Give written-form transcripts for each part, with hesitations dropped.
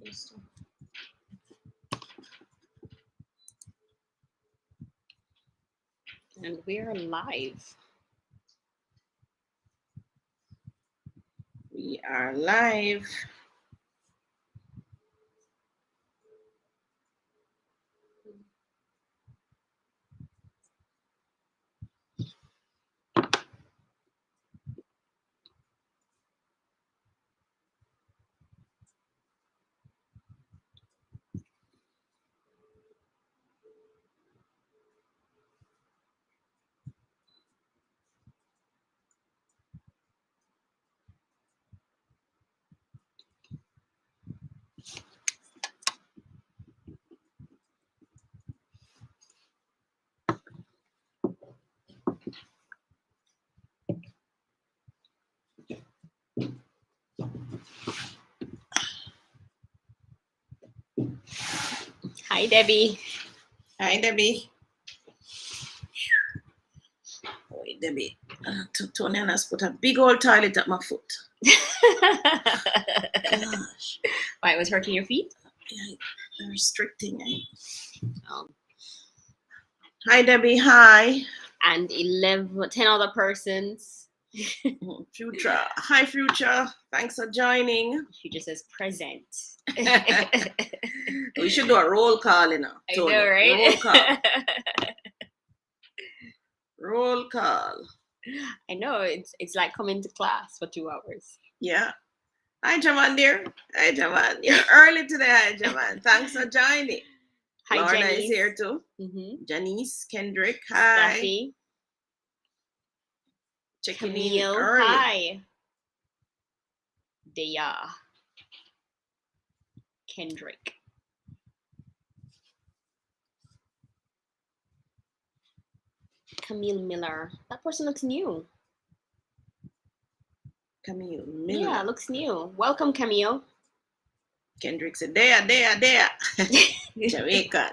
And we're live. We are live. Hi, Debbie. Hi, Debbie. Oh, Debbie. Tony has put a big old toilet at my foot. Gosh. Why, it was hurting your feet? Yeah, restricting. Oh. Hi, Debbie. Hi. And 10 other persons. Future. Hi, Future. Thanks for joining. She just says present. We should do a roll call, you know. I know, right? Roll call. Roll call. I know, it's like coming to class for 2 hours. Yeah. Hi, Jaman, dear. Hi, Jaman. You're early today, hi, Jaman. Thanks for joining. Hi, Lorna Janice. is here too. Mm-hmm. Janice, Kendrick, hi. Staffy. Checking Camille, in early. hi. Dea. Kendrick. Camille Miller. That person looks new. Camille Miller. Yeah, looks new. Welcome, Camille. Kendrick said, there. Jamaica.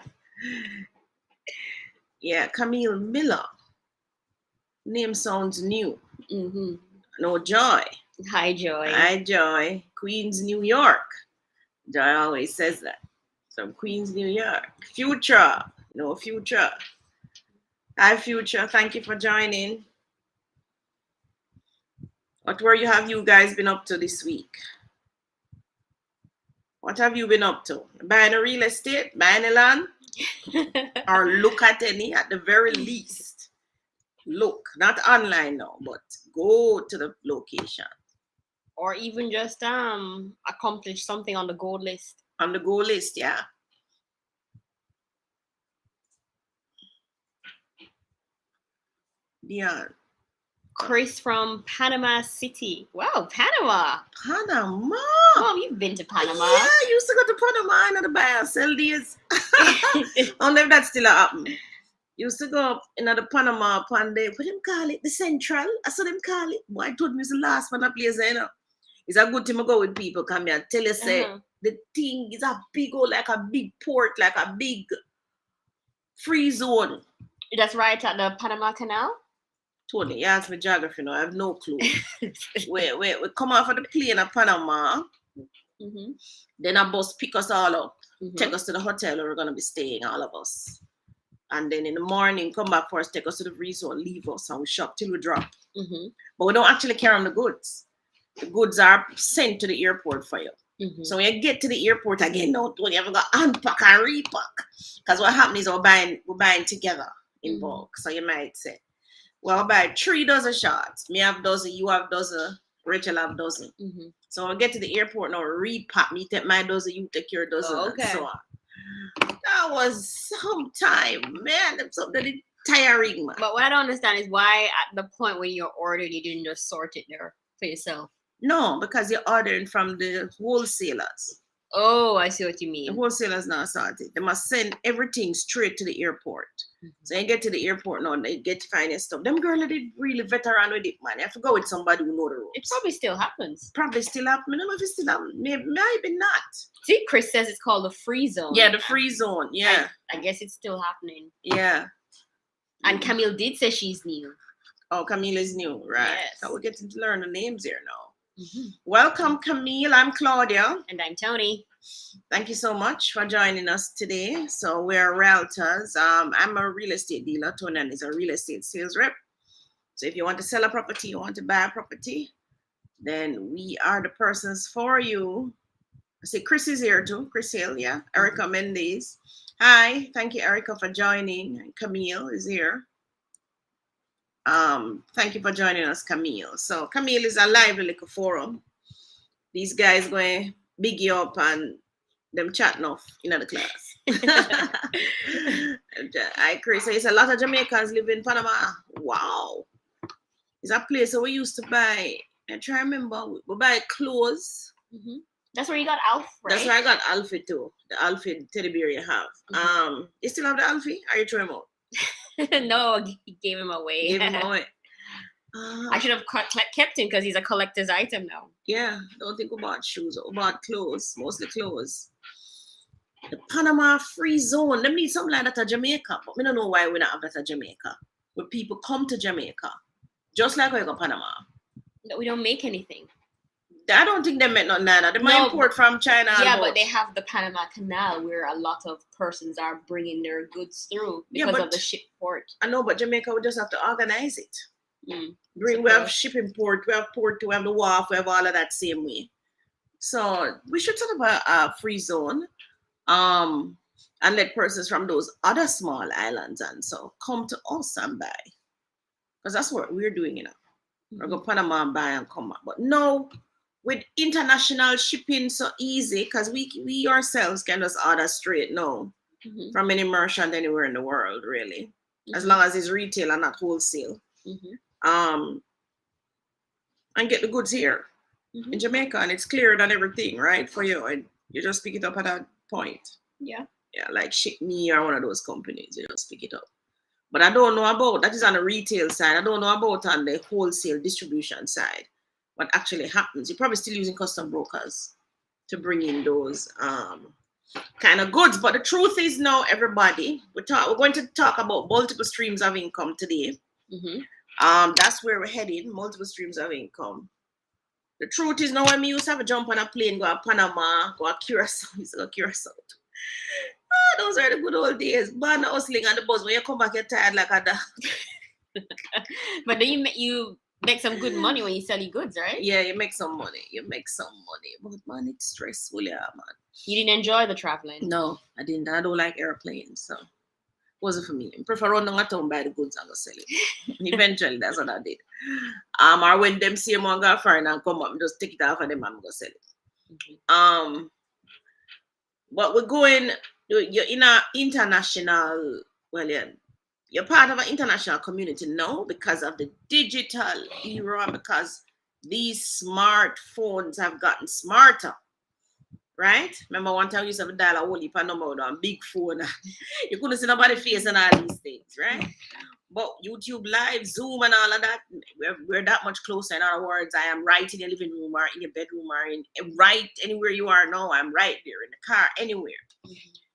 Yeah, Camille Miller. Name sounds new. Mm-hmm. No, Joy. Hi, Joy. Hi, Joy. Queens, New York. Joy always says that. From Queens, New York. Future. No, Future. Hi, Future. Thank you for joining. What have you guys been up to this week? What have you been up to? Buying a real estate? Buying a land? Or look at any at the very least. Look, not online now, but go to the location. Or even just accomplish something on the goal list. On the goal list, yeah. Dion. Chris from Panama City. Wow, Panama. Panama. Mom, you've been to Panama. Yeah, I used to go to Panama in the buy and sell days. I don't know if that's still happening. Used to go up in the Panama upon the, what them call it? The Central. I saw them call it. Boy, I told me it's the last one I place, you know. It's a good thing to go with people. Come here and tell you, say, the thing is a big old, like a big port, like a big free zone. That's right at the Panama Canal? Tony, you ask me geography now. I have no clue. we come off of the plane at Panama. Mm-hmm. Then a bus pick us all up, take us to the hotel where we're going to be staying, all of us. And then in the morning, come back for us, take us to the free zone, leave us, and we shop till we drop. Mm-hmm. But we don't actually carry on the goods. The goods are sent to the airport for you. Mm-hmm. So when you get to the airport again, don't you ever go unpack and repack. Because what happens is we're buying together in bulk. So you might say, well, I buy 3 dozen shots. Me have dozen, you have dozen, Rachel have dozen. Mm-hmm. So when I get to the airport now, repack. Me take my dozen, you take your dozen, and so on. That was some time, man. That's something tiring, man. But what I don't understand is why at the point when you're ordered, you didn't just sort it there for yourself. No, because you're ordering from the wholesalers. Oh, I see what you mean. The wholesalers now sorted. They must send everything straight to the airport. Mm-hmm. So you get to the airport now, they get to find your stuff. Them girls did really veteran with it, man. You have to go with somebody who know the ropes. It probably still happens. Probably still happens. I don't know if it still happens. Maybe not. See, Chris says it's called the free zone. Yeah, the free zone. Yeah. I guess it's still happening. Yeah. And Camille did say she's new. Oh, Camille is new, right? Yes. So we're getting to learn the names here now. Mm-hmm. Welcome, Camille. I'm Claudia. And I'm Tony. Thank you so much for joining us today. So we're realtors. I'm a real estate dealer. Tonan is a real estate sales rep. So if you want to sell a property, you want to buy a property, then we are the persons for you. I see Chris is here too. Chris Hill, yeah. Erica Mendes. Hi, thank you, Erica, for joining. And Camille is here. Thank you for joining us, Camille. So Camille is a lively little forum. These guys going big you up and them chatting off in the class. I Chris says a lot of Jamaicans live in Panama. Wow. It's a place where we used to buy. I try to remember we buy clothes. Mm-hmm. That's where you got Alf, right? That's where I got Alfie too. The Alfie teddy bear you have. Mm-hmm. You still have the Alfie? Are you throwing him out? No, he gave him away. Gave him away. I should have kept him because he's a collector's item now. Yeah, don't think about shoes. About clothes, mostly clothes. The Panama free zone. Them need something like that at Jamaica, but we don't know why we don't have that at Jamaica. Where people come to Jamaica, just like we go Panama. We don't make anything. I don't think they make nothing now. They might import from China. Yeah, but they have the Panama Canal where a lot of persons are bringing their goods through because of the ship port. I know, but Jamaica we just have to organize it. We have shipping port, we have the wharf, we have all of that same way. So we should talk about a free zone, and let persons from those other small islands and so come to us and buy, because that's what we're doing, you know. We're going to Panama and buy and come back. But no, with international shipping so easy, because we ourselves can just order straight now from any merchant anywhere in the world, really, as long as it's retail and not wholesale. And get the goods here in Jamaica, and it's cleared and everything, right, for you, and you just pick it up at that point. Yeah, like Ship Me or one of those companies, you just pick it up. But I don't know about that is on the retail side. I don't know about on the wholesale distribution side what actually happens. You're probably still using custom brokers to bring in those kind of goods. But the truth is now, everybody, we're going to talk about multiple streams of income today. That's where we're heading, multiple streams of income. The truth is now, when we used to have a jump on a plane, go to Panama, go to Curacao, used to go to Curacao. Those are the good old days. But hustling on the bus, when you come back, you're tired like a dog. But then you make some good money when you sell your goods, right? Yeah, you make some money. But man, it's stressful, yeah, man. You didn't enjoy the traveling? No, I didn't. I don't like airplanes, so wasn't for me. I prefer run down a town, buy the goods and go sell it. Eventually, that's what I did. Or when them see me go foreign and come up, just take it off of them and go sell it. But we're going. You're in an international. Well, you're part of an international community now because of the digital era. Because these smartphones have gotten smarter. Right? Remember one time you used to have a dial a whole heap of number with a big phone. You couldn't see nobody's face and all these things, right? But YouTube Live, Zoom and all of that, we're that much closer. In other words, I am right in your living room or in your bedroom or right anywhere you are now. I'm right there in the car, anywhere.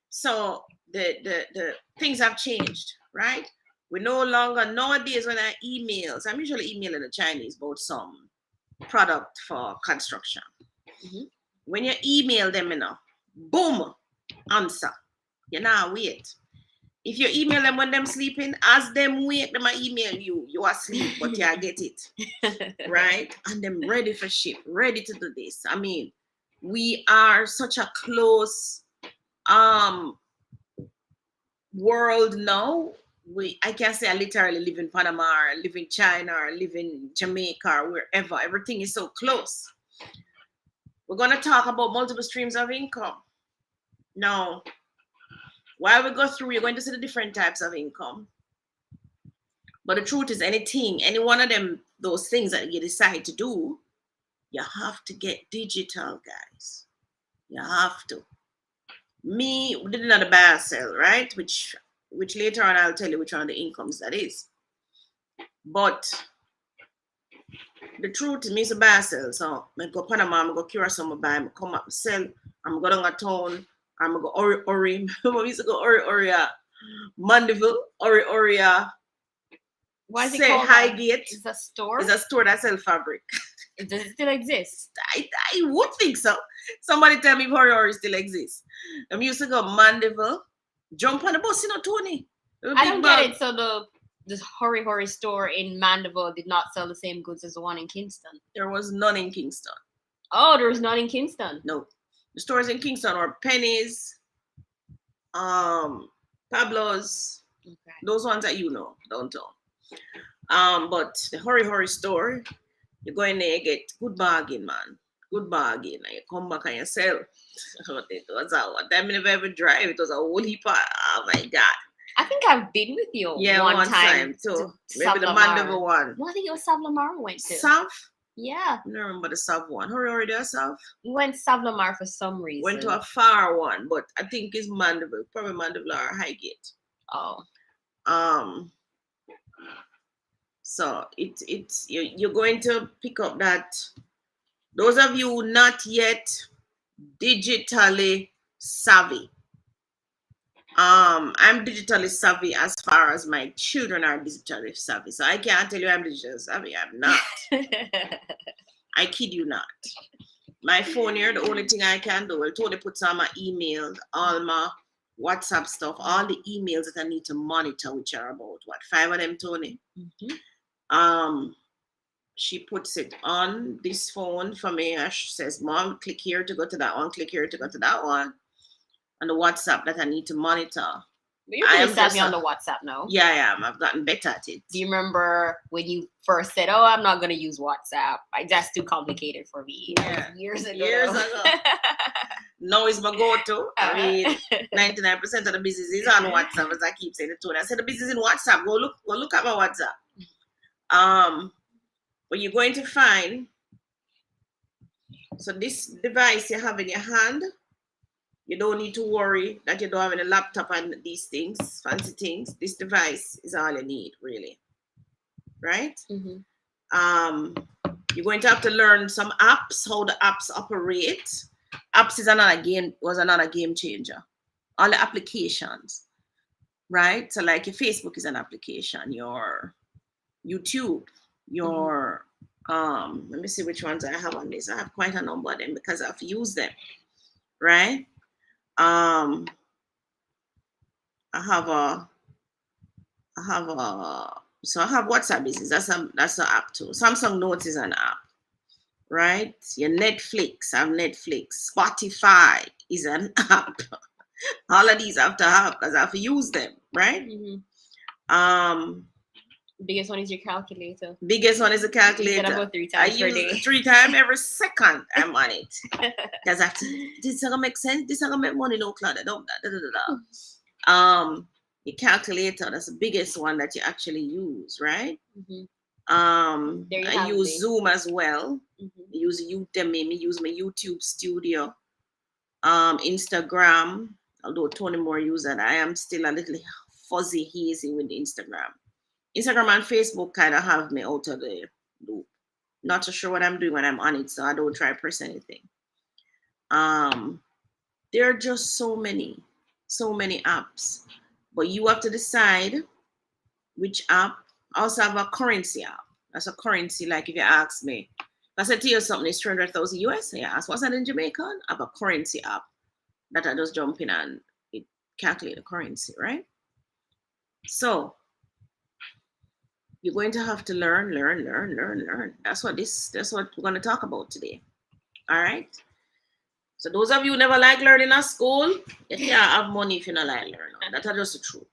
So the things have changed, right? We no longer, nowadays when I emails, I'm usually emailing the Chinese about some product for construction. When you email them, boom, answer. You now wait. If you email them when them sleeping, as them wake, them email you. You are asleep, but you get it. Right? And them ready for ship, ready to do this. I mean, we are such a close world now. I can't say I literally live in Panama or live in China or live in Jamaica or wherever. Everything is so close. We're going to talk about multiple streams of income. Now, while we go through, you're going to see the different types of income. But the truth is, any one of them, those things that you decide to do, you have to get digital, guys. You have to. We did another buy or sell, right? Which later on I'll tell you which one of the incomes that is. But the truth is, me to buy or sell. So I go Panama, I go Curacao, I buy, I come up, sell. I'm going down a town. I'm going to go Ori. I used to go Ori, Mandeville, Ori. Why is it called Highgate. It's a store? It's a store that sells fabric. Does it still exist? I would think so. Somebody tell me if Hori still exists. I used to go Mandeville, jump on the bus, Tony. I don't get it. So the Hori store in Mandeville did not sell the same goods as the one in Kingston. There was none in Kingston. Oh, there was none in Kingston. No, the stores in Kingston are Penny's, Pablo's, okay. Those ones that downtown. But the Hori store, you go in there, you get good bargain, man. Good bargain. And you come back and you sell. It was what time I never ever drive. It was a whole heap of, oh my God. I think I've been with you one time too. Maybe the Mandeville one. No, I think it was Sav Lamar we went to. Sav? Yeah. I don't remember the Sav one. Hori there, Sav? We went Sav Lamar for some reason. Went to a far one, but I think it's Mandeville. Probably Mandeville or Highgate. Oh. So you're going to pick up that. Those of you not yet digitally savvy. I'm digitally savvy as far as my children are digitally savvy. So I can't tell you I'm digitally savvy. I'm not. I kid you not. My phone here, the only thing I can do, I totally put on my email, all my WhatsApp stuff, all the emails that I need to monitor, which are about 5 of them, Tony. Mm-hmm. She puts it on this phone for me and she says, Mom, click here to go to that one, click here to go to that one. And the WhatsApp that I need to monitor. But you're pretty savvy on the WhatsApp now. Yeah, I am. I've gotten better at it. Do you remember when you first said, "Oh, I'm not going to use WhatsApp. That's too complicated for me"? Yeah. Years ago. Now it's my go-to. I mean, 99% of the business is on WhatsApp, as I keep saying it to her. I said the business is in WhatsApp. Go look at my WhatsApp. But you're going to find. So this device you have in your hand. You don't need to worry that you don't have any laptop and these things, fancy things. This device is all you need, really. Right? Mm-hmm. You're going to have to learn some apps, how the apps operate. Apps was another game changer. All the applications, right? So like your Facebook is an application, your YouTube, your let me see which ones I have on this. I have quite a number of them because I've used them, right? I have WhatsApp Business. That's an app too. Samsung Notes is an app, right? Your Netflix, I have Netflix. Spotify is an app. All of these I have to have because I have to use them, right? Mm-hmm. Biggest one is your calculator. Biggest one is a calculator. You get about 3 times per day. 3 times every second I'm on it. Because I have to, this is gonna make sense. This is gonna make money, no, Claudia. Your calculator, that's the biggest one that you actually use, right? Mm-hmm. I use Zoom as well. Mm-hmm. I use Udemy. I use my YouTube Studio. Instagram, although Tony Moore uses that, I am still a little fuzzy hazy with Instagram. Instagram and Facebook kind of have me out of the loop. Not so sure what I'm doing when I'm on it, so I don't try to press anything. There are just so many apps, but you have to decide which app. I also have a currency app. That's a currency, like if you ask me, if I said to you something is 300,000 US, I ask, what's that in Jamaica? I have a currency app that I just jump in and it calculate the currency, right? So you're going to have to learn. That's what we're going to talk about today. All right. So those of you who never like learning at school, you can't have money if you don't like learning. That's just the truth.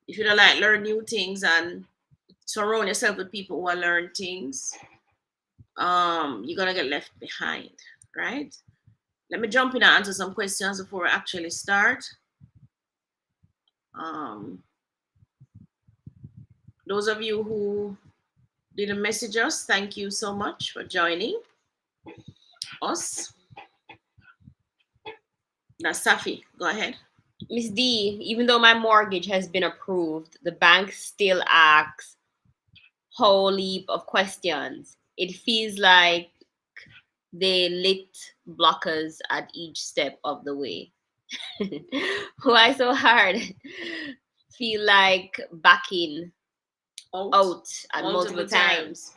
If you don't like learn new things and surround yourself with people who learn things, you're gonna get left behind, right? Let me jump in and answer some questions before we actually start. Those of you who didn't message us, thank you so much for joining us. That's Safi. Go ahead. Miss D, even though my mortgage has been approved, the bank still asks whole heap of questions. It feels like they lit blockers at each step of the way. Why so hard? Feel like backing out at multiple times.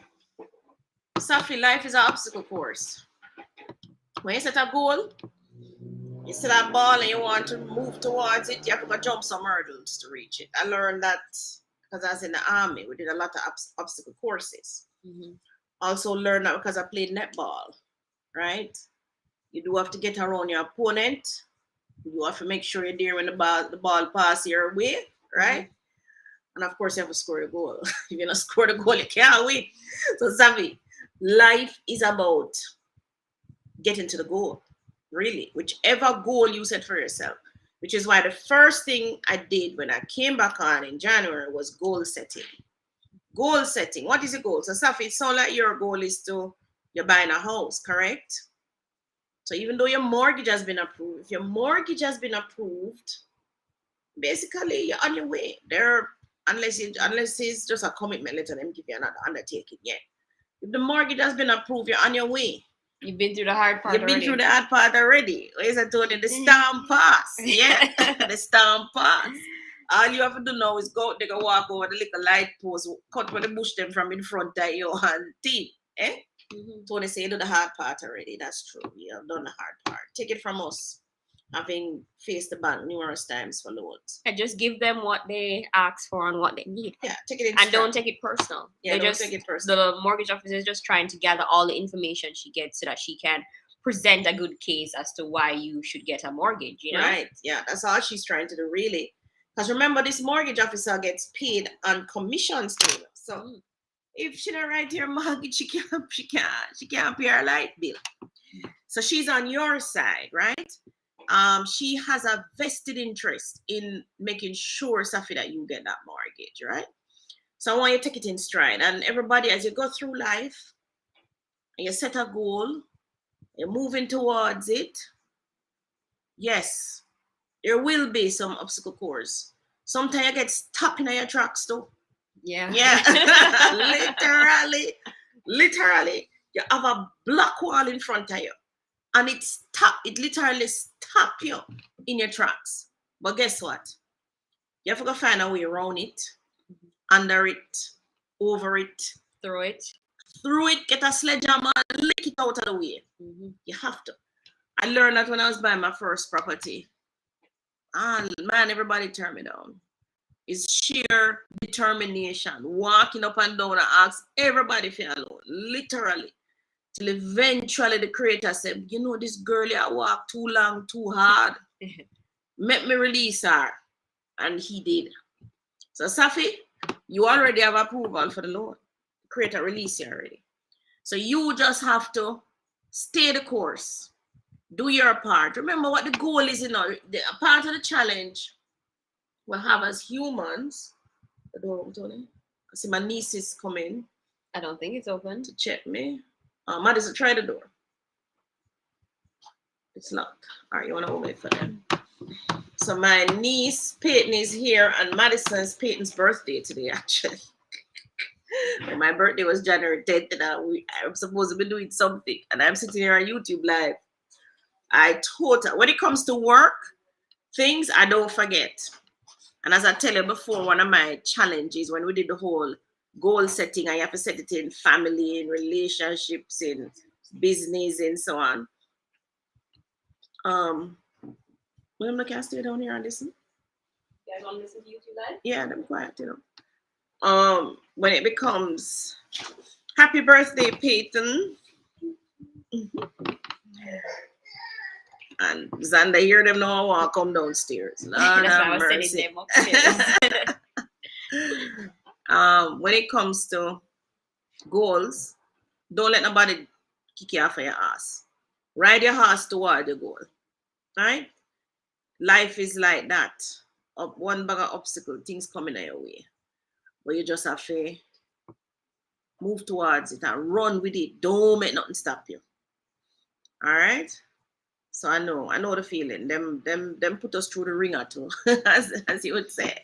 Safi, life is an obstacle course. When you set a goal, you set a ball and you want to move towards it, you have to go jump some hurdles to reach it. I learned that because I was in the army. We did a lot of obstacle courses. Mm-hmm. Also learned that because I played netball, right? You do have to get around your opponent. You have to make sure you're there when the ball passes your way, right? Mm-hmm. And of course, you have to score a goal. If you don't score the goal, you can't win. So, Savi, life is about getting to the goal, really, whichever goal you set for yourself. Which is why the first thing I did when I came back on in January was goal setting. Goal setting. What is a goal? So, Safi, it sounds like your goal is you're buying a house, correct? So, even though your mortgage has been approved, if your mortgage has been approved, basically you're on your way. Unless it's just a commitment letter, them give you another undertaking. Yeah. If the mortgage has been approved, you're on your way. You've been through the hard part. You've been through the hard part already. What is I told you? The storm pass. Yeah. The storm pass. All you have to do now is they go walk over the little light post, cut with the bush them from in front of you and team. Eh? Mm-hmm. Tony say you do the hard part already. That's true. You have done the hard part. Take it from us. Having faced the bank numerous times for loans. And just give them what they ask for and what they need. Yeah, take it in and don't take it personal. Yeah, don't take it personal. The mortgage officer is just trying to gather all the information she gets so that she can present a good case as to why you should get a mortgage, you know? Right, yeah, that's all she's trying to do, really. Because remember, this mortgage officer gets paid on commissions too. So if she don't write your mortgage, she can't pay her light bill. So she's on your side, right? She has a vested interest in making sure, Safi, that you get that mortgage, right? So I want you to take it in stride. And everybody, as you go through life, and you set a goal, you're moving towards it, yes, there will be some obstacle course. Sometimes you get stuck in your tracks too. Yeah. Yeah. Literally, you have a black wall in front of you. And it literally stop you in your tracks. But guess what? You have to go find a way around it, under it, over it, through it, get a sledgehammer and lick it out of the way. Mm-hmm. You have to. I learned that when I was buying my first property. And man, everybody turned me down. It's sheer determination, walking up and down and ask everybody for a loan, literally. Till eventually the creator said, you know, this girl I walked too long, too hard. Make me release her. And he did. So Safi, you already have approval for the loan. The creator released you already. So you just have to stay the course. Do your part. Remember what the goal is, a part of the challenge we'll have as humans. The door open, Tony. I see my niece is coming. I don't think it's open. To check me. Madison, try the door. It's locked. All right, you want to wait for them. So my niece, Peyton, is here, and Madison's Peyton's birthday today, actually. My birthday was January 10th, and I'm supposed to be doing something, and I'm sitting here on YouTube live. I told her, when it comes to work, things I don't forget. And as I tell you before, one of my challenges when we did the whole goal setting, I have to set it in family, in relationships, in business, and so on. William, can I stay down here and listen? You guys want to listen to YouTube live? Yeah, I'm quiet, when it becomes happy birthday, Peyton. And Xander, hear them now, I want to come downstairs. Lord have mercy. When it comes to goals, don't let nobody kick you off of your ass. Ride your horse toward your goal. Right? Life is like that. Up one bag of obstacle, things coming your way. But you just have to move towards it and run with it. Don't make nothing stop you. All right? So I know the feeling. Them put us through the ringer too, as you would say.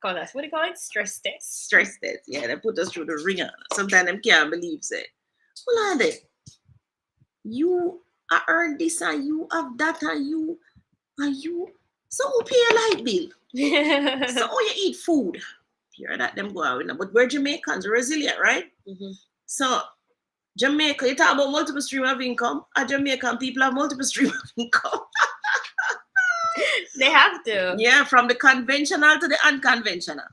God, that's what they call it? Stress test. Stress test. Yeah, they put us through the ringer. Sometimes them can't believe it. Well, are they? You earned this and you have that and you. So who pay a light bill? So you eat food. Hear that them go out. But we're Jamaicans, we're resilient, right? Mm-hmm. So Jamaica, you talk about multiple stream of income. Jamaican people have multiple stream of income. They have to. Yeah, from the conventional to the unconventional.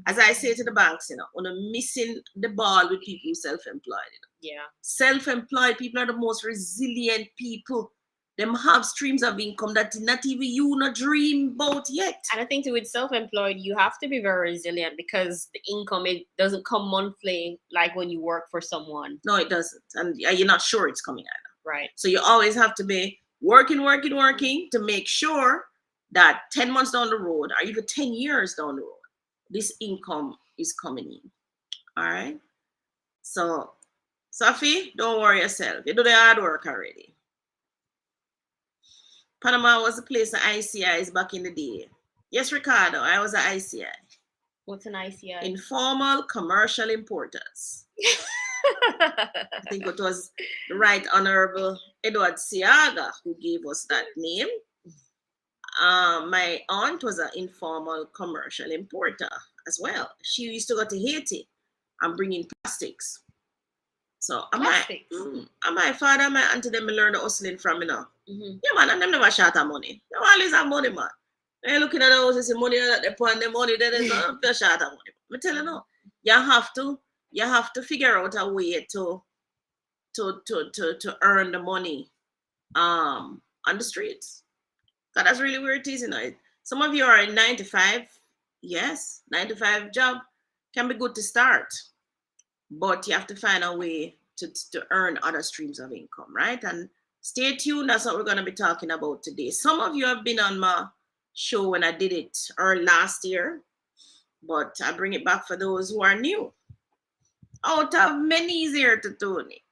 As I say to the banks, on a missing the ball with people who self-employed. Yeah. Self-employed people are the most resilient people. Them have streams of income that not even you not dream about yet. And I think with self-employed, you have to be very resilient because the income, it doesn't come monthly like when you work for someone. No, it doesn't. And you're not sure it's coming either. Right. So you always have to be working to make sure that 10 months down the road or even 10 years down the road, this income is coming in. All right. So, Safi, don't worry yourself. You do the hard work already. Panama was the place the ICIs back in the day. Yes, Ricardo, I was an ICI. What's an ICI? Informal Commercial Importers. I think it was the Right Honorable Edward Siaga who gave us that name. My aunt was an informal commercial importer as well. She used to go to Haiti and bring in plastics. So my father, my auntie, them learn the hustling from, Mm-hmm. Yeah, man, and them never short of money. They always have money, man. When you're looking at the houses, the money that they put on the money, then there's no short of money. I tell you now, you have to figure out a way to earn the money on the streets. Because that's really where it is, Some of you are in 9 to 5. Yes, 9 to 5 job can be good to start. But you have to find a way to earn other streams of income, right? And stay tuned. That's what we're going to be talking about today. Some of you have been on my show when I did it last year, but I bring it back for those who are new. Out of many is here to Tony.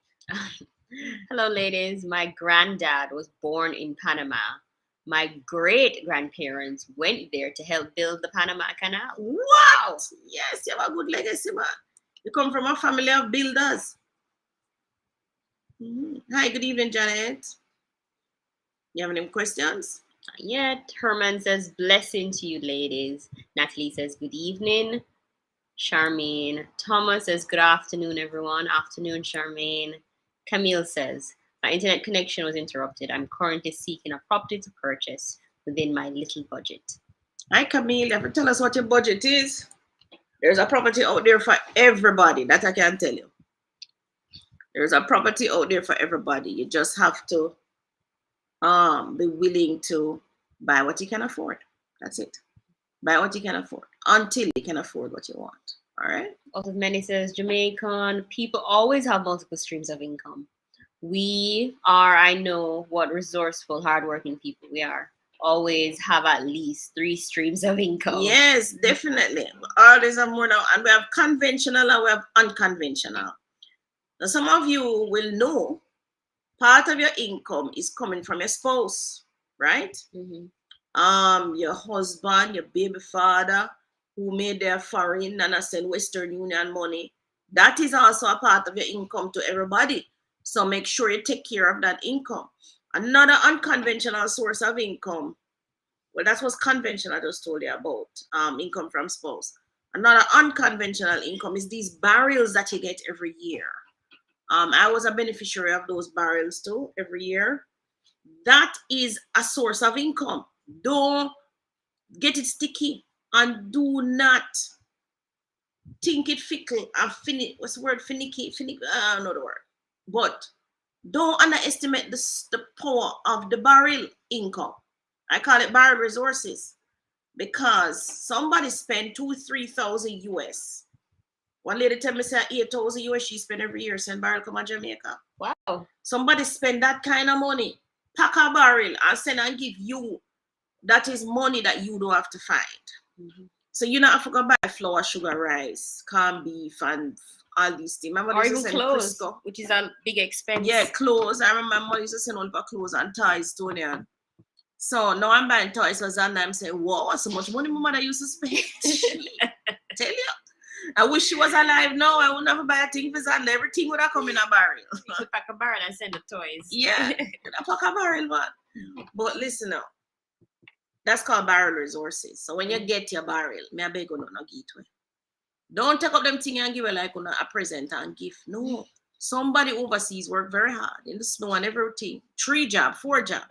Hello, ladies. My granddad was born in Panama. My great-grandparents went there to help build the Panama Canal. Wow! Yes, you have a good legacy, man. You come from a family of builders. Mm-hmm. Hi, good evening, Janet. You have any questions? Not yet. Herman says, blessing to you, ladies. Natalie says, good evening. Charmaine. Thomas says, good afternoon, everyone. Afternoon, Charmaine. Camille says, my internet connection was interrupted. I'm currently seeking a property to purchase within my little budget. Hi, Camille. You have to tell us what your budget is. There's a property out there for everybody. That I can tell you. There's a property out there for everybody. You just have to be willing to buy what you can afford. That's it. Buy what you can afford until you can afford what you want. All right. Out of many says, Jamaican people always have multiple streams of income. We are, I know, what resourceful, hardworking people we are. Always have at least 3 streams of income. Yes, definitely. Always have more now. And we have conventional and we have unconventional. Now, some of you will know part of your income is coming from your spouse, right? Mm-hmm. Your husband, your baby father, who made their foreign and send Western Union money. That is also a part of your income to everybody. So make sure you take care of that income. Another unconventional source of income. Well, that's what's conventional I just told you about. Income from spouse. Another unconventional income is these barrels that you get every year. I was a beneficiary of those barrels too every year. That is a source of income. Don't get it sticky and do not think it fickle and what's the word? Finicky? I don't know the word. But don't underestimate the power of the barrel income. I call it barrel resources because somebody spent 2,000-3,000 US. One lady tell me say 8,000 US she spend every year send barrel come to Jamaica. Wow. Somebody spend that kind of money, pack a barrel and send and give you. That is money that you don't have to find. Mm-hmm. So you don't have to go buy flour, sugar, rice, corned beef, and all these things. Remember, or even clothes, Crisco, which is a big expense. Yeah, clothes. I remember my mom used to send all for clothes and ties, Tony. So now I'm buying toys, and I'm saying, wow, so much money my mother used to spend. Tell you. I wish she was alive now. I would never buy a thing for Sunday. Everything would have come in a barrel. You could pack a barrel and send the toys. Yeah, I pack a barrel, man. But listen now. That's called barrel resources. So when you get your barrel, me beg you no give it. Don't take up them thing and give it like a present and gift. No. Somebody overseas worked very hard in the snow and everything. 3 job, 4 job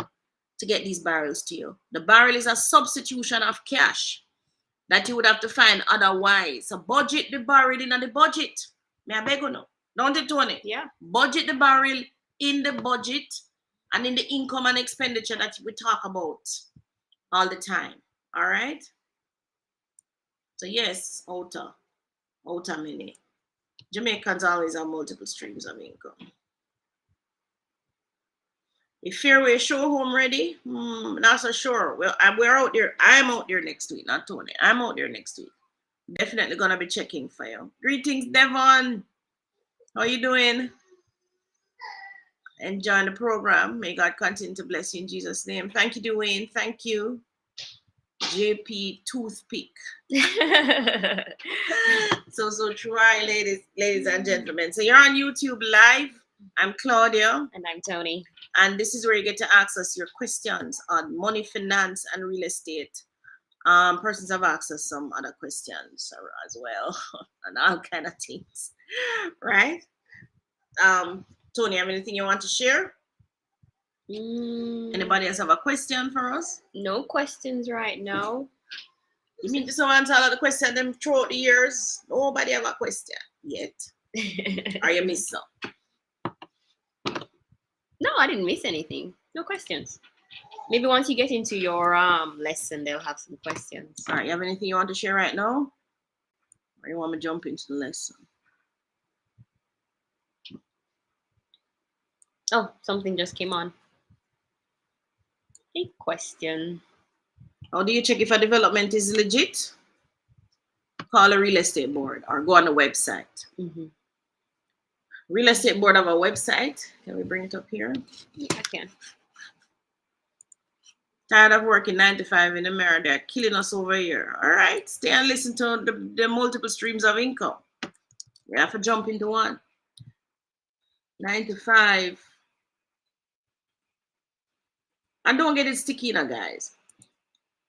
to get these barrels to you. The barrel is a substitution of cash that you would have to find otherwise. So budget the barrel in the budget. May I beg you now? Don't it, Tony? Yeah. Budget the barrel in the budget and in the income and expenditure that we talk about all the time. All right? So yes, outer mini. Jamaicans always have multiple streams of income. If Fairway show home ready, not so sure. Well, we're out there. I'm out there next week, not Tony. I'm out there next week. Definitely gonna be checking for you. Greetings, Devon. How you doing? Enjoying the program. May God continue to bless you in Jesus' name. Thank you, Dwayne. Thank you. JP Toothpick. so try, ladies and gentlemen. So you're on YouTube Live. I'm Claudia. And I'm Tony. And this is where you get to ask us your questions on money, finance, and real estate. Persons have asked us some other questions as well, and all kind of things, right? Tony, have anything you want to share? Anybody else have a question for us? No questions right now. You mean just answer all of the questions them throughout the years? Nobody have a question yet. Or you miss some? No, I didn't miss anything. No questions. Maybe once you get into your lesson, they'll have some questions. All right, you have anything you want to share right now? Or you want me to jump into the lesson? Oh, something just came on. A question. How do you check if a development is legit? Call a real estate board or go on the website. Mm-hmm. Real estate board have a website. Can we bring it up here? Yeah, I can. Tired of working 9 to 5 in America. They're killing us over here. All right. Stay and listen to the multiple streams of income. We have to jump into one. 9 to 5. And don't get it sticky now, guys.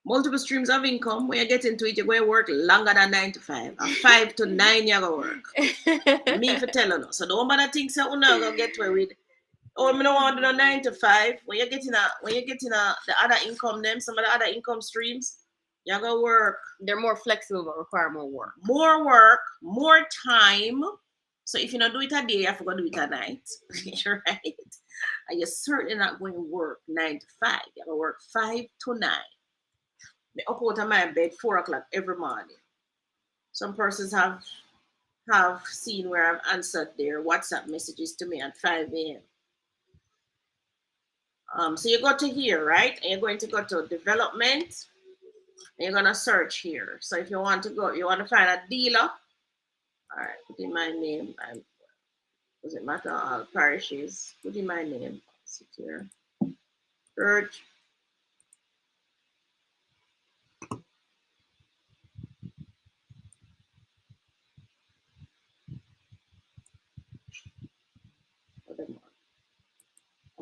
Multiple streams of income. When you get into it, you're going to work longer than 9 to 5. And 5 to 9, you're going to work. Me for telling you. So don't bother think so. You're not going to get away with. Oh, I don't want to do 9 to 5. When you're getting the other income, some of the other income streams, you're going to work. They're more flexible but require more work. More work, more time. So if you don't do it a day, you have to go do it at night. Right? And you're certainly not going to work 9 to 5. You're going to work 5 to 9. I up out of my bed 4 o'clock every morning. Some persons have seen where I've answered their WhatsApp messages to me at 5 a.m. So you go to here, right? And you're going to go to development. And you're going to search here. So if you want to find a dealer. All right, put in my name. Does it matter? All parishes. Put in my name. Sit here. Church.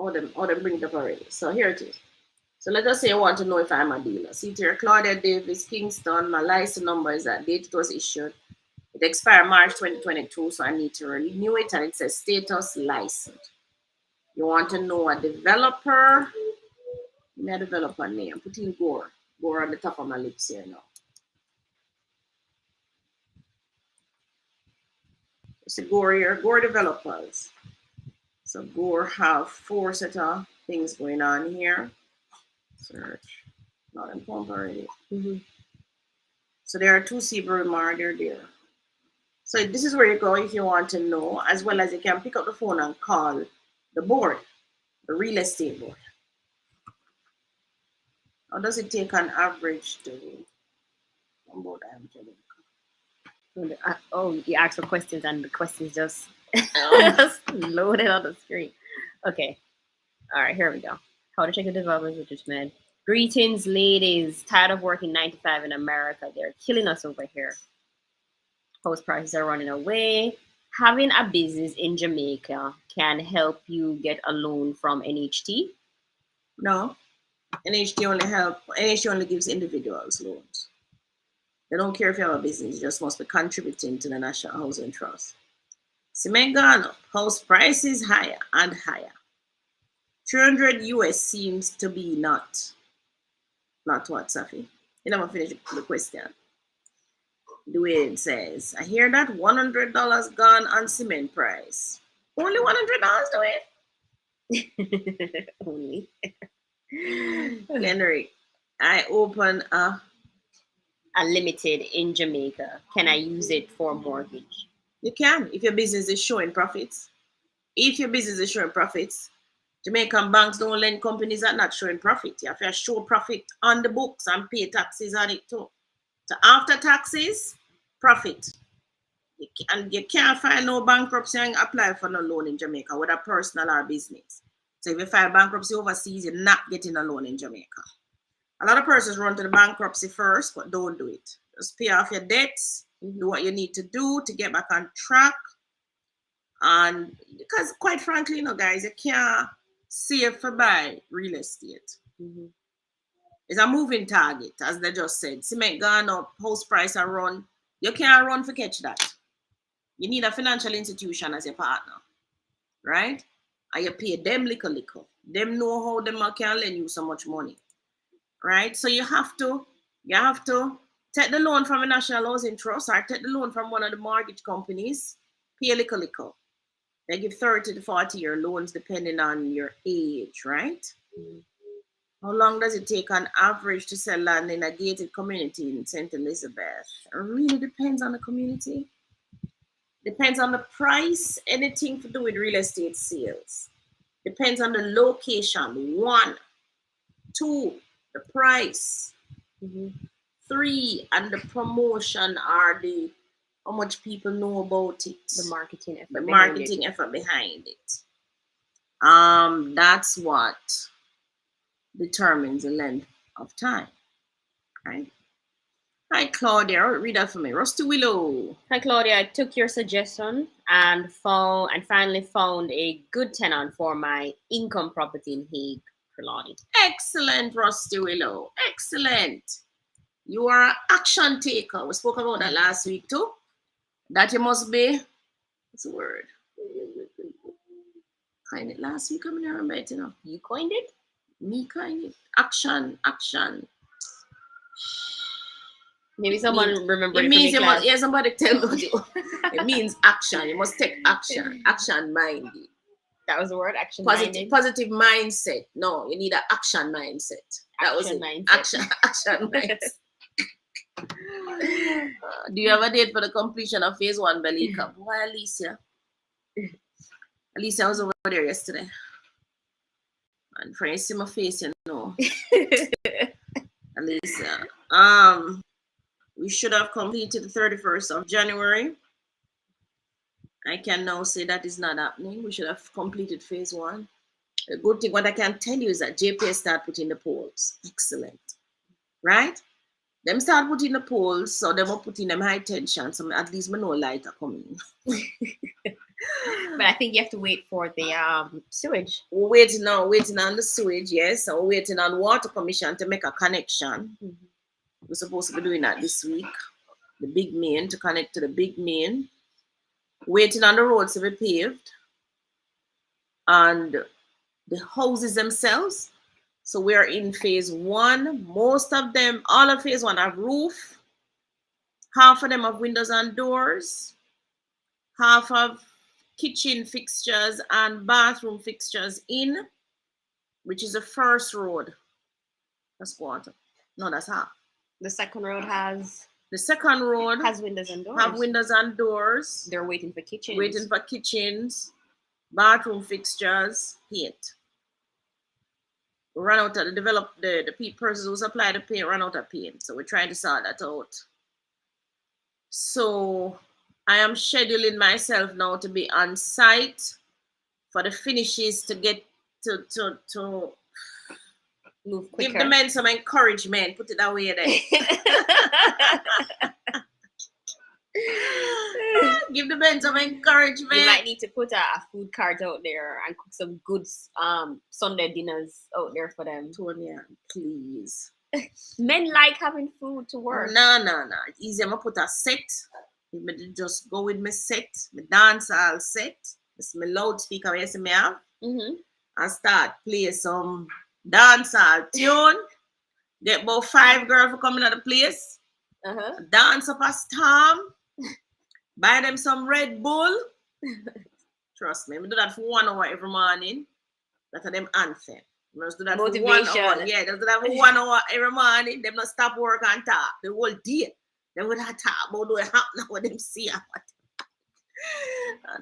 Oh, them bring it up already. So here it is. So let us say you want to know if I'm a dealer. See here, Claudia Davis, Kingston. My license number is that date it was issued. It expired March 2022, so I need to renew it, and it says status licensed. You want to know a developer? Give me a developer name. Put in Gore. Gore on the top of my lips here now. It's a Gore here. Gore developers. So Gore have 4 set of things going on here. Search. Not in pump already. Mm-hmm. So there are 2 Seabrook they're there. So this is where you go if you want to know, as well as you can pick up the phone and call the board, the real estate board. How does it take on average to onboard Jamaica? Oh, you asked for questions and the questions just loaded on the screen. Okay. All right, here we go. How to check the developers with just made. Greetings, ladies. Tired of working 9 to 5 in America. They're killing us over here. House prices are running away. Having a business in Jamaica can help you get a loan from NHT? No. NHT only gives individuals loans. They don't care if you have a business, you just must be contributing to the National Housing Trust. Cement gone up. House prices higher and higher. 300 US seems to be not what, Safi? You never finish the question. Dwayne says, I hear that $100 gone on cement price. Only $100, Dwayne? Only. Henry, I open a. Unlimited in Jamaica. Can I use it for mortgage? You can if your business is showing profits. If your business is showing profits, Jamaican banks don't lend companies that are not showing profit. You have to show profit on the books and pay taxes on it too. So after taxes, profit. And you can't file no bankruptcy and apply for no loan in Jamaica, whether personal or business. So if you file bankruptcy overseas, you're not getting a loan in Jamaica. A lot of persons run to the bankruptcy first, but don't do it. Just pay off your debts, do what you need to do to get back on track. And because quite frankly, guys, you can't save for buy real estate. Mm-hmm. It's a moving target, as they just said. Cement gone up, house price are run. You can't run for catch that. You need a financial institution as your partner, right? And you pay them little. Them know how them can lend you so much money, right? So you have to take the loan from a national housing trust or take the loan from one of the mortgage companies, pay a little. They give 30 to 40-year loans depending on your age, right? Mm-hmm. How long does it take on average to sell land in a gated community in St. Elizabeth? It really depends on the community. Depends on the price. Anything to do with real estate sales. Depends on the location. 1, 2, the price. Mm-hmm. 3, and the promotion or the how much people know about it. The marketing effort. The marketing effort behind it. That's what determines the length of time. Right? Hi Claudia, read that for me. Rusty Willow. Hi Claudia, I took your suggestion and finally found a good tenant for my income property in Hague, Trelawney. Excellent, Rusty Willow. Excellent. You are an action taker. We spoke about that last week too. That you must be. What's the word? Coined it last week. I mean, I remember it, You coined it? Me coined it. Action. Maybe someone remembered it. Means you must, somebody tell you. It means action. You must take action. Action minded. That was the word, action minded. Positive mindset. No, you need an action mindset. That was it. Mindset. Action mindset. Do you have a date for the completion of phase 1, Belika? Boy, Alicia was over there yesterday. And for you see my face, Alicia. We should have completed the 31st of January. I can now say that is not happening. We should have completed phase 1. The good thing, what I can tell you is that JPS start putting the polls. Excellent. Right? Them start putting the polls, so them will put in them high tension, so at least me know light are coming. But I think you have to wait for the sewage. We're waiting on the sewage, yes. So we're waiting on water commission to make a connection. Mm-hmm. We're supposed to be doing that this week. The big main, to connect to the big main. Waiting on the roads to be paved. And the houses themselves. So we're in phase 1. Most of them, all of phase 1 have roof. Half of them have windows and doors. Half have kitchen fixtures and bathroom fixtures in, which is the first road. That's quarter. No, that's half. The second road has... The second road has windows and doors. Have windows and doors. They're waiting for kitchens. Waiting for kitchens, bathroom fixtures, paint. We ran out of the persons who supply the paint ran out of paint. So we're trying to sort that out. So I am scheduling myself now to be on site for the finishes to get to move quicker. Give the men some encouragement. Put it that way there. Give the men some encouragement. You might need to put a food cart out there and cook some good Sunday dinners out there for them. Tonya, please. Men like having food to work. No. It's easy. I'm gonna put a set Me just go with my set, my dancehall set. It's my loudspeaker where you see me have. Mm-hmm. And start play some dancehall tune. Get about 5 girls for coming to the place. Uh-huh. Dance up a storm. Buy them some Red Bull. Trust me, I do that for 1 hour every morning. That's a them anthem. I just do that for 1 hour. Motivation. Yeah, just do that for 1 hour every morning. Them not stop work and talk the whole day. Then would have talk about what happen what them see.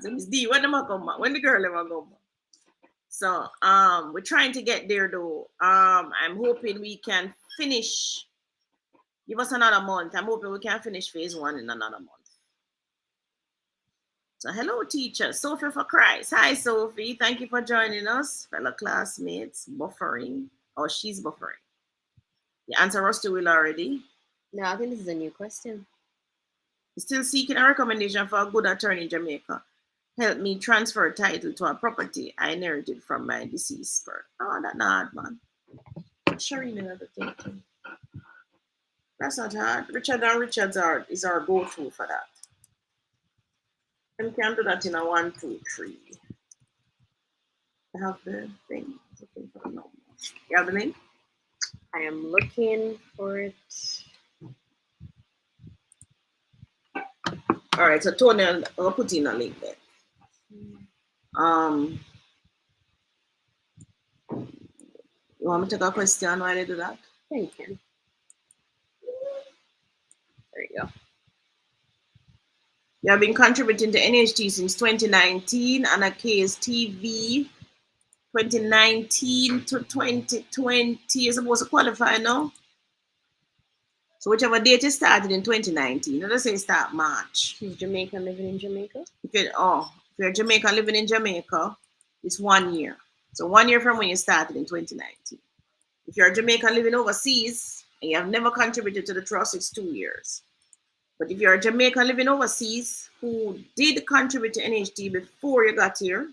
So Miss D, when them a come back? When the girl ever come back? So we're trying to get there though. I'm hoping we can finish. Give us another month. I'm hoping we can finish phase 1 in another month. So hello teacher, Sophie for Christ. Hi Sophie, thank you for joining us, fellow classmates. Buffering. Oh, she's buffering. You answer us to Will already. No, I think this is a new question. Still seeking a recommendation for a good attorney in Jamaica. Help me transfer title to a property I inherited from my deceased parent. Oh, that's not hard, man. Shireen another thing. That's not hard. Richard and Richard's is our go-to for that. And can do that in a 1, 2, 3. I have the thing. Looking for the number. You have the link? I am looking for it. All right, so Tony, I'll put in a link there. You want me to take a question while I do that? Yeah, you can. There you go. You have been contributing to NHT since 2019 and a KSTV 2019 to 2020. You're supposed to qualify now. So whichever date you started in 2019, let's say start March. She's Jamaican living in Jamaica. If you're Jamaican living in Jamaica, it's 1 year. So 1 year from when you started in 2019. If you're Jamaican living overseas and you have never contributed to the trust, it's 2 years. But if you're a Jamaican living overseas who did contribute to NHT before you got here,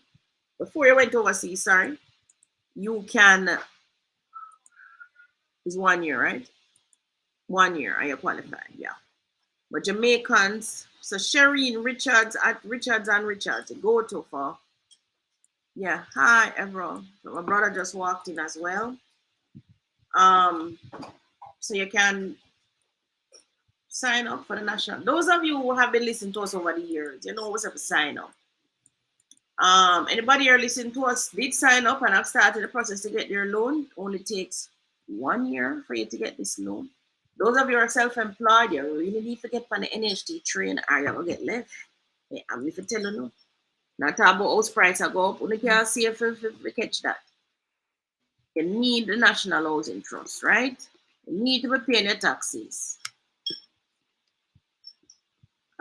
before you went overseas, sorry, you can, it's 1 year, right? 1 year, and you qualify, yeah. But Jamaicans, so Shireen Richards at Richards and Richards, go to for, yeah, hi everyone. So my brother just walked in as well. So you can sign up for the national. Those of you who have been listening to us over the years, you know what's up to sign up. Anybody here listening to us did sign up and have started the process to get their loan. Only takes 1 year for you to get this loan. Those of you who are self-employed, you really need to get on the NHT train or you're going to get left. Yeah, I'm if I tell you no. Not talk about house price I go up. You can't see if we catch that. You need the National Housing Trust, right? You need to be paying your taxes.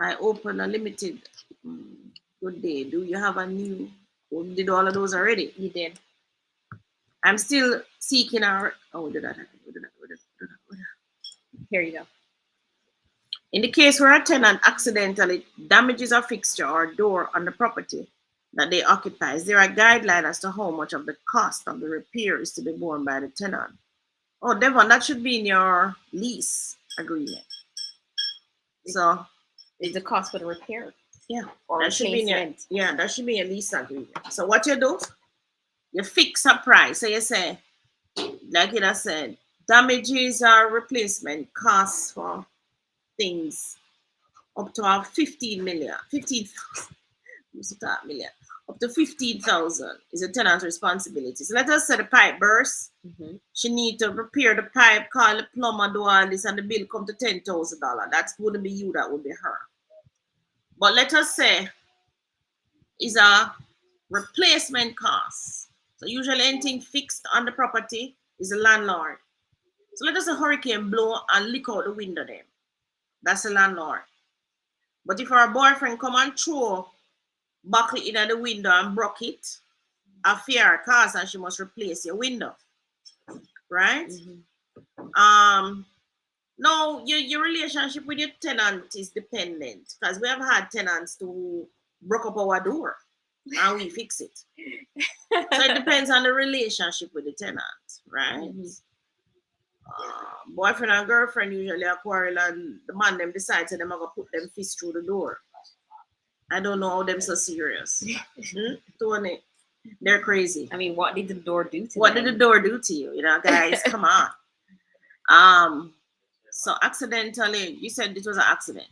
I open a limited. Good day. Do you have a new? We did all of those already. You did. I'm still seeking our. Oh, we did that. Here you go. In the case where a tenant accidentally damages a fixture or door on the property that they occupy, is there a guideline as to how much of the cost of the repair is to be borne by the tenant? Oh, Devon, that should be in your lease agreement. So it's the cost for the repair. Yeah, or that should be in your, that should be a lease agreement. So what you do, you fix a price. So you say, like it has said, damages or replacement costs for things up to 15 million, 15,000. Up to 15,000 is a tenant's responsibility. So let us say the pipe bursts. Mm-hmm. She need to repair the pipe, call the plumber, do all this, and the bill come to $10,000. That wouldn't be you, that would be her. But let us say is a replacement cost. So usually anything fixed on the property is the landlord. So let us say a hurricane blow and leak out the window there. That's the landlord. But if our boyfriend come and throw buckle in at the window and broke it, a fair cost and she must replace your window. Right? Mm-hmm. No, your relationship with your tenant is dependent because we have had tenants who broke up our door and we fix it. So it depends on the relationship with the tenant, right? Mm-hmm. boyfriend and girlfriend usually a quarrel and the man them decides that them are gonna put them fist through the door. I don't know how them so serious. Tony, they're crazy. I mean, what did the door do to What them? did the door do to you? You know, guys, come on. So accidentally, you said this was an accident.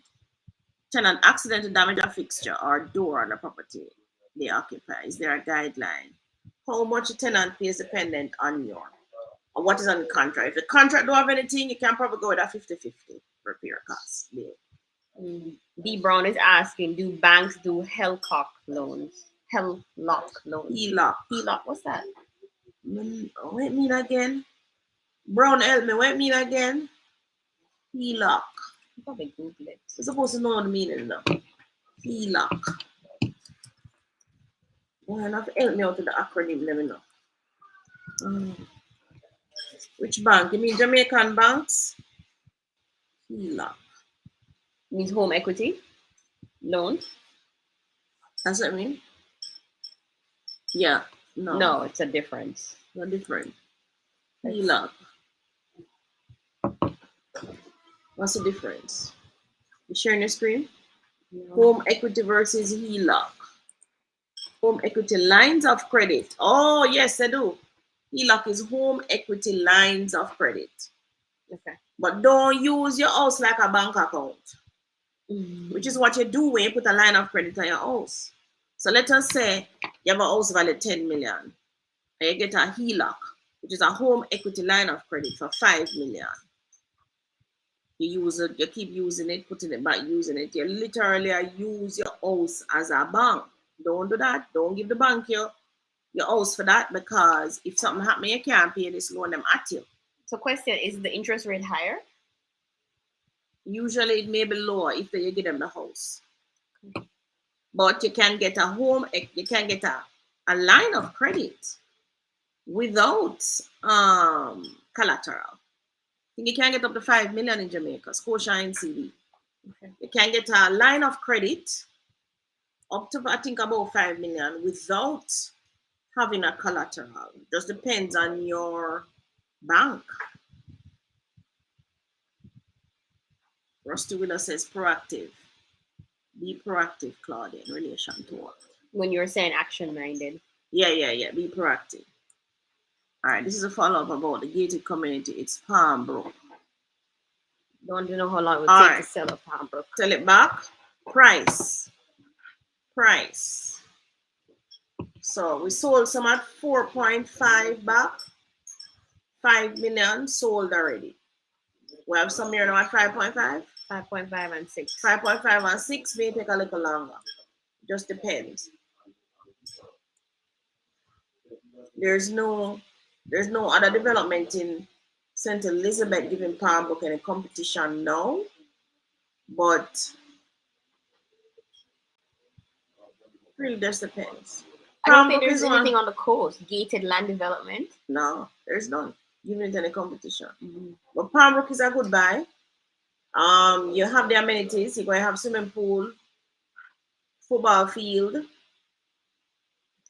Tenant accidental damage a fixture or door on the property they occupy. Is there a guideline? How much a tenant pays dependent on your or what is on the contract. If the contract don't have anything, you can probably go with a 50-50 repair cost. D Brown is asking, do banks do Hellcock loans? Helllock loans. HELOC. What's that? What it mean again? Brown, help me. What it mean again? HELOC. You probably Google it. You're supposed to know the meaning now. HELOC. Why not help me out with the acronym? Let me know. Which bank? You mean Jamaican banks? HELOC. Means home equity loan. That's what I mean? Yeah. No. No, it's a difference. No different. HELOC. What's the difference? You sharing your screen? No. Home equity versus HELOC. Home equity lines of credit. Oh, yes, I do. HELOC is home equity lines of credit. Okay. But don't use your house like a bank account, which is what you do when you put a line of credit on your house. So let us say you have a house valued 10 million and you get a HELOC, which is a home equity line of credit for 5 million. You use it, you keep using it, putting it back, using it. You literally use your house as a bank. Don't do that. Don't give the bank your house for that, because if something happens, you can't pay this loan them at you. So question, is the interest rate higher? Usually it may be lower if you give them the house. But you can get a you can get a line of credit without collateral. I think you can get up to 5 million in Jamaica, Scotia and CD. Okay. You can get a line of credit up to, I think, about 5 million without having a collateral. Just depends on your bank. Rusty Wheeler says proactive. Be proactive, Claudia, in relation to what? When you're saying action-minded. Yeah. Be proactive. All right, this is a follow-up about the gated community. It's Palmbrook. Don't you know how long it would take to sell a Palmbrook? Sell it back. Price. So we sold some at 4.5 back. 5 million sold already. We have some here now at 5.5. 5.5 and 6. 5.5 and 6 may take a little longer. Just depends. There's no other development in St. Elizabeth giving Palmbrook any competition now. But really just depends. I don't think there's anything on the coast. Gated land development? No, there's none. Giving it any competition. But Palmbrook is a good buy. You have the amenities. You're going to have swimming pool, football field.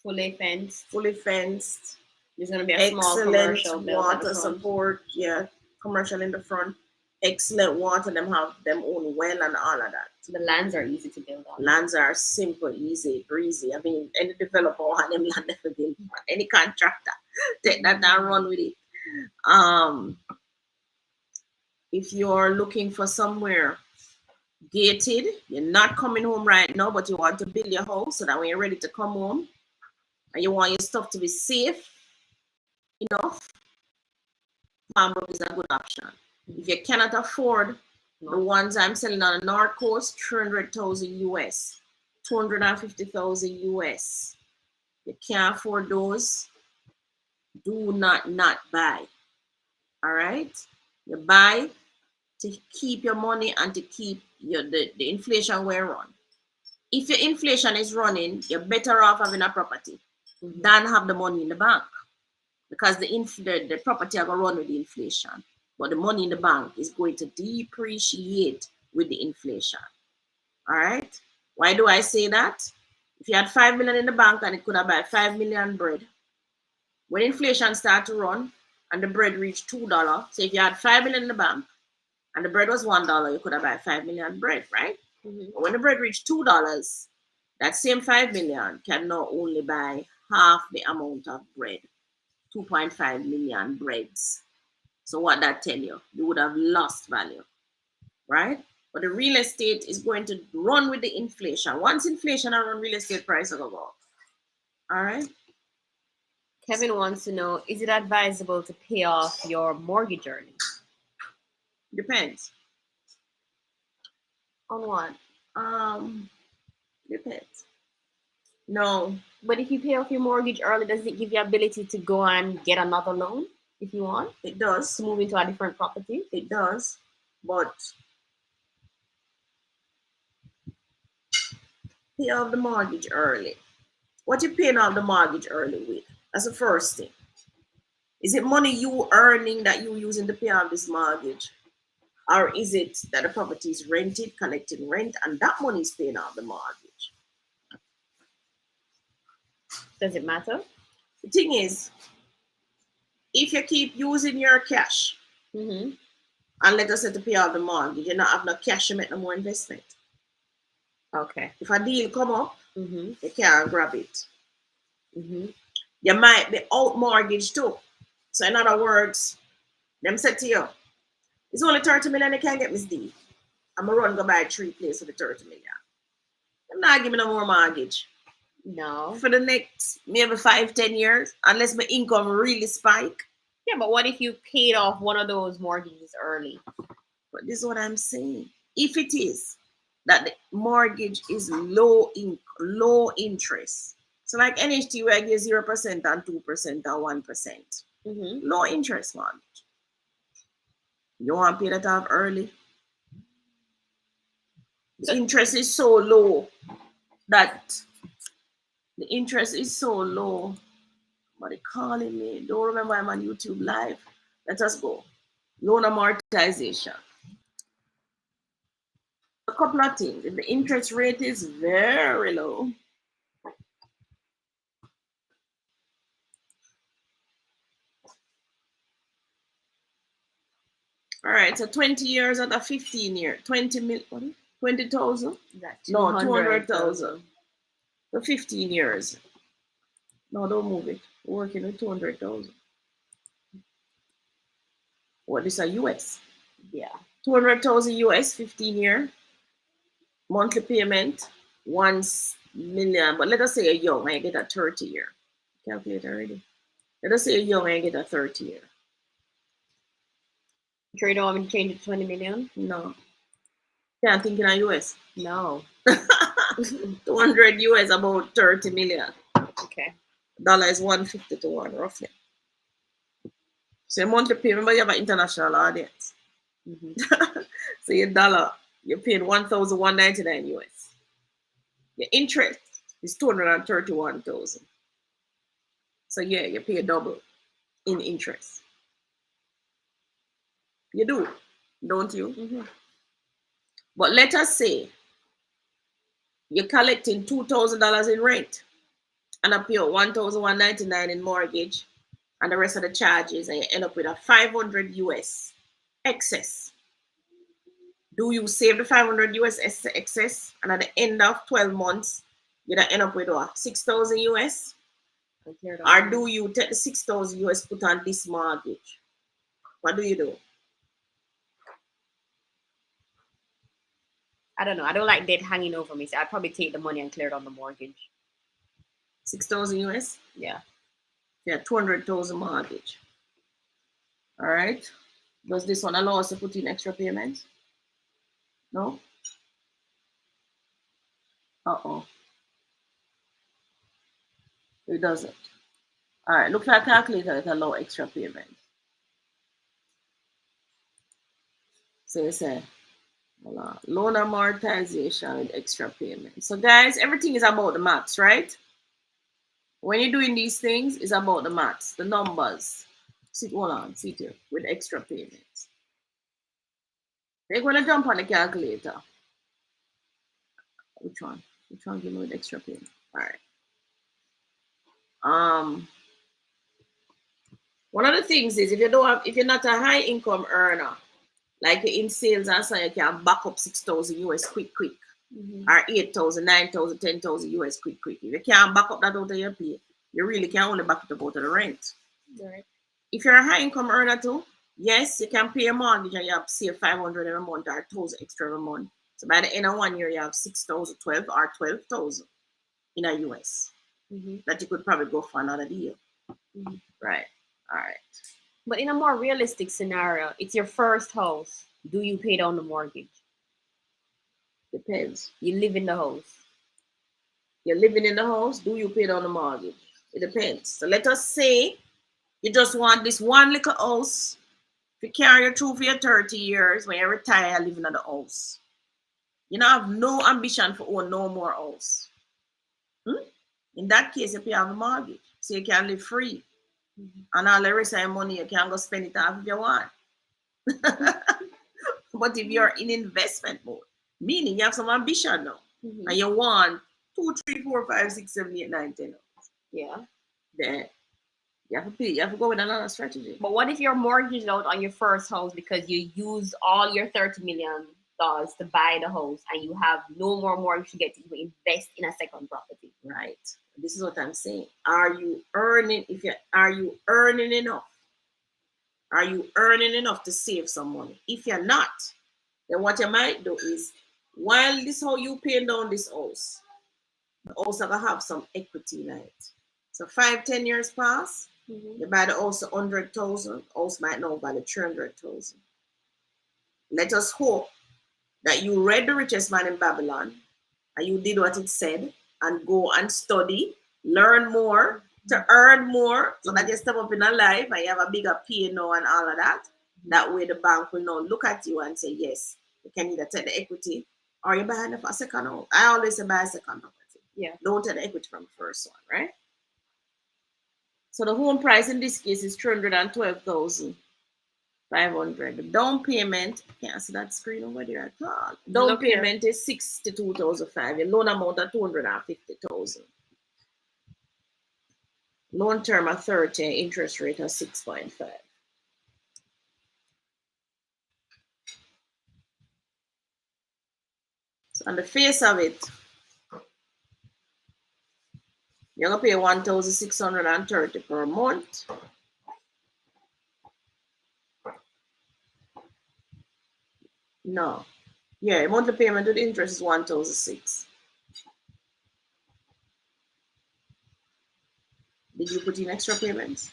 Fully fenced. There's going to be a small commercial water support. Yeah, commercial in the front. Excellent water. Them have them own well and all of that. So the lands are easy to build on. Lands are simple, easy, breezy. I mean, any developer will have them land for build. Any contractor take that and run with it. If you're looking for somewhere gated, you're not coming home right now, but you want to build your house so that when you're ready to come home and you want your stuff to be safe enough, Palmbrook is a good option. If you cannot afford the ones I'm selling on the North Coast, 300,000 US, 250,000 US. You can't afford those, do not buy. All right? You buy to keep your money and to keep the inflation where run. If your inflation is running, you're better off having a property than have the money in the bank, because the property are going to run with the inflation, but the money in the bank is going to depreciate with the inflation. All right? Why do I say that? If you had 5 million in the bank and it could have buy 5 million bread, when inflation starts to run and the bread reached $2. So if you had 5 million in the bank and the bread was $1, you could have bought 5 million bread, right? But when the bread reached $2, that same 5 million can now only buy half the amount of bread, 2.5 million breads. So what that tell you? You would have lost value, right? But the real estate is going to run with the inflation. Once inflation around real estate prices will go up. All right. Kevin wants to know, is it advisable to pay off your mortgage early? Depends. On what? Depends. No. But if you pay off your mortgage early, does it give you ability to go and get another loan if you want? It does. To move into a different property? It does. But pay off the mortgage early. What you paying off the mortgage early with? That's the first thing. Is it money you earning that you using to pay off this mortgage? Or is it that the property is rented, collecting rent, and that money is paying off the mortgage? Does it matter? The thing is, if you keep using your cash, and let us say to pay off the mortgage, you not have no cash to make no more investment. Okay. If a deal come up, you can't grab it. You might be out mortgage too. So in other words, them said to you, it's only 30 million you can't get Miss D. I'm gonna run go buy 3 places for the 30 million. I'm not giving no more mortgage. No. For the next maybe 5-10 years, unless my income really spike. Yeah, but what if you paid off one of those mortgages early? But this is what I'm saying. If it is that the mortgage is low interest, so like NHT where I give 0% and 2% and 1%, low interest mortgage. You want to pay that off early? The interest is so low that Somebody calling me. Don't remember I'm on YouTube live. Let us go. Loan amortization. A couple of things. If the interest rate is very low, all right, so 20 years out of 15 years, 20,000? No, 200,000. For 15 years. No, don't move it. We're working with 200,000. What is a US? Yeah. 200,000 US, 15 year. Monthly payment, 1 million. But let us say a young, I get a 30 year. Calculate already. Let us say a young, I get a 30 year. Sure you don't want me to change it to 20 million? No. Can't think in a US. No. 200 US, about 30 million. Okay. Dollar is 150 to 1, roughly. So your monthly payment, remember you have an international audience. So your dollar, you're paying 1,199 US. Your interest is 231,000. So yeah, you pay double in interest. You do, don't you? But let us say you're collecting $2,000 in rent and I pay 1,199 in mortgage and the rest of the charges, and you end up with a 500 US excess. Do you save the 500 US excess, and at the end of 12 months, you're gonna end up with what, 6,000 US? Or do you take the 6,000 US, put on this mortgage? What do you do? I don't know. I don't like debt hanging over me, so I'd probably take the money and clear it on the mortgage. 6,000 US? Yeah. Yeah, 200,000 mortgage. All right. Does this one allow us to put in extra payments? No? Uh-oh. It doesn't. All right, look at a calculator that allow extra payments. So you say, loan amortization with extra payments. So guys, everything is about the maths, right? When you're doing these things, it's about the maths, the numbers. Sit here with extra payments. They're going to jump on the calculator. Which one? Which one give me with extra payment? All right. One of the things is if you're not a high income earner, like you're in sales and so you can back up 6,000 US quick, or 8,000, 9,000, 10,000 US quick. If you can't back up that out of your pay, you really can only back it up out of the rent. Right. If you're a high income earner too, yes, you can pay a mortgage and you have save 500 every month or 1,000 extra every month. So by the end of 1 year, you have 6,000, 12 or 12,000 in a US that you could probably go for another deal. Right. All right. But in a more realistic scenario, it's your first house. Do you pay down the mortgage? Depends. You live in the house. You're living in the house. Do you pay down the mortgage? It depends. So let us say you just want this one little house to carry you through for your 30 years. When you retire, you're living in the house. You don't have no ambition for own no more house. In that case, you pay off the mortgage. So you can live free. And all the rest of your money, you can go spend it off if you want. But if you're in investment mode, meaning you have some ambition now, and you want 2, 3, 4, 5, 6, 7, 8, 9, 10. Yeah. Then you have to pay. You have to go with another strategy. But what if you're mortgaged out on your first house because you used all your $30 million to buy the house and you have no more mortgage to get to invest in a second property? Right. This is what I'm saying. Are you earning enough? Are you earning enough to save some money? If you're not, then what you might do is while this how you paying down this house, the house are gonna have some equity in it. So 5, 10 years pass, you buy the house 100,000, house might now value 300,000. Let us hope that you read The Richest Man in Babylon and you did what it said and go and study, learn more to earn more so that you step up in a life and you have a bigger pay now and all of that. That way the bank will now look at you and say, yes, you can either take the equity or you buy a second home. I always say buy a second property. Yeah. Don't take the equity from the first one, right? So the home price in this case is 312,500. The down payment, can't see that screen over there at all. Down payment is 62,500. Your loan amount of 250,000. Loan term at 30, interest rate at 6.5. So on the face of it, you're gonna pay 1,630 per month. No. Yeah, monthly payment with interest is 1,006. Did you put in extra payments?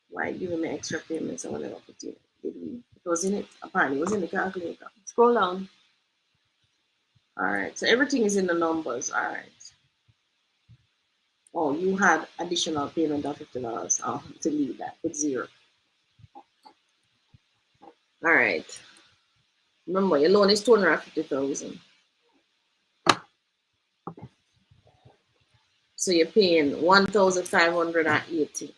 Why giving me extra payments? I want to put in. Did we? It was in it. Apparently, it was in the calculator. Scroll down. All right. So everything is in the numbers. All right. Oh, you had additional payment of $50. I'll have to leave that. Put 0. All right. Remember, your loan is 250,000. So you're paying 1,580.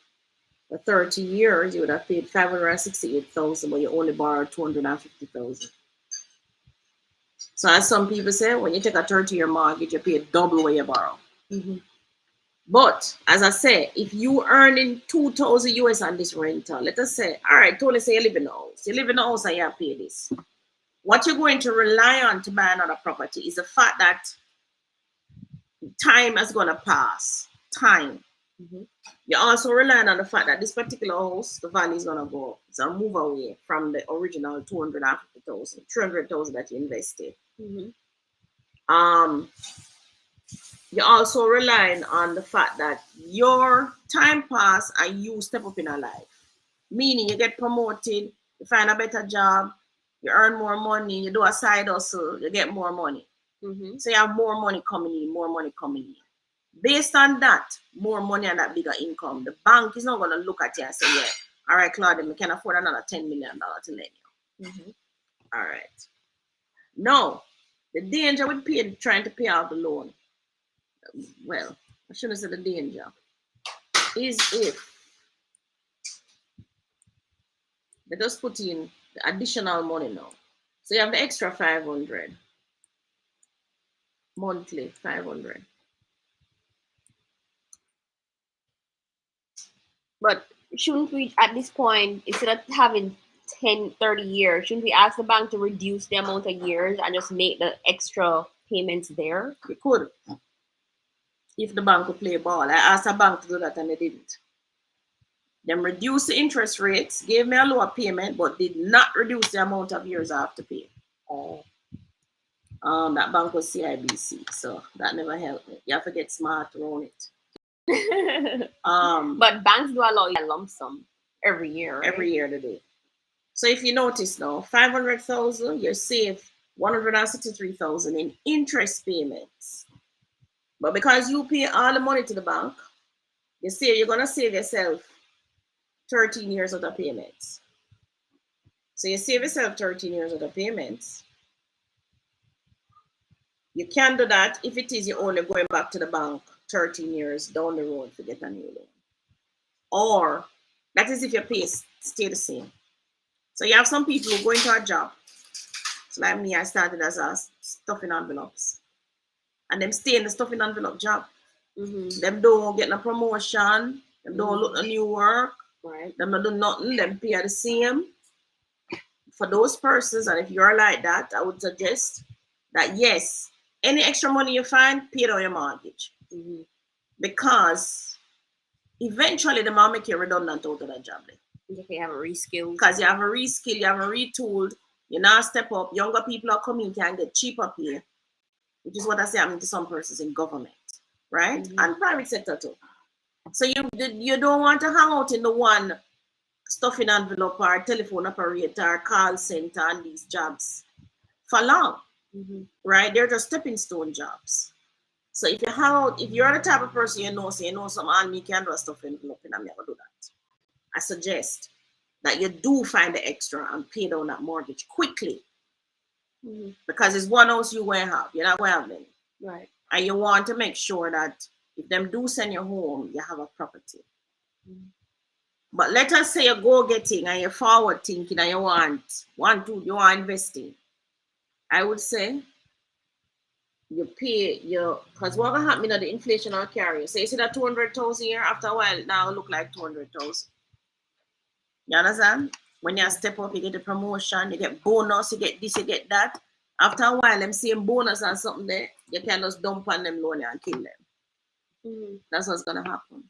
For 30 years, you would have paid 568,000, but you only borrowed 250,000. So as some people say, when you take a 30-year mortgage, you pay double what you borrow. But as I say, if you earning 2,000 US on this rental, let us say, all right, Tony, say you live in the house. You live in the house and you have to pay this. What you're going to rely on to buy another property is the fact that time is going to pass. Time. You're also relying on the fact that this particular house, the value is going to go up. It's a move away from the original 250,000, 300,000 that you invested. You're also relying on the fact that your time pass and you step up in a life. Meaning you get promoted, you find a better job, you earn more money, you do a side hustle, you get more money. So you have more money coming in, more money coming in. Based on that, more money and that bigger income, the bank is not going to look at you and say, yeah, all right, Claudia, we can afford another $10 million to lend you. All right. No, the danger with trying to pay out the loan, well, I shouldn't say the danger, is if they just put in the additional money now. So you have the extra 500 monthly, 500. But shouldn't we, at this point, instead of having 10, 30 years, shouldn't we ask the bank to reduce the amount of years and just make the extra payments there? We could, if the bank could play ball. I asked a bank to do that and they didn't. Them reduced the interest rates, gave me a lower payment, but did not reduce the amount of years I have to pay. Oh. That bank was CIBC, so that never helped me. You have to get smart around it. But banks do allow you a lump sum every year, right? Every year they do. So if you notice now, 500,000, you save 163,000 in interest payments. But because you pay all the money to the bank, you say you're gonna save yourself 13 years of the payments. So you save yourself 13 years of the payments. You can do that if it is you're only going back to the bank 13 years down the road to get a new loan. Or that is if your pay stay the same. So you have some people who go into a job. So like me, I started as a stuffing envelopes. And them stay in the stuffing envelope job. Mm-hmm. Them don't get no promotion. Them don't look no new work. Right. Them don't do nothing. Them pay the same. For those persons, and if you're like that, I would suggest that yes, any extra money you find, pay down your mortgage. Mm-hmm. Because eventually the might make you redundant out of that job. If you have a reskill. Because you have a reskill, you have a retooled, you now step up, younger people are coming, can get cheaper pay, which is what I say happening to some persons in government, right? Mm-hmm. And private sector too. So you don't want to hang out in the one stuffing envelope or telephone operator or call center and these jobs for long, right? They're just stepping stone jobs. So if you hang out, if you're the type of person you know some and me can do a stuffing envelope and I'm never do that. I suggest that you do find the extra and pay down that mortgage quickly. Because it's one house you going to have. You're not going to have many. Right. And you want to make sure that if them do send you home, you have a property. But let us say you go getting and you're forward thinking and you want investing. I would say you pay your, because what will happen the inflation will carry you. So you see that 200,000 a year, after a while now look like 200,000. You understand? When you step up, you get a promotion, you get bonus, you get this, you get that. After a while, them same bonus and something there, you can just dump on them loan and kill them. That's what's gonna happen.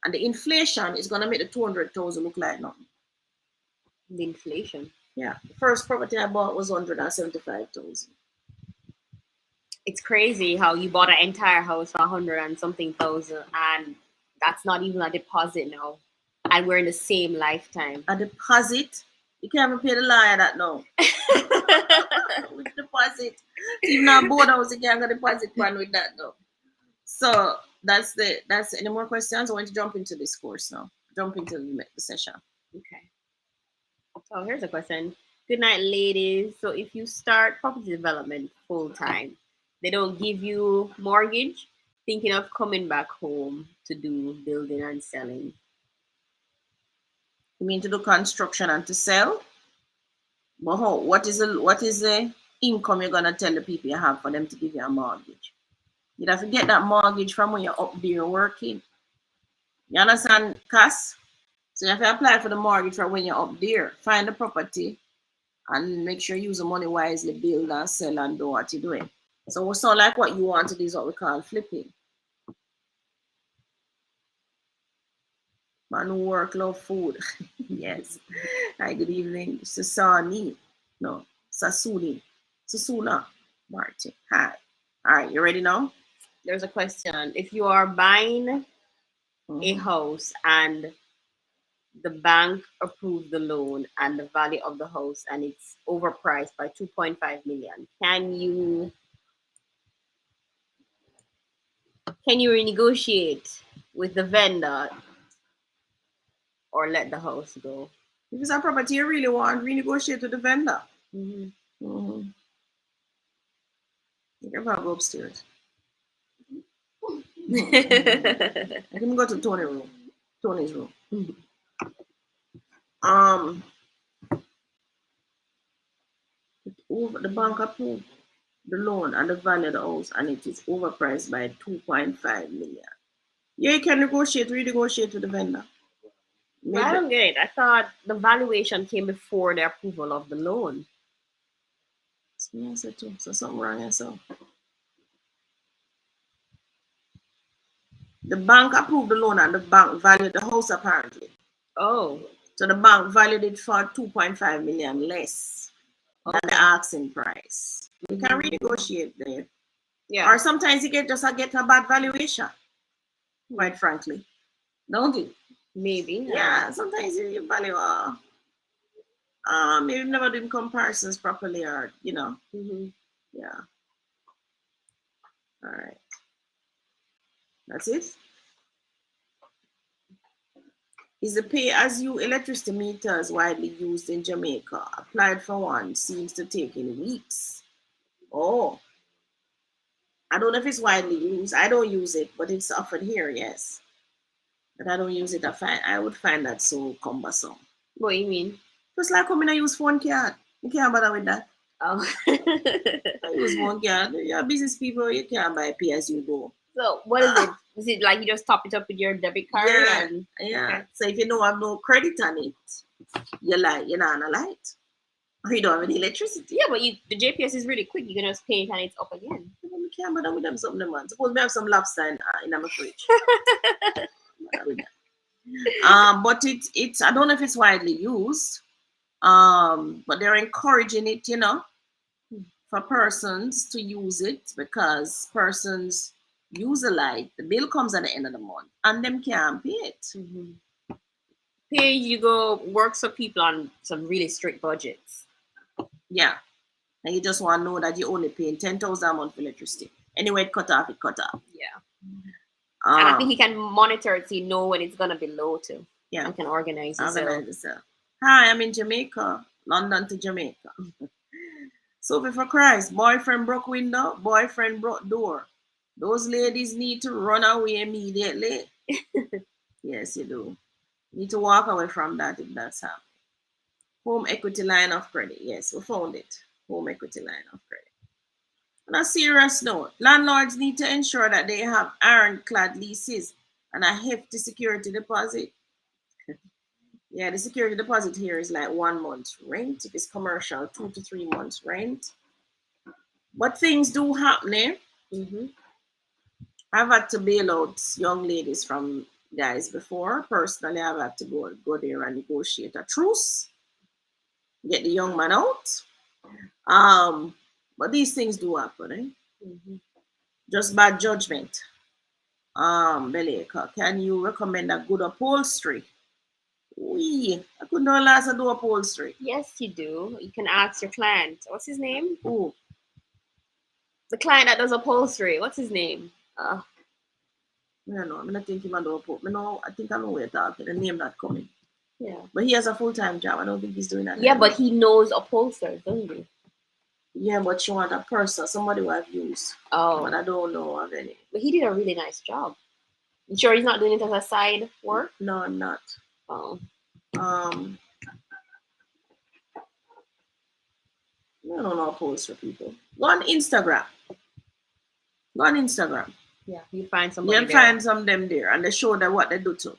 And the inflation is gonna make the 200,000 look like nothing. The inflation. Yeah. The first property I bought was 175,000. It's crazy how you bought an entire house for 100 and something thousand, and that's not even a deposit now. And we're in the same lifetime. A deposit? You can't even pay the lawyer that now. With deposit. Even a board house, you can't get a deposit plan with that though. So that's any more questions? I want to jump into this course now. Jump into the session. Okay. So here's a question. Good night, ladies. So if you start property development full time, they don't give you mortgage, thinking of coming back home to do building and selling. You mean to do construction and to sell? But what is the income you're gonna tell the people you have for them to give you a mortgage? You'd have to get that mortgage from when you're up there working. You understand, Cass? So you have to apply for the mortgage for when you're up there. Find the property and make sure you use the money wisely, build and sell and do what you're doing. So it's not like what you want to do is what we call flipping. Man who work, love food. Yes. Hi, good evening. Sasani. No, Sasuni. Susuna. Martin. Hi. All right, you ready now? There's a question. If you are buying a house and the bank approved the loan and the value of the house and it's overpriced by 2.5 million, can you renegotiate with the vendor or let the house go? If it's a property you really want, renegotiate with the vendor. You can probably go upstairs. I can go to Tony's room. The bank approved the loan and the value of the house, and it is overpriced by 2.5 million. Yeah, you can renegotiate with the vendor. But I Maybe. don't get it. I thought the valuation came before the approval of the loan. Yeah, so too. So something wrong here. So the bank approved the loan and the bank valued the house apparently. Oh, So the bank valued it for 2.5 million less than the okay. asking price. You can Mhm. renegotiate there. Yeah, Or sometimes you get a bad valuation, quite frankly. Don't you? maybe. I don't Yeah, know. sometimes you value you've never done comparisons properly or Hmm. yeah. All right. That's it. Is the pay-as-you electricity meters widely used in Jamaica? Applied for one seems to take in weeks. Oh, I don't know if it's widely used. I don't use it, but it's offered here, yes. But I don't use it. I would find that so cumbersome. What do you mean? Just like coming I use phone card. You can't bother with that. Oh. I use phone card. You're business people, you can't buy pay as you go. So what is it? Is it like you just top it up with your debit card Yeah, and yeah. okay? So if you don't have no credit on it, you're not on a light. Or you don't have any electricity. Yeah, but the JPS is really quick. You can just pay it and it's up again. You can't bother with them something, man. Suppose we have some lobster in my fridge. Bother with that. But it's I don't know if it's widely used. But they're encouraging it, for persons to use it because persons use a light. The bill comes at the end of the month and them can't pay it. Hmm. Pay you go works for people on some really strict budgets. Yeah. And you just want to know that you're only paying 10,000 a month for electricity. Anyway, it cut off, it cut off. Yeah. And I think Um, he can monitor it so you know when it's gonna be low too. yeah, And can organize yourself. organize yourself. Hi, I'm in Jamaica, London to Jamaica. Sophie for Christ, boyfriend broke window, boyfriend broke door. Those ladies need to run away immediately. Yes, you do. You need to walk away from that if that's happening. Home equity line of credit. Yes, we found it. Home equity line of credit. On a serious note, landlords need to ensure that they have ironclad leases and a hefty security deposit. Yeah, the security deposit here is like 1 month's rent. If it's commercial, 2 to 3 months rent. But things do happen, eh? Hmm. I've had to bail out young ladies from guys before. Personally, I've had to go there and negotiate a truce, get the young man out. Um, but these things do happen, eh? Hmm. Just bad judgment. Beleka, can you recommend a good upholstery? I could not last a do upholstery. Yes, you do. You can ask your client. What's his name? Oh, The client that does upholstery. What's his name? I don't know. I'm not thinking about the upholstery. I think I know where you're talking. The name not coming. Yeah. But he has a full-time job. I don't think he's doing that Yeah, anymore. but he knows upholsterers, doesn't he? Yeah, but you want a person, somebody who I've used. But Oh, I don't know of any. but he did a really nice job. You sure he's not doing it as a side work? No, I'm not. Oh, Um, I don't know upholstery people. Go on Instagram. Go on Instagram. yeah. You find somebody You'll there. find some of them there and they show them what they do too.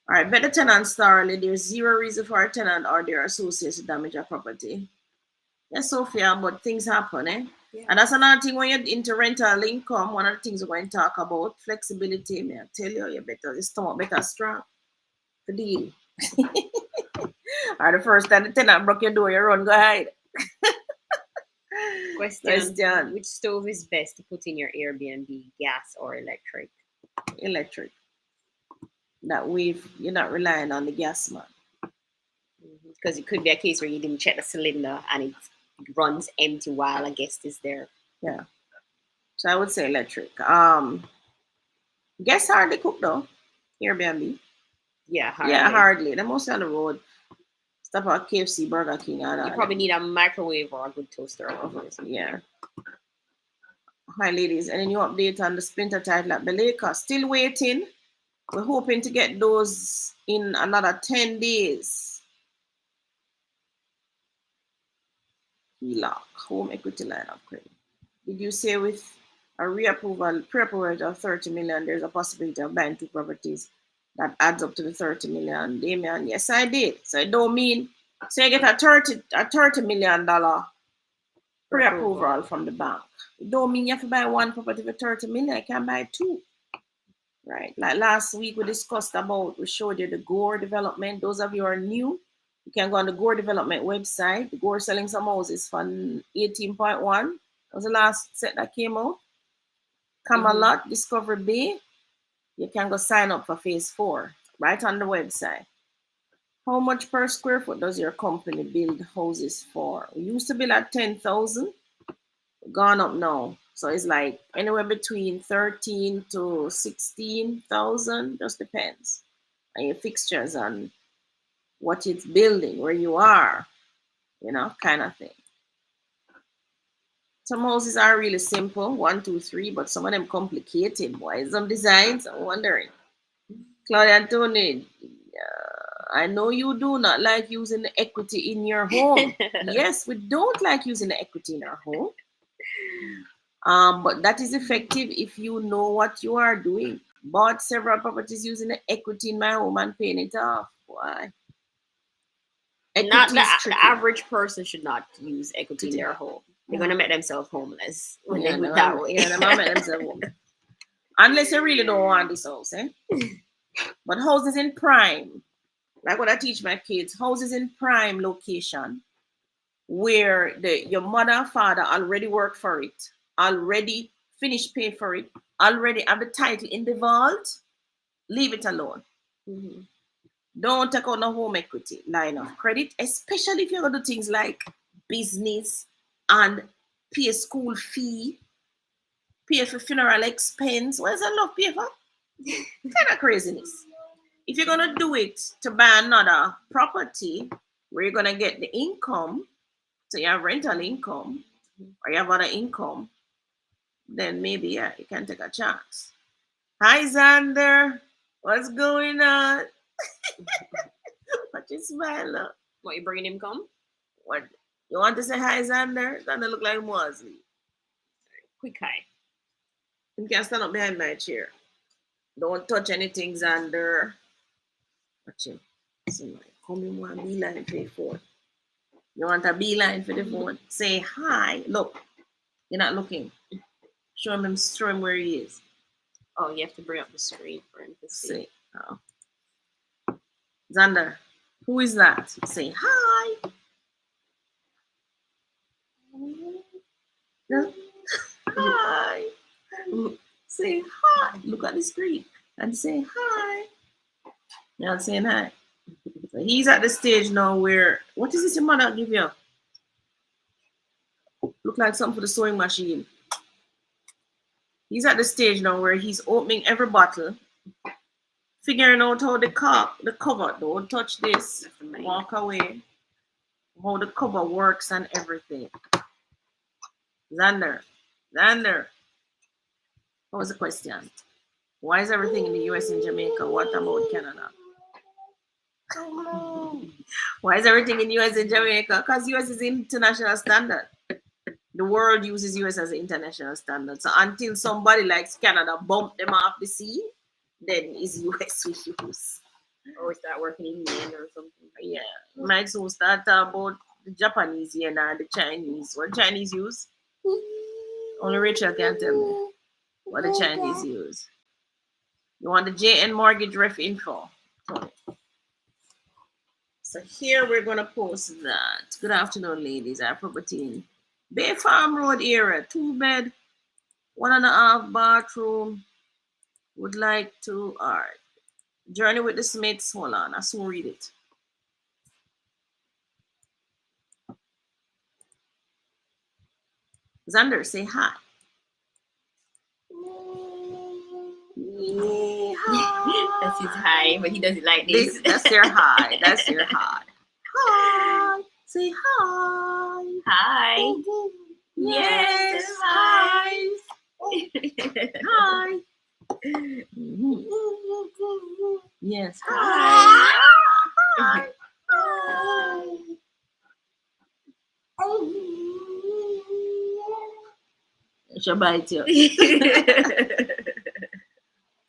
All right, vet the tenants thoroughly. There's zero reason for a tenant or their associates to damage a property. Yes, Sophia, but things happen, eh? Yeah. And that's another thing when you're into rental income. One of the things we're going to talk about flexibility. May I tell you, you better your stomach better strong to deal. Or the first time the tenant broke your door, you run, go hide. Question: Question. which stove is best to put in your Airbnb, gas or electric? Electric. That way, you're not relying on the gas man. Because it could be a case where you didn't check the cylinder and it runs empty while a guest is there. Yeah. So I would say electric. Gas hardly cook though. Airbnb. Yeah, hardly. Yeah, hardly. They're mostly on the road. Stuff at KFC, Burger King, and all You probably that. need a microwave or a good toaster oven or something. Yeah. Hi, ladies. Any new update on the Splinter title at Beleka? Still waiting. We're hoping to get those in another 10 days. HELOC, home equity line of credit. Did you say with a pre-approval of 30 million, there's a possibility of buying two properties That adds up to the 30 million. Damien, yes, I did. So it don't mean, so you get a $30 million pre-approval from the bank. It don't mean you have to buy one property for 30 million. You can buy two. Right. Like last week we discussed about, we showed you the Gore development. Those of you who are new, you can go on the Gore development website. The Gore selling some houses for 18.1. That was the last set that came out. Camelot, Discovery Bay. You can go sign up for phase 4 right on the website. How much per square foot does your company build houses for? We used to build at 10,000, gone up now. So it's like anywhere between 13 to 16,000, just depends on your fixtures and what it's building, where you are, kind of thing. Some houses are really simple, 1, 2, 3, but some of them complicated. Why is some designs? I'm wondering. Claudia and Tony, I know you do not like using the equity in your home. Yes, we don't like using the equity in our home. But that is effective if you know what you are doing. Bought several properties using the equity in my home and paying it off. Why? Not the average person should not use equity in their home. They're gonna make themselves homeless when they do it that way. Yeah, they're gonna make themselves homeless. Unless you really don't want this house, eh? But houses in prime, like what I teach my kids, houses in prime location where your mother and father already worked for it, already finished paying for it, already have the title in the vault, leave it alone. Don't take out no home equity line of credit, especially if you're going to do things like business and pay a school fee, pay for funeral expense. What is enough pay for? Kind of craziness. If you're going to do it to buy another property where you're going to get the income, so you have rental income or you have other income, then maybe, yeah, you can take a chance. Hi, Xander. What's going on? What you smile up? What, you bringing him come? What? You want to say hi, Xander? Xander look like Mosley. Quick hi. You can stand up behind my chair. Don't touch anything, Xander. Watch him. So, come in one beeline for the phone. You want a beeline for the phone? Say hi. Look. You're not looking. Show him where he is. Oh, you have to bring up the screen for him to see. Oh. Xander, who is that? Say hi. Hi. Say hi. Look at the screen and say hi. You're not saying hi. So he's at the stage now where, what is this your mother give you? Look like something for the sewing machine. He's at the stage now where he's opening every bottle, figuring out how the cover, don't touch this, walk away, how the cover works and everything. Xander, what was the question? Why is everything in the US and Jamaica? What about Canada? Why is everything in US and Jamaica? Because US is international standard. The world uses US as an international standard. So until somebody like Canada bump them off the scene, then it's US we use. Or start working in yen or something. Yeah. Might so start about the Japanese yen and the Chinese. What Chinese use? Only Rachel can tell me what the Chinese use. You want the JN mortgage ref info? So here we're gonna post that. Good afternoon, ladies. Our property in Bay Farm Road area, 2-bed, 1.5 bathroom. Would like to, all right. Journey with the Smiths. Hold on, I soon read it. Xander, say hi. Hi. That's his hi, but he does it like this. That's your hi. That's your hi. Hi. Say hi. Hi. Yes. Hi. Hi. Yes. Hi. Hi. Hi. I shall bite you.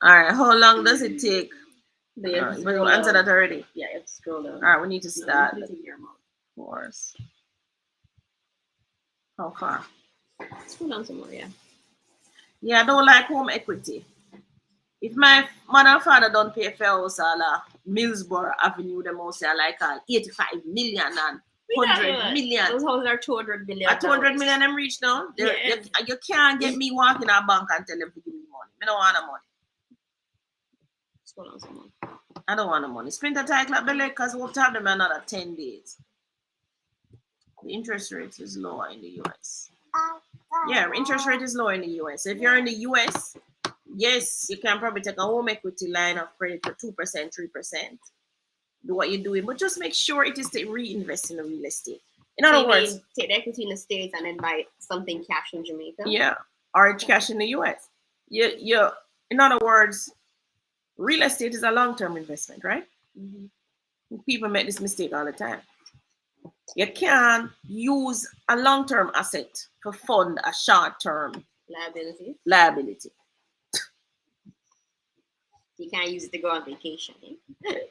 All right. How long does it take But you answer that already. Yeah, you have to scroll down. All right, we need to start. No, your mouth. Of course. How far? Scroll down some more, yeah. Yeah, I don't like home equity. If my mother and father don't pay for house all Millsboro Avenue, them also like 85 million and 100 million. Those houses are 200 million. At 200 million them reach now. Yes. You can't get me walking a bank and tell them to give me money. I don't want the money. Scroll down some more. I don't want the money. Spend the time like Belay because we'll have them another 10 days. The interest rate is lower in the US. Yeah, interest rate is lower in the US. If you're in the US, yes, you can probably take a home equity line of credit for 2%, 3%. Do what you're doing, but just make sure it is to reinvest in the real estate. In other words, take the equity in the States and then buy something cash in Jamaica. Yeah, or cash in the US. In other words, real estate is a long-term investment, right? Mm-hmm. People make this mistake all the time. You can't use a long-term asset to fund a short-term liability. You can't use it to go on vacation.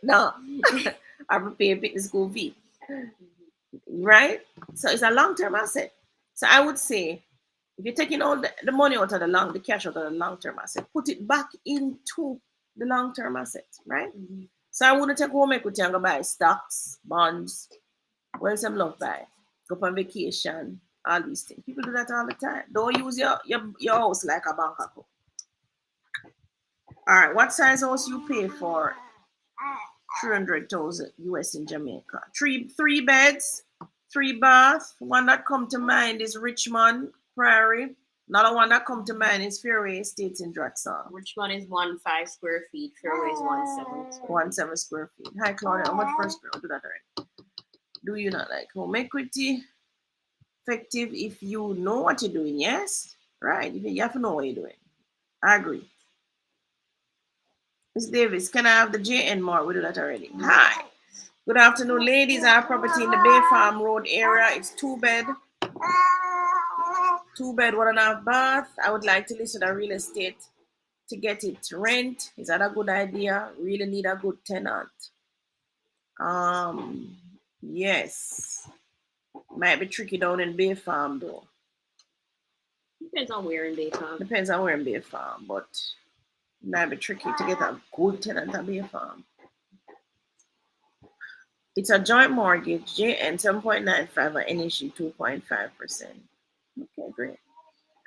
No, I prepare the school fee, right? So it's a long-term asset. So I would say, if you're taking all the money out of the cash out of the long-term asset, put it back into the long-term asset, right? Mm-hmm. So I wouldn't take home equity and go buy stocks, bonds. Well, some love buy, go on vacation, all these things. People do that all the time. Don't use your house like a bank account. All right, what size house you pay for 300,000 US in Jamaica? Three beds, 3 baths. One that come to mind is Richmond Prairie. Another one that come to mind is Fairway Estates in Draxall. Richmond is 15 square feet. Fairway is 17 square feet. Hi Claudia, how much per square? Do that already. Do you not like home equity? Effective if you know what you're doing, yes? Right, you have to know what you're doing. I agree. Miss Davis, can I have the JN more? We do that already. Hi. Good afternoon, ladies. Our property in the Bay Farm Road area. It's 2 bed. 2 bed, 1.5 bath. I would like to list with a real estate to get it to rent. Is that a good idea? Really need a good tenant. Yes. Might be tricky down in Bay Farm though. Depends on where in Bay Farm. Depends on where in Bay Farm, but it might be tricky to get a good tenant at Bay Farm. It's a joint mortgage, JN 7.95 and NHG 2.5%. Okay, great.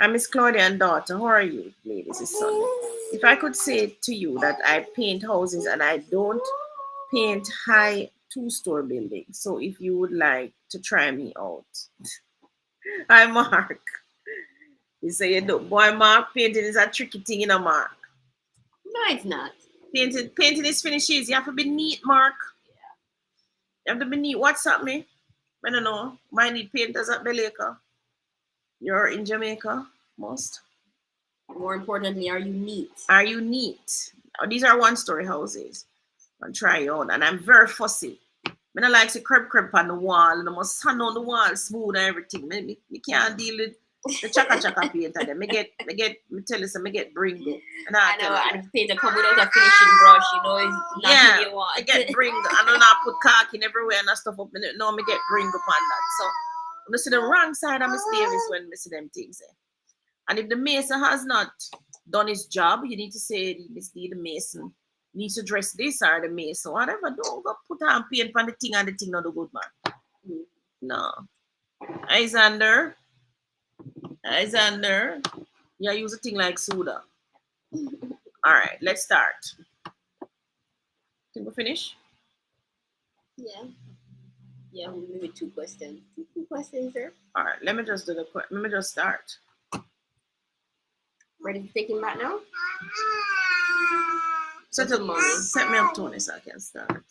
I'm Miss Claudia and daughter. How are you, ladies? It's Sunday. If I could say to you that I paint houses and I don't paint high 2-story buildings, so if you would like to try me out. Hi, Mark. You say you do. Boy, Mark, painting is a tricky thing, you know, Mark. No, it's not. Painting is finishes. You have to be neat, Mark. You have to be neat. What's up, me? I don't know. Might need painters at Jamaica. You're in Jamaica, most. More importantly, are you neat? Are you neat? These are 1-story houses. I'll try you out. And I'm very fussy. I don't like to crep on the wall. And I must sand on the wall smooth and everything. Me can't deal with the chaka paint. And me tell you something, me get Bringo. And I know, and paint come without a finishing brush, you know, it's not what you want. I get Bringo. I don't know, I put caulking everywhere and stuff up. No, me get Bringo upon that. So, I see the wrong side of Miss Davis when I see them things. And if the mason has not done his job, you need to say, Miss D, the mason needs to dress this or the mason, whatever. Don't go put on paint on the thing and the thing not the good man. No. Alexander, yeah, use a thing like soda. All right, let's start. Think we finish? Yeah, maybe 2 questions. 2 questions, sir. All right, let me just start. Ready to take him back now? Set me up, Tony, so I can start.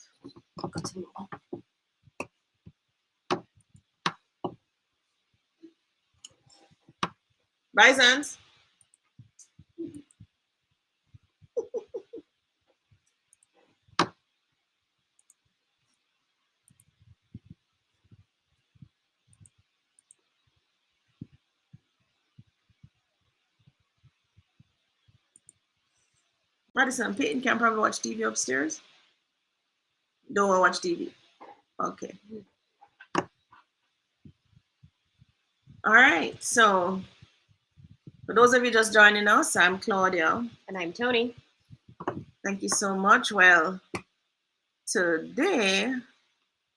Bye, Sans. Madison, Peyton can probably watch TV upstairs. Don't watch TV. Okay. All right. So for those of you just joining us, I'm Claudia. And I'm Tony. Thank you so much. Well, today,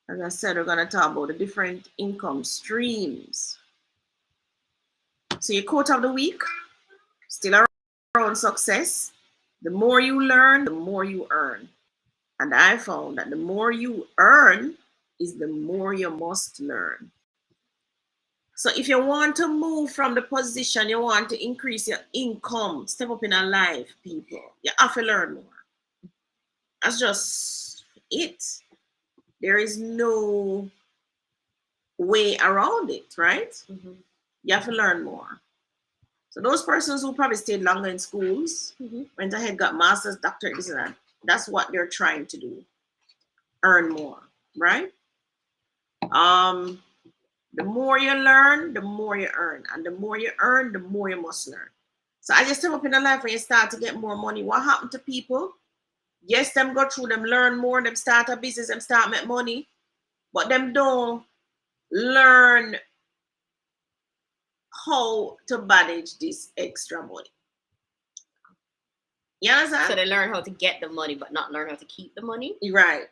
as I said, we're going to talk about the different income streams. So your quote of the week, still around success. The more you learn, the more you earn. And I found that the more you earn is the more you must learn. So if you want to move from the position, you want to increase your income, step up in a life, people, you have to learn more. That's just it. There is no way around it, right? Mm-hmm. You have to learn more. So those persons who probably stayed longer in schools, went ahead, got masters, doctorate, this and that, that's what they're trying to do. Earn more, right? The more you learn, the more you earn. And the more you earn, the more you must learn. So as you step up in the life and you start to get more money, what happened to people? Yes, them go through, them learn more, them start a business, them start make money, but them don't learn how to manage this extra money. You understand? So they learn how to get the money, but not learn how to keep the money? Right.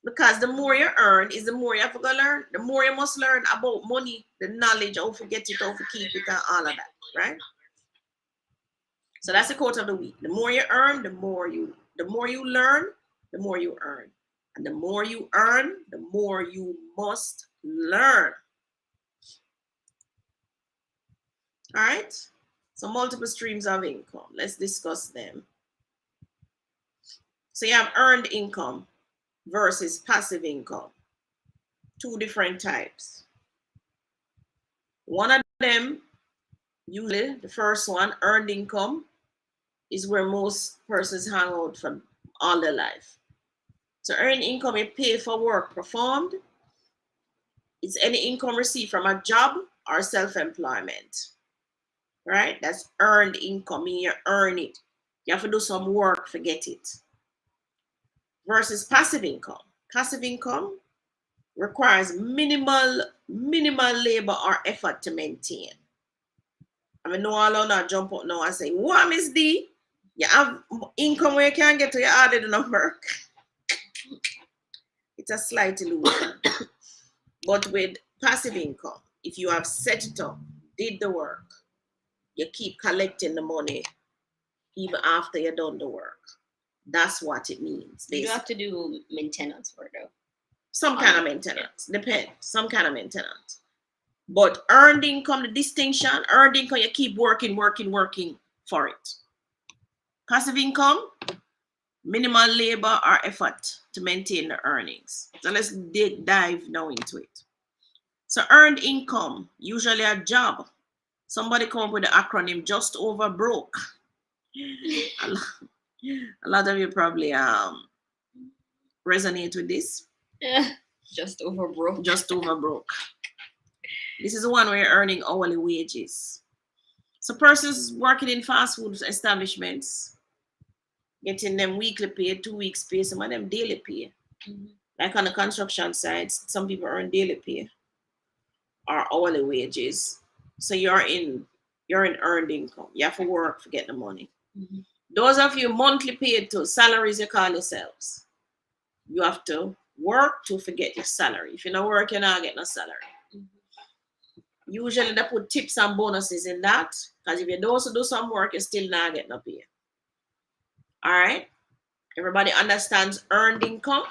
Because the more you earn is the more you have to go learn. The more you must learn about money, the knowledge, how to get it, how to keep it, and all of that, right? So that's the quote of the week. The more you earn, the more you learn, the more you earn. And the more you earn, the more you must learn. All right? So multiple streams of income. Let's discuss them. So you have earned income versus passive income. Two different types. One of them, usually the first one, earned income, is where most persons hang out for all their life. So earned income, you pay for work performed. It's any income received from a job or self-employment, right? That's earned income, meaning you earn it. You have to do some work to get it. Versus passive income. Passive income requires minimal labor or effort to maintain. I mean, no one will not jump up now and say, what, Miss D? You have income where you can't get to your added number. It's a slight illusion. But with passive income, if you have set it up, did the work, you keep collecting the money even after you've done the work. That's what it means. You have to do maintenance for it though. Some kind of maintenance. Depends. Some kind of maintenance. But earned income, the distinction, earned income, you keep working for it. Passive income, minimal labor or effort to maintain the earnings. So let's dive now into it. So earned income, usually a job. Somebody come up with the acronym just over broke. A lot of you probably resonate with this. Just over broke. Just over broke. This is the one where you're earning hourly wages. So persons working in fast food establishments, getting them weekly pay, 2 weeks pay, some of them daily pay. Like on the construction sites, some people earn daily pay or hourly wages. So you're in earned income. You have to work to get the money. Those of you monthly paid to salaries, you call yourselves. You have to work to forget your salary. If you don't work, you're not getting no salary. Usually they put tips and bonuses in that, because if you don't also do some work, you still not get no pay. All right? Everybody understands earned income?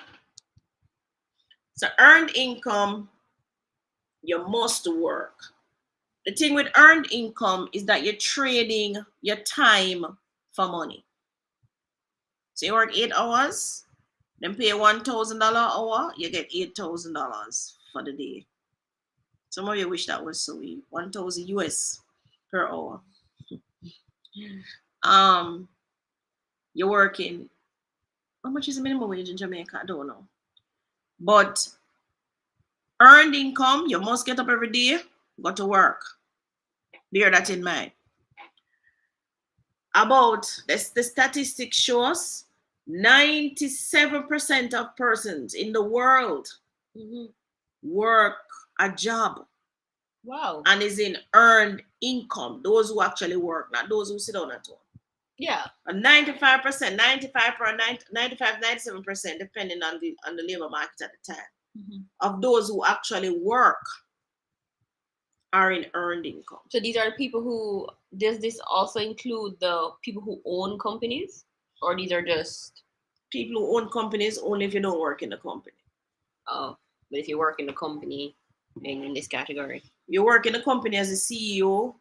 So earned income, you must work. The thing with earned income is that you're trading your time for money. So you work 8 hours, then pay $1,000 an hour, you get $8,000 for the day. Some of you wish that was so easy. 1,000 US per hour. You're working. How much is the minimum wage in Jamaica? I don't know. But earned income, you must get up every day, go to work. Bear that in mind. About the statistics shows 97% of persons in the world work a job. Wow. And is in earned income. Those who actually work, not those who sit down at home. Yeah. 95%, 97%, depending on the labor market at the time, of those who actually work are in earned income. So these are the people who, does this also include the people who own companies? Or these are just people who own companies only if you don't work in the company? Oh, but if you work in the company, then in this category. You work in the company as a CEO,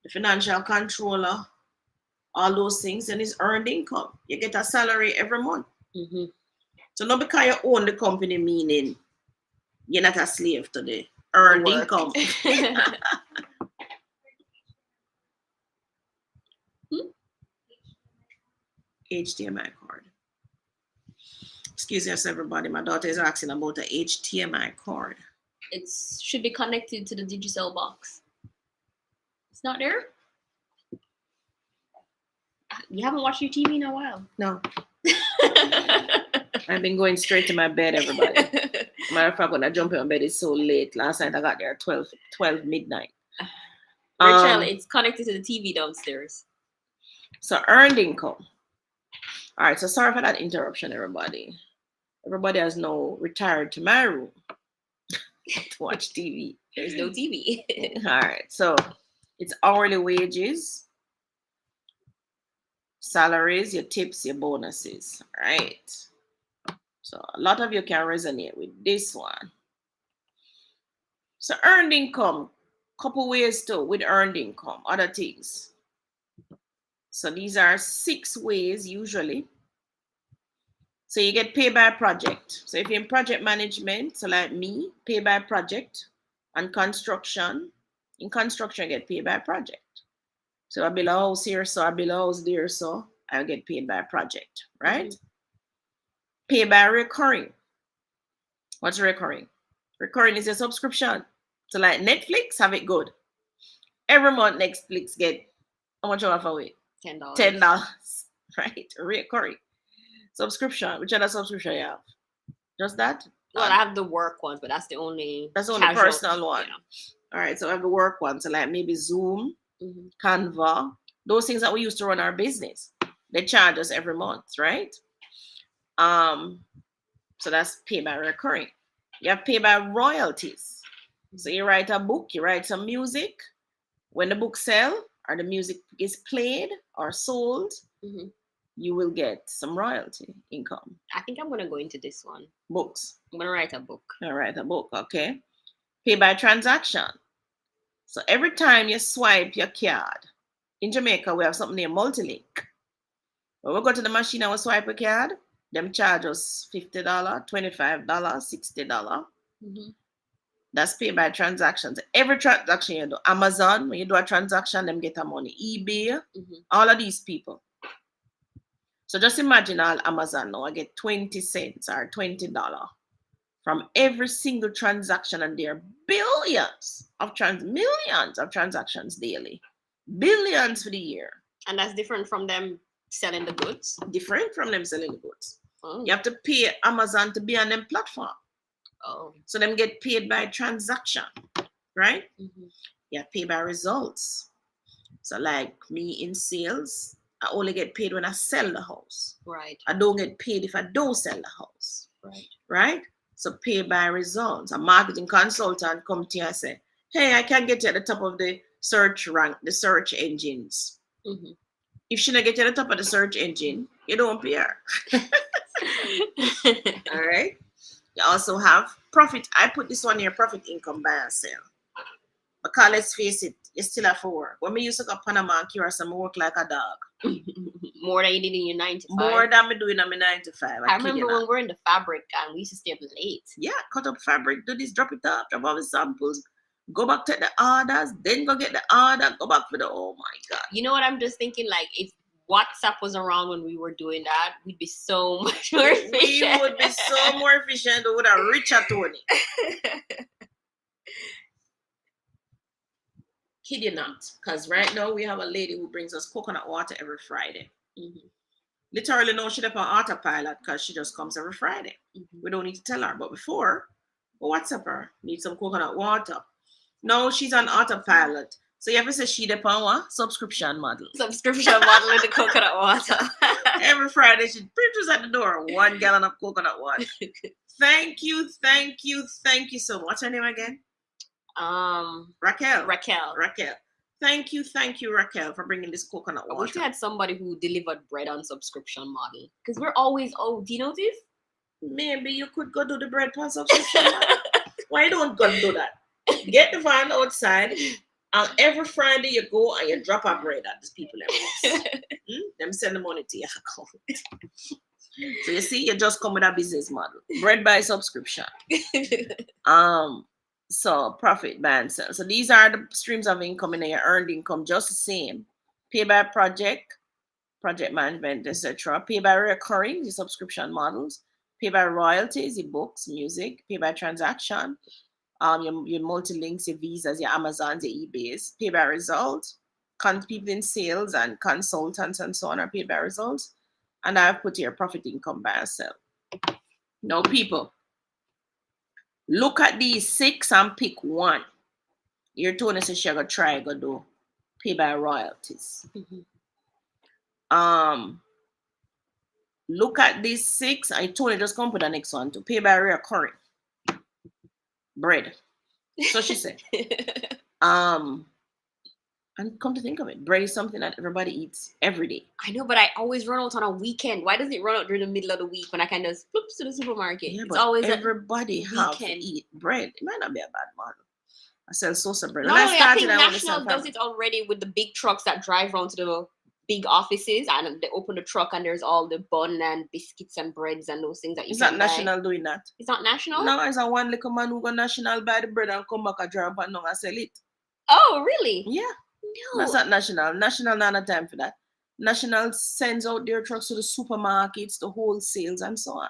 the financial controller, all those things, and it's earned income. You get a salary every month. So not because you own the company, meaning you're not a slave to the earned income. HDMI cord. Excuse us, everybody. My daughter is asking about the HDMI cord. It should be connected to the Digicel box. It's not there? You haven't watched your TV in a while. No. I've been going straight to my bed, everybody. Matter of fact, when I jump in my bed, it's so late. Last night I got there at 12 midnight. Rachel, it's connected to the TV downstairs. So earned income. All right, so sorry for that interruption, everybody. Everybody has now retired to my room to watch TV. There's no TV. All right, so it's hourly wages, salaries, your tips, your bonuses. All right. So a lot of you can resonate with this one. So earned income, couple ways too with earned income, other things. So these are 6 ways usually. So you get paid by project. So if you're in project management, so like me, pay by project. And construction, in construction I get paid by project. So I build a house here, so I build a house there, so I get paid by project, right? Pay by recurring. What's recurring? Recurring is a subscription. So like Netflix, have it good. Every month Netflix get how much off away? $10. $10, right? Recurring. Subscription. Which other subscription you have? Just that? Well, I have the work ones, but that's the only personal one. Yeah. All right, so I have the work ones, so like maybe Zoom, Canva, those things that we used to run our business. They charge us every month, right? So that's pay by recurring. You have pay by royalties. So you write a book, you write some music. When the book sell or the music is played or sold, you will get some royalty income. I think I'm gonna go into this one. Books. I'm gonna write a book. I'll write a book, okay. Pay by transaction. So every time you swipe your card, in Jamaica we have something named Multilink. When we go to the machine and we swipe a card, them charge us $50, $25, $60. That's paid by transactions. Every transaction you do, Amazon, when you do a transaction, them get a money. eBay, all of these people. So just imagine all Amazon now, I get 20 cents or $20 from every single transaction, and there are millions of transactions daily. Billions for the year. And that's different from them selling the goods? Different from them selling the goods. You have to pay Amazon to be on them platform. So them get paid by transaction, right? You have paid by results. So like me in sales, I only get paid when I sell the house. Right. I don't get paid if I don't sell the house. Right. Right? So pay by results. A marketing consultant come to you and say, hey, I can get you at the top of the search rank, the search engines. If she not get you at the top of the search engine, you don't pay her. All right. You also have profit. I put this one here, profit income buy and sell. Because let's face it, you still have to work. When we used to go to Panama and Curacao, I work like a dog. More than you did in your 9 to 5. More than me doing in my 9 to 5. I remember when we were in the fabric and we used to stay up late. Yeah, cut up fabric, do this, drop it up, drop off the samples, go back, take the orders, then go get the order, go back for the, oh my God. You know what I'm just thinking? Like, if WhatsApp was around when we were doing that, we'd be so much more efficient. We would be so more efficient. We would have richer Tony. Kid you not, because right now we have a lady who brings us coconut water every Friday. Literally now she's up on autopilot because she just comes every Friday. Mhm. We don't need to tell her. But before, we WhatsApp her. Need some coconut water. Now she's on autopilot. So you have to say she depend on what? Subscription model. Subscription model in the coconut water. Every Friday she preaches at the door 1 gallon of coconut water. Thank you so much. What's her name again? Raquel. Thank you, Raquel, for bringing this coconut I water. wish we had somebody who delivered bread on subscription model. Because we're always, do you know this? Maybe you could go do the bread on subscription model. Why don't go do that? Get the van outside, and every Friday you go and you drop a bread at these people. Them send the money to your account. So you see, you just come with a business model. Bread by subscription. So profit by and sell. So these are the streams of income and your earned income, just the same. Pay by project management, etc. Pay by recurring, the subscription models. Pay by royalties, your books, music. Pay by transaction, your multi-links, your visas, your Amazons, your eBays. Pay by results. People in sales and consultants and so on are paid by results. And I've put here profit income by and sell. Now, people, look at these 6 and pick one. Your Tony says she's gonna try go do pay by royalties. Look at these 6. I Tony just come put the next one to pay by recurring bread. So she said. And come to think of it, bread is something that everybody eats every day. I know, but I always run out on a weekend. Why does it run out during the middle of the week when I can just flip to the supermarket? Yeah, it's but always everybody have to eat bread. It might not be a bad model. I sell salsa bread. No, I think National does it already with the big trucks that drive around to the big offices and they open the truck and there's all the bun and biscuits and breads and those things that you Is can that National doing that? It's not National? No, it's a one little man who go National buy the bread and come back and drive and sell it. Oh, really? Yeah. No. That's not National. National not have time for that. National sends out their trucks to the supermarkets, the wholesales, and so on.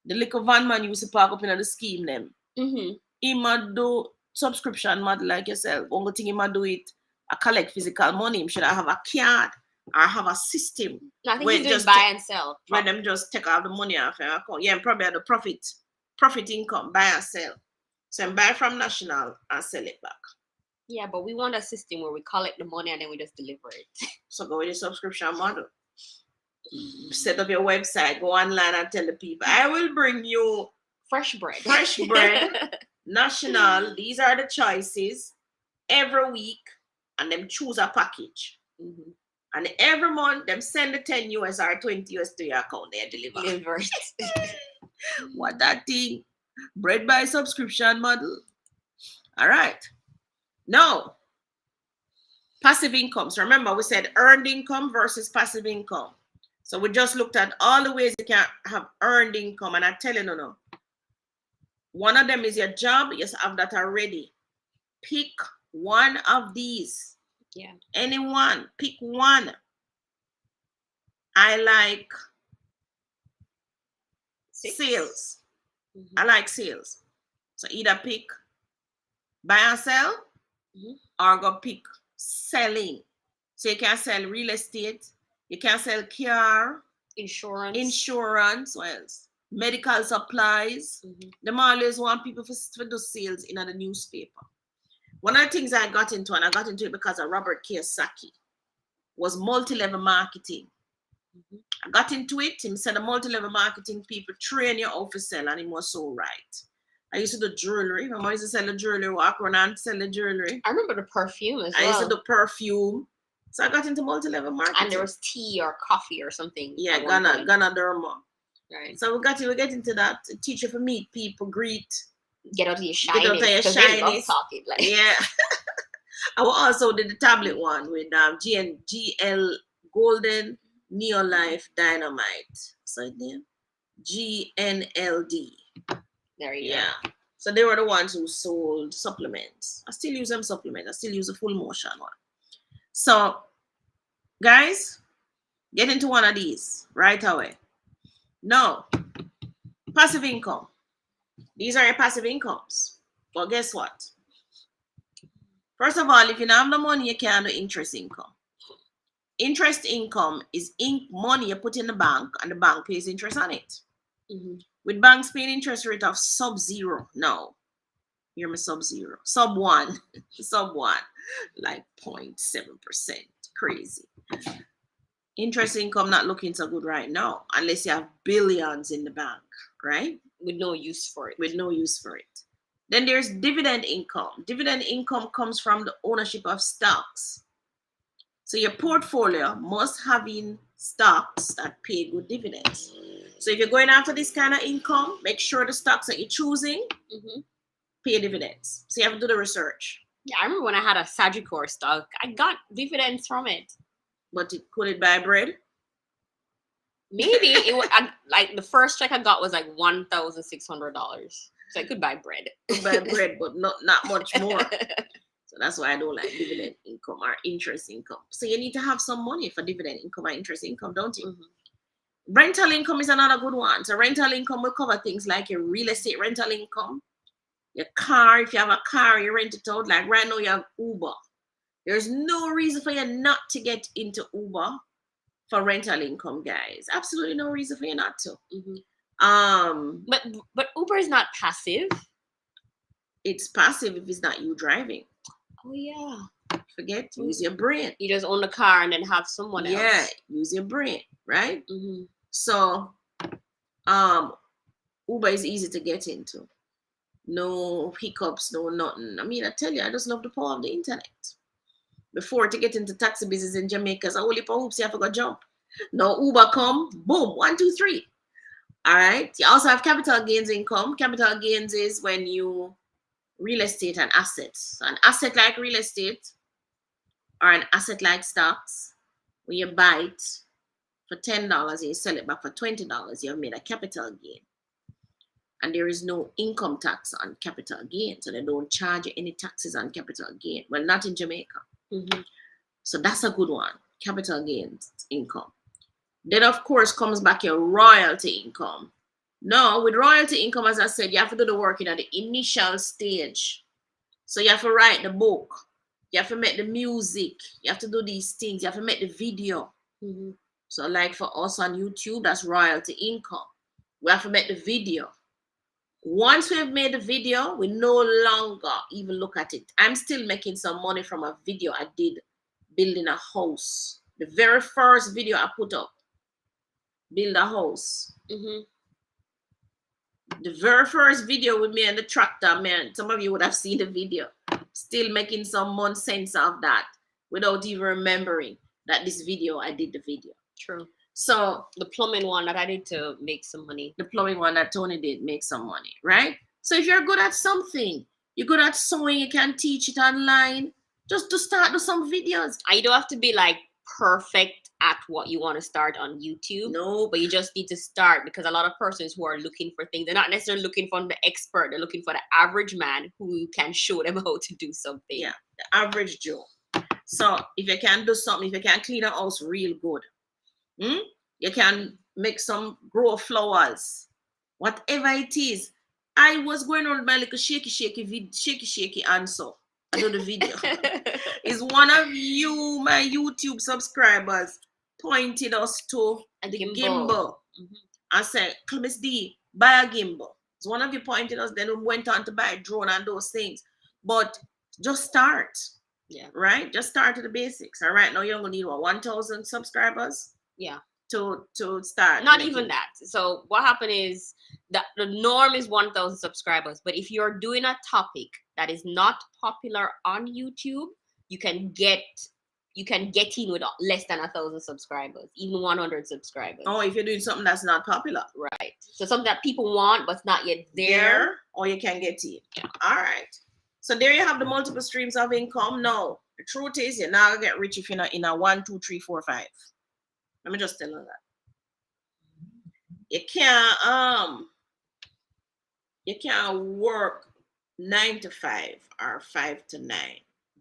The little van man used to park up in the scheme them. He might do subscription model like yourself. Only thing he might do it, I collect physical money. He should have a card or have a system. No, I think he's doing buy and sell. Where them just take out the money off your account. Yeah, and probably the profit income, buy and sell. So buy from National and sell it back. Yeah, but we want a system where we collect the money and then we just deliver it. So go with the subscription model. Set up your website, go online and tell the people, I will bring you fresh bread. National, these are the choices every week, and them choose a package. And every month, them send the 10 US or 20 US to your account. They deliver. What that thing? Bread by subscription model. All right. Now, passive incomes. Remember, we said earned income versus passive income. So we just looked at all the ways you can have earned income. And I tell you, no. One of them is your job. You have that already. Pick one of these. Yeah. Anyone. Pick one. I like sales. I like sales. So either pick buy and sell or go pick selling. So you can sell real estate. You can sell car. Insurance. What else? Medical supplies. Them always want people for do sales in the newspaper. One of the things I got into, and I got into it because of Robert Kiyosaki, was multi-level marketing. I got into it. He said the multi-level marketing people train you how to sell, and it was so right. I used to do jewelry. My mom used to sell the jewelry, walk around and sell the jewelry. I remember the perfume as well. I used to do perfume. So I got into multi-level marketing. And there was tea or coffee or something. Yeah, Ghana Derma. Right. So we get into that. Teach you to meet people, greet. Get out of your shyness. They love talking, like. Yeah. I also did the tablet one with GL Golden Neolife Dynamite. So then GNLD. There you go. Yeah. So they were the ones who sold supplements. I still use them supplements. I still use the full motion one. So, guys, get into one of these right away. Now, passive income. These are your passive incomes. But guess what? First of all, if you don't have the money, you can't do interest income. Interest income is money you put in the bank and the bank pays interest on it. Mm-hmm. With banks paying interest rate of sub-zero now. Hear me, sub-zero. Sub-1. Sub-1. Like 0.7%. Crazy. Interest income not looking so good right now unless you have billions in the bank, right? With no use for it. With no use for it. Then there's dividend income. Dividend income comes from the ownership of stocks. So your portfolio must have in stocks that pay good dividends. So if you're going after this kind of income, make sure the stocks that you're choosing pay dividends. So you have to do the research. Yeah, I remember when I had a Sagicor stock, I got dividends from it. But could it buy bread? Maybe it was like the first check I got was like $1,600, so I could buy bread. Could buy bread, but not much more. So that's why I don't like dividend income or interest income. So you need to have some money for dividend income or interest income, don't you? Mm-hmm. Rental income is another good one. So rental income will cover things like your real estate rental income, your car. If you have a car, you rent it out. Like right now, you have Uber. There's no reason for you not to get into Uber for rental income, guys. Absolutely no reason for you not to. Mm-hmm. But Uber is not passive. It's passive if it's not you driving. Oh yeah. Forget, use your brain. You just own the car and then have someone else. Yeah, use your brain, right? Mm-hmm. So, Uber is easy to get into. No hiccups, no nothing. I mean, I tell you, I just love the power of the internet. Before, to get into taxi business in Jamaica, it's a whole heap of hoops you have to go jump. No Uber come, boom, 1, 2, 3. All right. You also have capital gains income. Capital gains is when you real estate and assets. So an asset like real estate or an asset like stocks, when you buy it for $10 and you sell it back for $20, you have made a capital gain. And there is no income tax on capital gain. So they don't charge you any taxes on capital gain. Well, not in Jamaica. Mm-hmm. So that's a good one. Capital gains income. Then, of course, comes back your royalty income. No, with royalty income, as I said, you have to do the work at the initial stage. So you have to write the book. You have to make the music. You have to do these things. You have to make the video. Mm-hmm. So like for us on YouTube, that's royalty income. We have to make the video. Once we've made the video, we no longer even look at it. I'm still making some money from a video I did building a house. The very first video I put up, build a house. Mm-hmm. The very first video with me and the tractor, man, some of you would have seen the video. Still making some sense of that without even remembering that this video, I did the video. True. So the plumbing one that I did to make some money. The plumbing one that Tony did make some money, right? So if you're good at something, you're good at sewing, you can teach it online, just to start with some videos. And you don't have to be like perfect at what you want to start on YouTube. No. But you just need to start, because a lot of persons who are looking for things, they're not necessarily looking for the expert. They're looking for the average man who can show them how to do something. Yeah, the average Joe. So if you can do something, if you can clean a house real good, you can make some grow flowers, whatever it is. I was going on with my little shaky answer. I do the video. Is one of you, my YouTube subscribers, pointed us to the gimbal. Mm-hmm. I said, Miss D, buy a gimbal. So one of you pointed us, then we went on to buy a drone and those things. But just start. Yeah. Right? Just start with the basics. All right. Now you're gonna need 1,000 subscribers. Yeah. To start. Not even that. So what happened is that the norm is 1,000 subscribers. But if you're doing a topic that is not popular on YouTube, you can get in with less than 1,000 subscribers, even 100 subscribers. Oh, if you're doing something that's not popular. Right. So something that people want but's not yet there. Or you can get in. Yeah. All right. So there you have the multiple streams of income. Now, the truth is you're not gonna get rich if you're not in a 1, 2, 3, 4, 5. Let me just tell you that. You can't work 9 to 5 or 5 to 9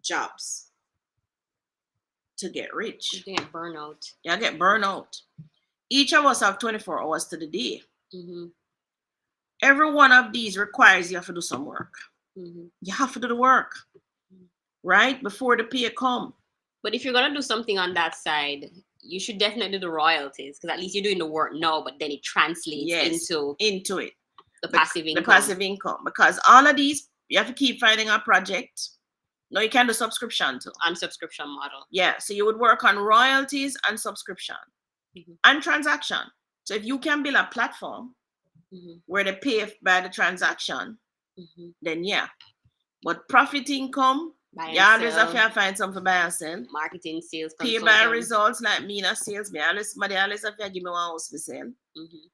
jobs to get rich. You get burnout. You get burnout. Each of us have 24 hours to the day. Mm-hmm. Every one of these requires you have to do some work. Mm-hmm. You have to do the work, right? Before the pay come. But if you're gonna do something on that side, you should definitely do the royalties, because at least you're doing the work now, but then it translates Yes, into into it. the passive The income. passive income. Because all of these, you have to keep finding a project. No, you can do subscription too. On subscription model. Yeah, so you would work on royalties and subscription Mhm. and transaction. So if you can build a platform Mhm. where they pay by the transaction, Mhm. then yeah. But profit income, Buy and you always have sell, to find something to buy and sell. marketing, sales, Pay by consultant. results, like me in a sales. Somebody always have to give me one house for sale. Mhm.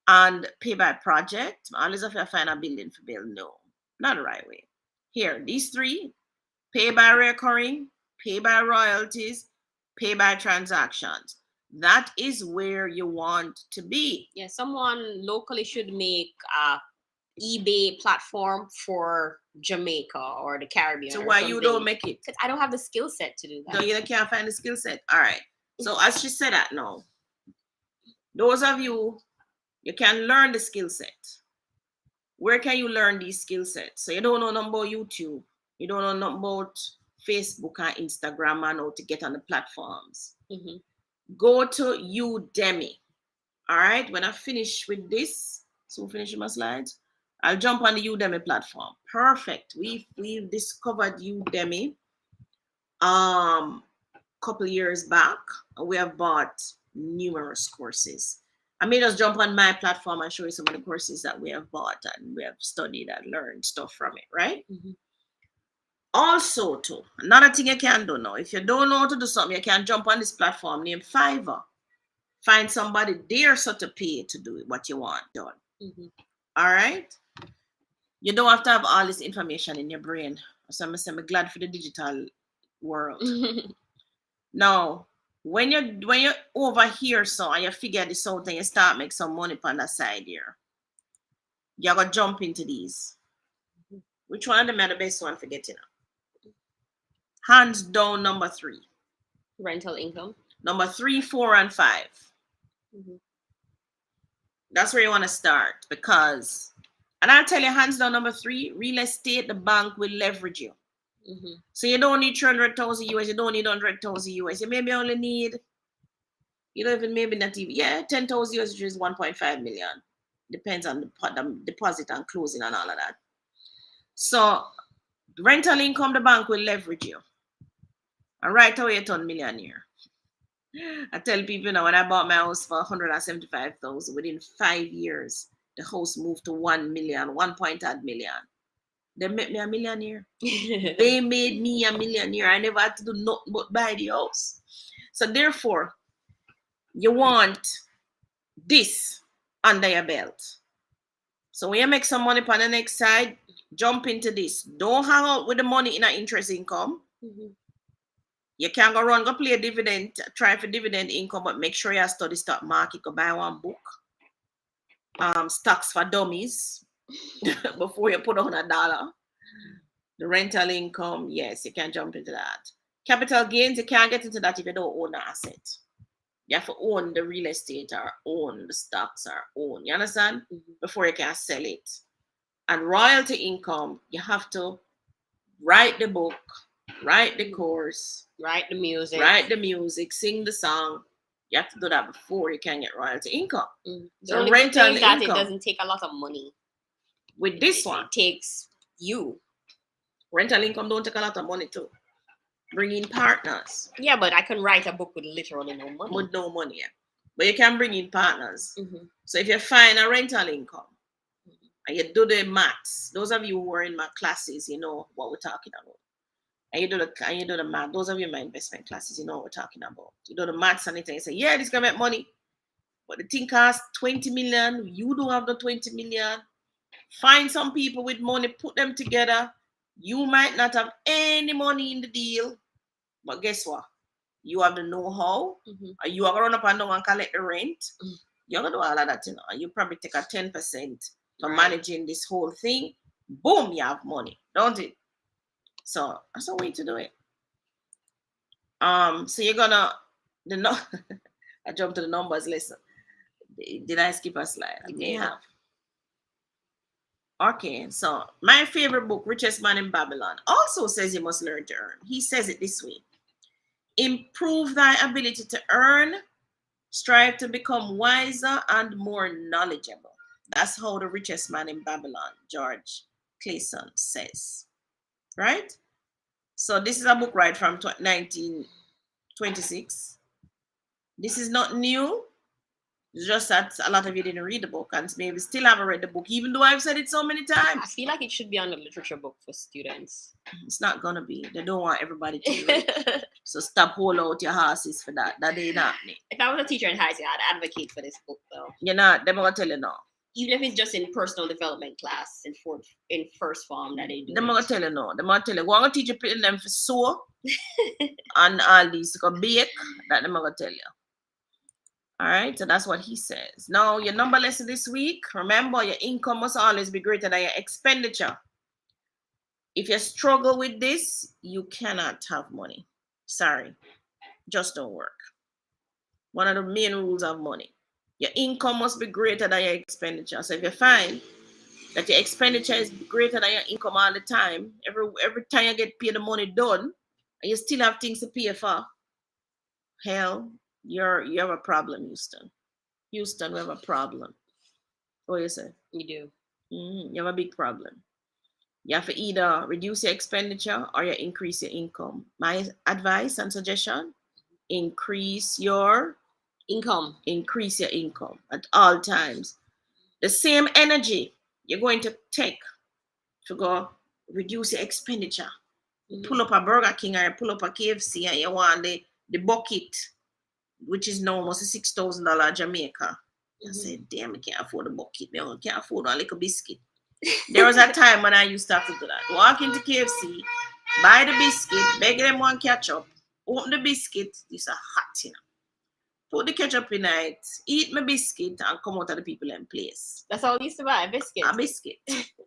And pay by project. I always have to find a building for build. No, not the right way. Here, these three: pay by recurring, pay by royalties, pay by transactions. That is where you want to be. Yeah, someone locally should make a eBay platform for Jamaica or the Caribbean. So or why something. you don't make it? Because I don't have the skill set to do that. No, you can't find the skill set. All right. So as she said that now, those of you, you can learn the skill set. Where can you learn these skill sets? So you don't know nothing about YouTube. You don't know nothing about Facebook and Instagram and how to get on the platforms. Mm-hmm. Go to Udemy. All right. When I finish with this, so finish my slides, I'll jump on the Udemy platform. Perfect. We've discovered Udemy couple years back, and we have bought numerous courses. I may just jump on my platform and show you some of the courses that we have bought and we have studied and learned stuff from it, right? Mm-hmm. Also, too, another thing you can do now, if you don't know how to do something, you can jump on this platform named Fiverr. Find somebody there so to pay to do what you want done. Mm-hmm. All right? You don't have to have all this information in your brain. So I'm glad for the digital world. Now, when you over here so and you figure this out and you start make some money on the side here, you're gonna jump into these. Which one of them are the best one for getting up? Hands down, number 3. Rental income. Number 3, 4, and 5. Mm-hmm. That's where you want to start, because, and I'll tell you, hands down, number 3, real estate, the bank will leverage you. Mm-hmm. So you don't need 300,000 US, you don't need 100,000 US. You maybe only need, you don't even maybe not even, 10,000 US, which is 1.5 million. Depends on the deposit and closing and all of that. So rental income, the bank will leverage you. And right away, you turn millionaire. I tell people now, when I bought my house for 175,000, within 5 years, the house moved to 1 million, 1.8 million. They made me a millionaire. They made me a millionaire. I never had to do nothing but buy the house. So therefore, you want this under your belt. So when you make some money on the next side, jump into this. Don't hang out with the money in an interest income. Mm-hmm. You can go run, go play a dividend, try for dividend income, but make sure you study stock market, go buy one book. Stocks for dummies before you put on $1. The rental income, yes, you can jump into that. Capital gains, you can't get into that if you don't own an asset. You have to own the real estate or own the stocks or own, you understand? Mm-hmm. Before you can sell it. And royalty income, you have to write the book, write the course, write the music, sing the song. You have to do that before you can get royalty income. Mm-hmm. So the rental income, that it doesn't take a lot of money. With this one, it takes you. Rental income don't take a lot of money too. Bring in partners. Yeah, but I can write a book with literally no money. With no money, yeah. But you can bring in partners. Mm-hmm. So if you find a rental income, and you do the maths, those of you who are in my classes, you know what we're talking about. And you do the math. Those of you in my investment classes, you know what we're talking about. You do the maths and you say, yeah, this gonna make money. But the thing costs 20 million. You don't have the 20 million. Find some people with money, put them together. You might not have any money in the deal, but guess what? You have the know-how. Mm-hmm. You are gonna run up and down and collect the rent. Mm-hmm. You're gonna do all of that, you know. And you probably take a 10% for managing this whole thing. Boom, you have money, don't it? So that's a way to do it. So you're gonna I jumped to the numbers. Listen, did I skip a slide? I may have. Okay, so my favorite book, Richest Man in Babylon, also says you must learn to earn. He says it this way: Improve thy ability to earn. Strive to become wiser and more knowledgeable. That's how the richest man in Babylon, George Clayson, says. Right? So this is a book right from 1926. This is not new. It's just that a lot of you didn't read the book and maybe still haven't read the book, even though I've said it so many times. I feel like it should be on a literature book for students. It's not gonna be. They don't want everybody to read. So stop hold out your horses for that. That ain't happening. If I was a teacher in high school, I'd advocate for this book though. You're not. They're gonna tell you no. Even if it's just in personal development class in first form that they do. They're gonna tell you no. They're gonna tell you. We're gonna teach you them for sew and all these go bake. That they're gonna tell you. All right, so that's what he says. Now, your number lesson this week, remember your income must always be greater than your expenditure. If you struggle with this, you cannot have money. Sorry, just don't work. One of the main rules of money. Your income must be greater than your expenditure. So if you find that your expenditure is greater than your income all the time, every time you get paid the money done, and you still have things to pay for, hell, you have a problem, Houston. Houston, we have a problem. What you say? You do. You have a big problem. You have to either reduce your expenditure or you increase your income. My advice and suggestion, increase your income. Increase your income at all times. The same energy you're going to take to go reduce your expenditure. Pull up a Burger King or pull up a KFC and you want the bucket, which is now almost a $6,000 Jamaica. I said, damn, I can't afford a bucket. I can't afford a little biscuit. There was a time when I used to have to do that. Walk into KFC, buy the biscuit, beg them one ketchup, open the biscuit. This is a hot, you know. Put the ketchup in it, eat my biscuit, and come out of the people in place. That's all I used to buy, a biscuit. A biscuit.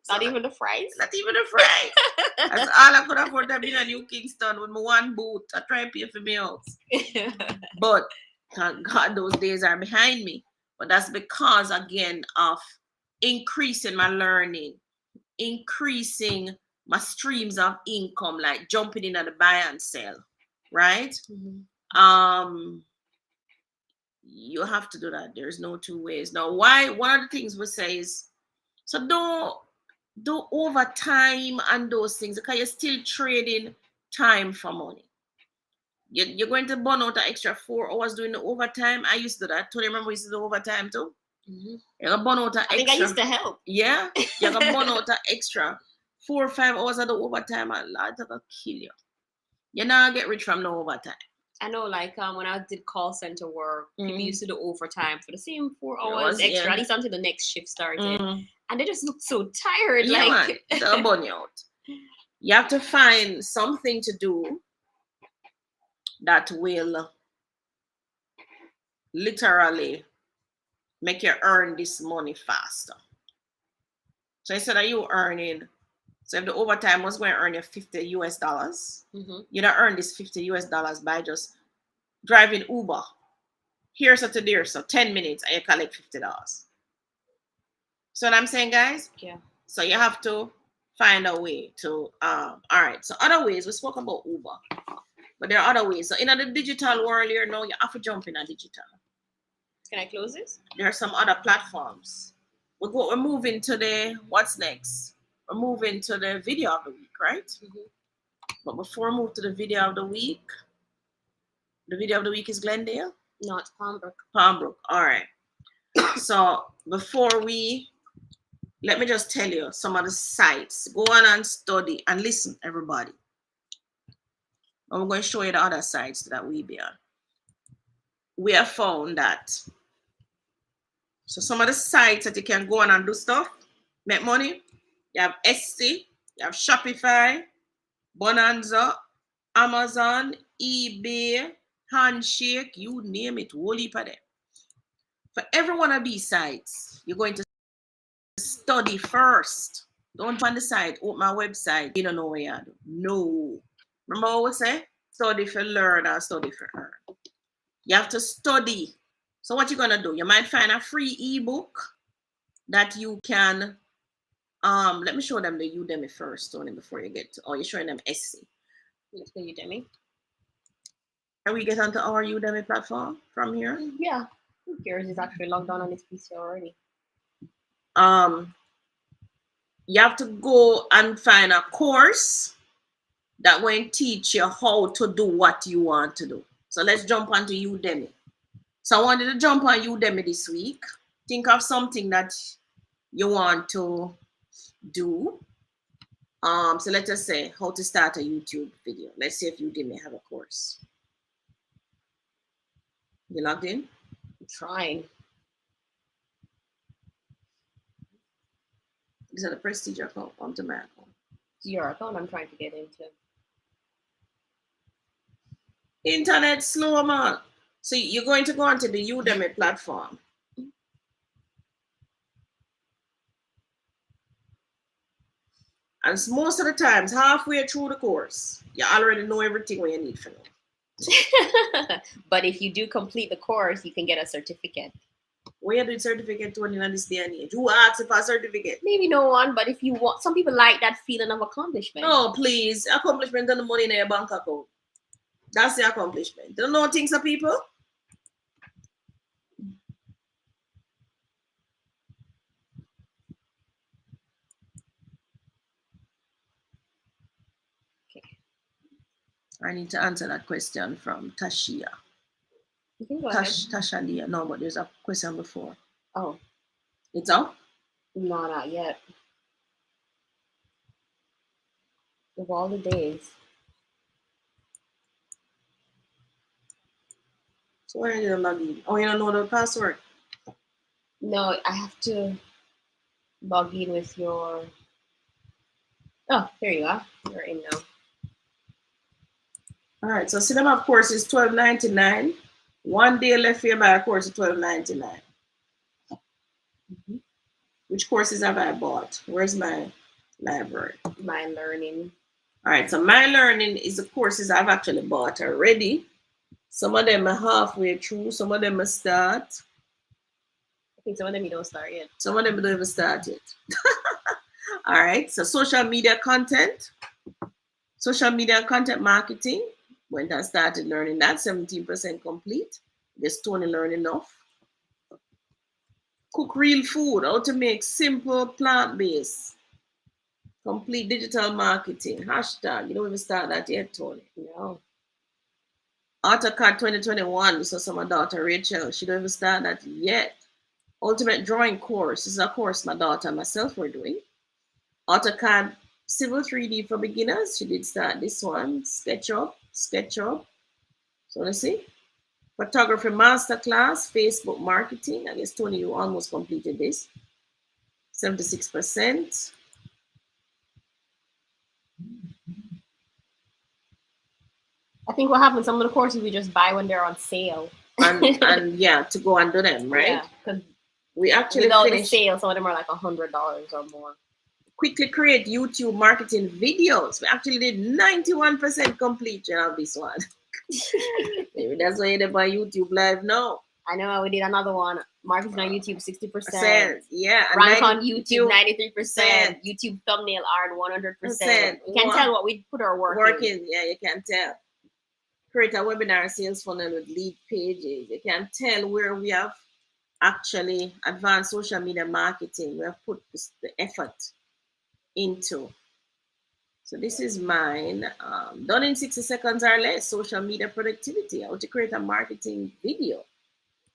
Not even the fries? Not even the fries. That's all I could afford to be in New Kingston with my one boot. I try to pay for me house. But thank God those days are behind me. But that's because, again, of increasing my learning, increasing my streams of income, like jumping in at the buy and sell, right? You have to do that. There's no two ways. Now, why? One of the things we say is, so don't do overtime and those things because you're still trading time for money. You're going to burn out an extra 4 hours doing the overtime. I used to do that. Tony, remember we used to do overtime too? You're going to burn out an extra. I think I used to help. Yeah? You're going to burn out an extra 4 or 5 hours of the overtime and Lord, that's going to kill you. You're not going to get rich from no overtime. I know, like when I did call center work, people used to do overtime for the same 4 hours extra, at least until the next shift started. And they just look so tired. Yeah, like, they'll burn you out. You have to find something to do that will literally make you earn this money faster. So instead of you earning, so if the overtime was going to earn you $50 US, you don't earn this $50 US by just driving Uber here so to there, so 10 minutes and you collect $50. So what I'm saying, guys? Yeah. So you have to find a way to all right. So other ways, we spoke about Uber. But there are other ways. So in the digital world here now, you have to jump in a digital. Can I close this? There are some other platforms. We're moving to the, what's next? We're moving to the video of the week, right? But before we move to the video of the week is Glendale? No, it's Palmbrook. Palmbrook, all right. So before let me just tell you some of the sites. Go on and study and listen, everybody. And we're going to show you the other sites that we be on. We have found that. So some of the sites that you can go on and do stuff, make money. You have Etsy, you have Shopify, Bonanza, Amazon, eBay, Handshake, you name it, whole heap of them. For every one of these sites, you're going to study first. Don't find the site, open my website. You don't know what you do. No. Remember what we say? Study for learn or study for earn. You have to study. So what you're going to do, you might find a free ebook that you can, let me show them the Udemy first, Tony, before you get to, you're showing them Etsy. Let's go Udemy. And we get onto our Udemy platform from here. Yeah. Yours is actually logged on its PC already. Um, you have to go and find a course that will teach you how to do what you want to do. So let's jump onto Udemy. So I wanted to jump on Udemy this week. Think of something that you want to do. So let's just say how to start a YouTube video. Let's see if Udemy have a course. You logged in? I'm trying. Is that a Prestige account? Onto my account. It's your account I'm trying to get into. Internet slow, man. So you're going to go onto the Udemy platform. And most of the times, halfway through the course, you already know everything what you need for know. But if you do complete the course, you can get a certificate. Where you do certificate to in this day and age? Who asks for a certificate? Maybe no one, but if you want, some people like that feeling of accomplishment. Oh, please. Accomplishment and the money in your bank account. That's the accomplishment. You don't know things of people? I need to answer that question from Tashia. You can go ahead. Tashalia. No, but there's a question before. Oh. It's up? No, not yet. Of all the days. So where did you log in? Oh, you don't know the password? No, I have to log in with your... Oh, there you are. You're in now. All right, so cinema course is $12.99. 1 day left for you buy a course at $12.99. Mm-hmm. Which courses have I bought? Where's my library? My Learning. All right, so My Learning is the courses I've actually bought already. Some of them are halfway through. Some of them are start. I think some of them you don't start yet. Some of them don't even start yet. All right, so social media content. Social media and content marketing. Went and started learning that. 17% complete. Just only learn enough. Cook real food. How to make simple plant-based. Complete digital marketing. Hashtag. You don't even start that yet, Tony. No. AutoCAD 2021. This was my daughter Rachel. She don't even start that yet. Ultimate drawing course. This is a course my daughter and myself were doing. AutoCAD Civil 3D for beginners. She did start this one. SketchUp. So let's see. Photography masterclass. Facebook marketing. I guess Tony, you almost completed this. 76%. I think what happens, some of the courses we just buy when they're on sale. and yeah, to go and do them, right? Yeah, because we actually without finished. the sale, some of them are like $100 or more. Quickly create YouTube marketing videos. We actually did 91% completion of this one. Maybe that's why you're on YouTube live now. I know we did another one. Marketing on YouTube 60%. Yeah. Rank on YouTube 93%. YouTube thumbnail art 100%. You can tell what we put our work in. Yeah, you can tell. Create a webinar sales funnel with lead pages. You can tell where we have actually advanced social media marketing. We have put the effort into. So this is mine. Done in 60 seconds or less. Social media productivity. How to create a marketing video.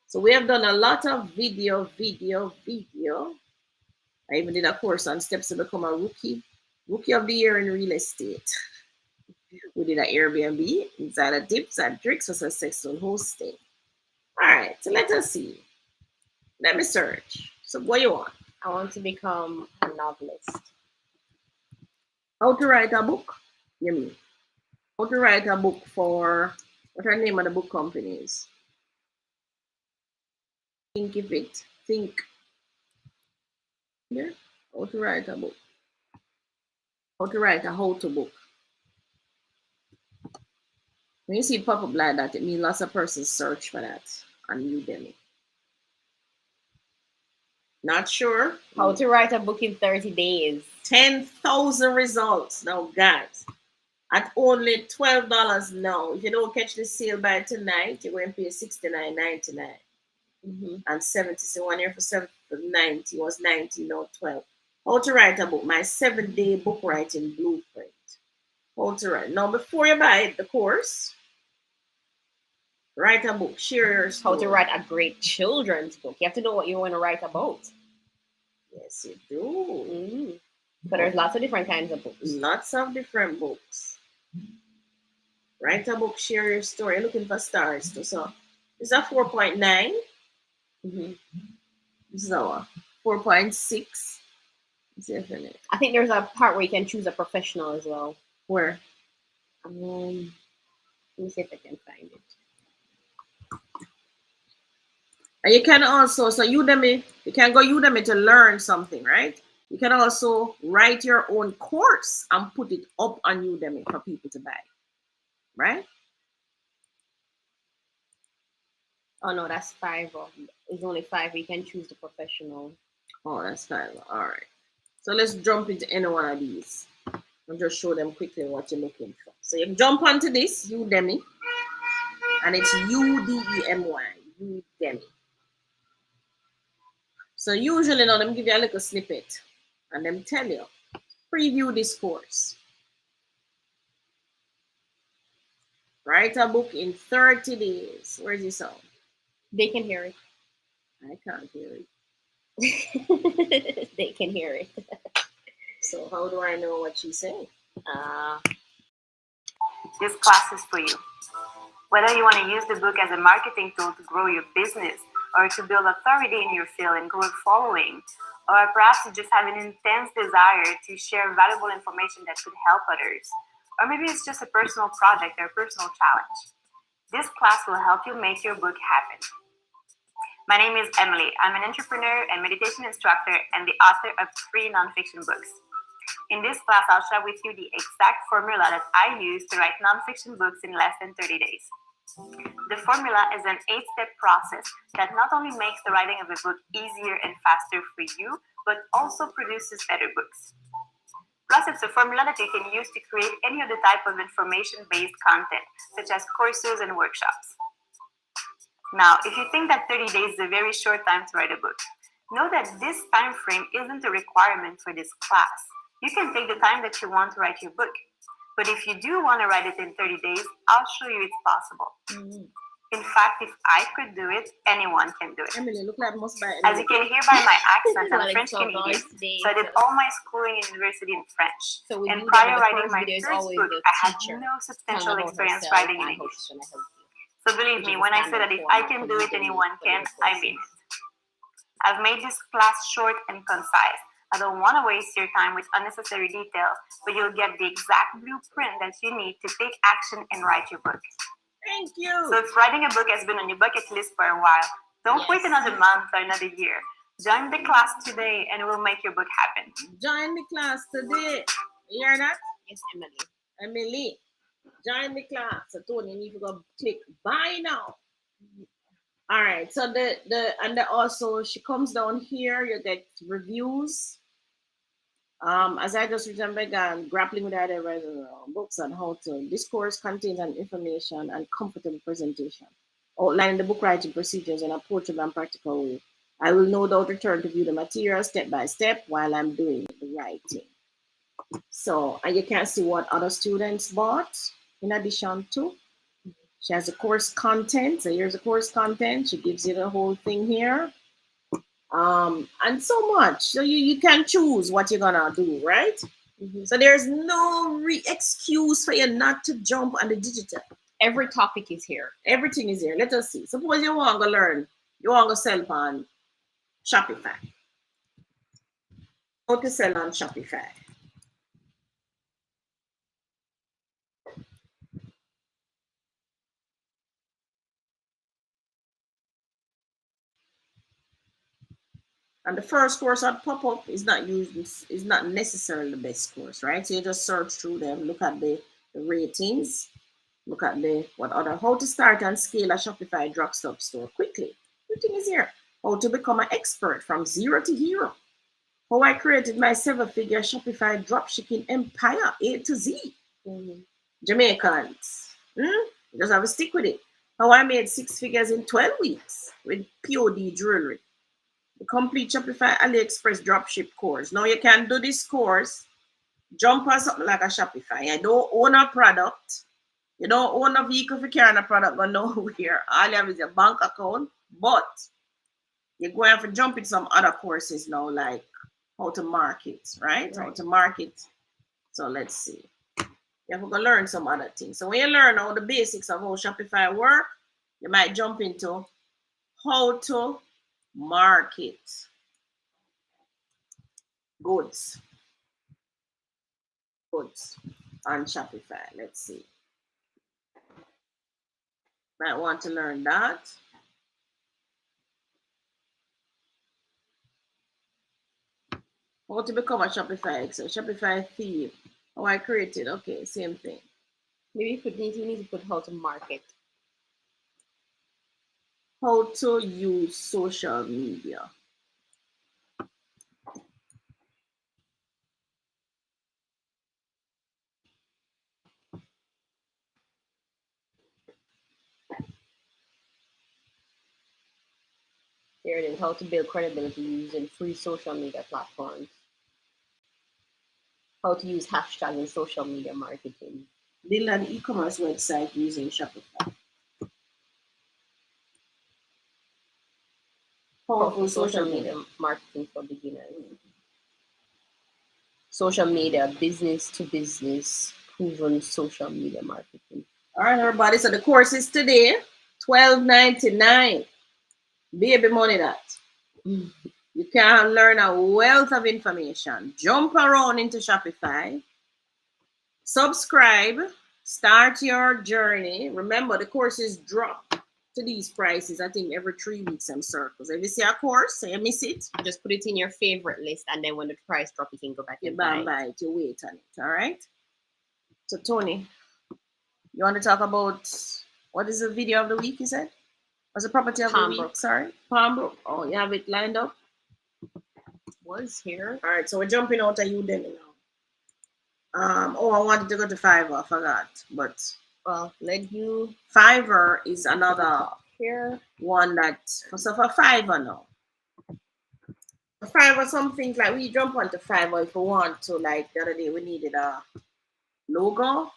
So we have done a lot of video. I even did a course on steps to become a rookie of the year in real estate. We did an Airbnb, insider tips and tricks for successful hosting. All right, so let us see. Let me search. So what you want? I want to become a novelist. How to write a book? You mean? How to write a book for, what are the name of the book companies? Think. Yeah, how to write a book. How to write a how-to book. When you see it pop up like that, it means lots of persons search for that on Udemy. Not sure. How to write a book in 30 days. 10,000 results. Now, guys, at only $12 now. If you don't catch the sale by tonight, you're going to pay $69.99 and 70. So 1 year for 90 was 90, now 12. How to write a book? My 7-day book writing blueprint. How to write. Now, before you buy the course, write a book. Share your story. How to write a great children's book. You have to know what you want to write about. Yes, you do. But there's lots of different kinds of books. Lots of different books. Write a book, share your story. You're looking for stars too. So this is a 4.9. This is our 4.6. I think there's a part where you can choose a professional as well. Where? Let me see if I can find it. And you can also, so Udemy, you can go Udemy to learn something, right? You can also write your own course and put it up on Udemy for people to buy, right? Oh no, that's 5. It's only 5. You can choose the professional. Oh, that's 5. All right. So let's jump into any one of these. I'll just show them quickly what you're looking for. So you jump onto this, Udemy, and it's Udemy, Udemy. So usually now them give you a little snippet and them tell you, preview this course. Write a book in 30 days. Where's the sound? They can hear it. I can't hear it. They can hear it. So how do I know what she's saying? This class is for you. Whether you want to use the book as a marketing tool to grow your business, or to build authority in your field and grow a following, or perhaps you just have an intense desire to share valuable information that could help others, or maybe it's just a personal project or a personal challenge, this class will help you make your book happen. My name is Emily. I'm an entrepreneur and meditation instructor and the author of 3 nonfiction books. In this class, I'll share with you the exact formula that I use to write nonfiction books in less than 30 days. The formula is an 8-step process that not only makes the writing of a book easier and faster for you, but also produces better books. Plus, it's a formula that you can use to create any other type of information-based content, such as courses and workshops. Now, if you think that 30 days is a very short time to write a book, know that this time frame isn't a requirement for this class. You can take the time that you want to write your book. But if you do want to write it in 30 days, I'll show you it's possible. In fact, if I could do it, anyone can do it. Emily, look like most by As you can hear by my accent, I'm French Canadian. So I did all my schooling in university in French. And prior writing my first book, I had no substantial experience writing in English. So believe me, when I say that if I can do it, anyone can, I mean it. I've made this class short and concise. I don't want to waste your time with unnecessary details, but you'll get the exact blueprint that you need to take action and write your book. Thank you. So if writing a book has been on your bucket list for a while, don't wait another month or another year. Join the class today and we'll make your book happen. Join the class today. You hear that? Yes, Emily. Emily, join the class. So Tony, you need to go click buy now. All right. So also she comes down here. You get reviews. As I just began grappling with the idea of books on how to. This course contains an information and comfortable presentation, outlining the book writing procedures in a portable and practical way. I will no doubt return to view the material step by step while I'm doing the writing. So, and you can see what other students bought in addition to. She has the course content. So here's the course content. She gives you the whole thing here. And so much. So you can choose what you're gonna do, right? So there's no excuse for you not to jump on the digital. Every topic is here. Everything is here. Let us see. Suppose you want to learn, you want to sell on Shopify. How to sell on Shopify. And the first course that pop up is not necessarily the best course, right? So you just search through them, look at the ratings, look at how to start and scale a Shopify drugstore store quickly. Everything is here. How to become an expert from zero to hero. How I created my 7-figure Shopify dropshipping empire A to Z. Jamaicans. Just have to stick with it. How I made 6 figures in 12 weeks with POD jewelry. The complete Shopify AliExpress dropship course. Now you can do this course, jump on something like a Shopify. You don't own a product. You don't own a vehicle for carrying a product, but nowhere. All you have is your bank account. But you're going to have to jump in some other courses now, like how to market, right? How to market. So let's see. You have to go learn some other things. So when you learn all the basics of how Shopify work, you might jump into how to market goods on Shopify. Let's see. Might want to learn that. How to become a Shopify expert, Shopify theme. How I created. Okay, same thing. Maybe you need to put how to market. How to use social media. There it is. How to build credibility using free social media platforms. How to use hashtags in social media marketing. Build an e-commerce website using Shopify. Powerful social media marketing for beginners. Social media, business to business, proven social media marketing. All right, everybody. So the course is today, $12.99. Baby money that. You can learn a wealth of information. Jump around into Shopify. Subscribe. Start your journey. Remember, the courses drop to these prices, I think, every 3 weeks and circles. If you see a course, you miss it, just put it in your favorite list, and then when the price drop, you can go back and buy it. You wait on it. All right. So, Tony, you want to talk about what is the video of the week? You said what's the property of the week? Sorry, Palmbrook. Oh, you have it lined up. Was here. All right. So we're jumping out of Udemy now. Oh, I wanted to go to Fiverr. I forgot, but well, Fiverr is another one that so for Fiverr now. Fiverr, some things like we jump onto Fiverr if we want to. Like the other day, we needed a logo.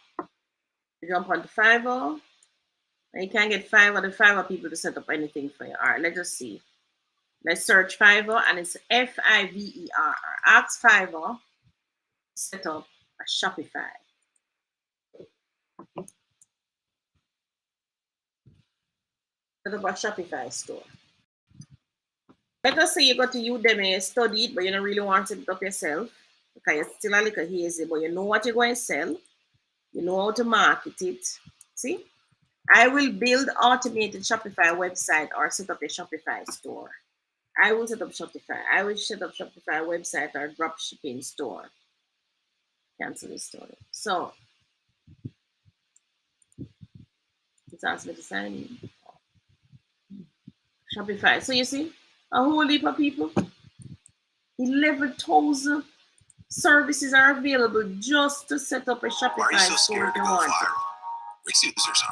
We jump onto Fiverr, and you can get the Fiverr people to set up anything for you. All right, let's just see. Let's search Fiverr, and it's Fiverr. Ask Fiverr set up a Shopify. Set up a Shopify store. Let us say you go to Udemy, study it, but you don't really want to set it up yourself because you're still a little hazy, but you know what you're going to sell. You know how to market it. See? I will build automated Shopify website or set up a Shopify store. I will set up Shopify. I will set up Shopify website or drop shipping store. Cancel this story. So, it's asking me to sign in. Shopify. So you see, a whole heap of people, 11,000 services are available just to set up a Shopify store if you want it. Users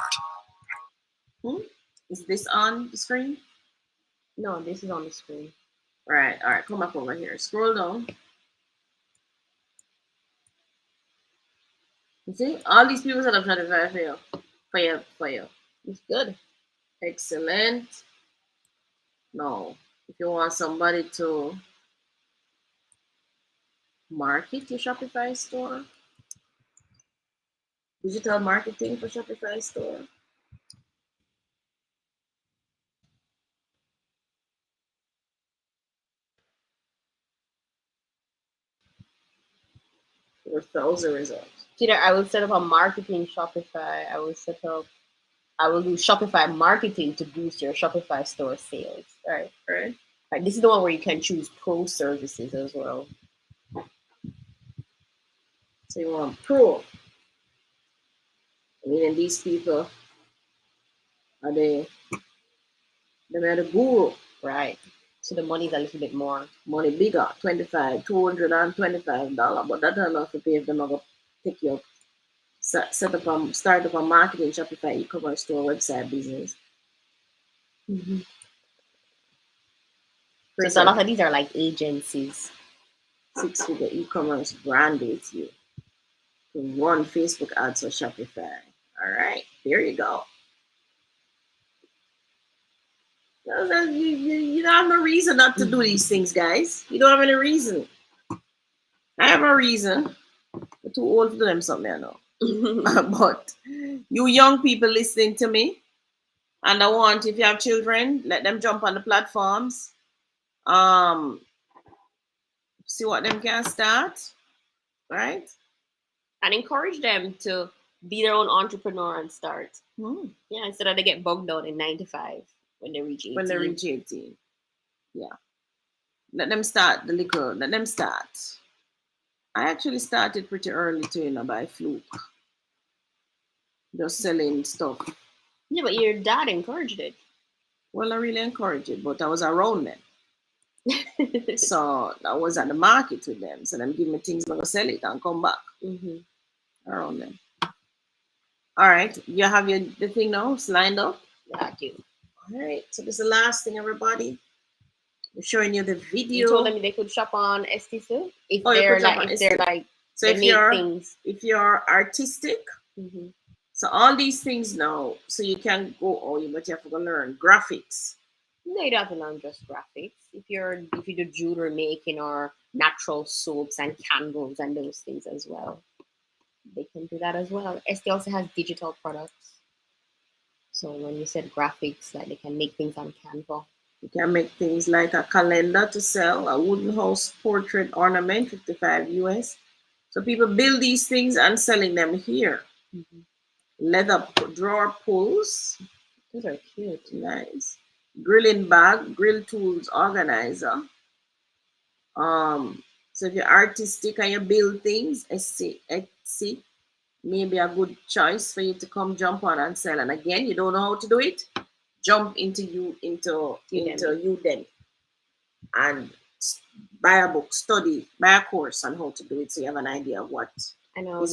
aren't. Is this on the screen? No, this is on the screen. Right. All right. Come up over here. Scroll down. You see, all these people set up Shopify for you. It's good. Excellent. No, if you want somebody to market your Shopify store, digital marketing for Shopify store. There were 1,000 results. Peter, I will set up a marketing Shopify. I will do Shopify marketing to boost your Shopify store sales. All right. Right. Right. This is the one where you can choose pro services as well. So you want pro. Meaning these people are the guru. Right. So the money's a little bit more. Money bigger, $225, but that's enough to pay if they're not going to take your start up a marketing Shopify e-commerce store website business. So a lot of these are like agencies. 6-figure e-commerce brand with you. You can run Facebook ads or Shopify. All right, there you go. You don't have no reason not to do these things, guys. You don't have any reason. I have a reason. I'm too old to do them something, I know. But you young people listening to me, and I want, if you have children, let them jump on the platforms. See what them can start, right? And encourage them to be their own entrepreneur and start. Yeah, instead of they get bogged down in 9 to 5 when they reach 18. When they reach 18. Yeah. Let them start let them start. I actually started pretty early too, by fluke. Just selling stuff. Yeah, but your dad encouraged it. Well, I really encouraged it, but I was around them. So I was at the market with them. So them give me things, I'm going to sell it and come back. Around them. All right. You have the thing now lined up? Yeah, I do. All right. So this is the last thing, everybody. I'm showing you the video. You told them they could shop on ST2 if they're like so if you're artistic, so all these things now, so you can go, but you have to learn graphics. No, you don't have to learn just graphics. If you do jewelry making or natural soaps and candles and those things as well, they can do that as well. ST also has digital products. So when you said graphics, like they can make things on Canva. You can make things like a calendar to sell, a wooden house portrait ornament, 55 US. So people build these things and selling them here. Leather drawer pulls. Those are cute. Nice. Grilling bag, grill tools organizer. So if you're artistic and you build things, Etsy may be a good choice for you to come jump on and sell. And again, you don't know how to do it, jump into Udemy and buy a book, buy a course on how to do it, so you have an idea of what is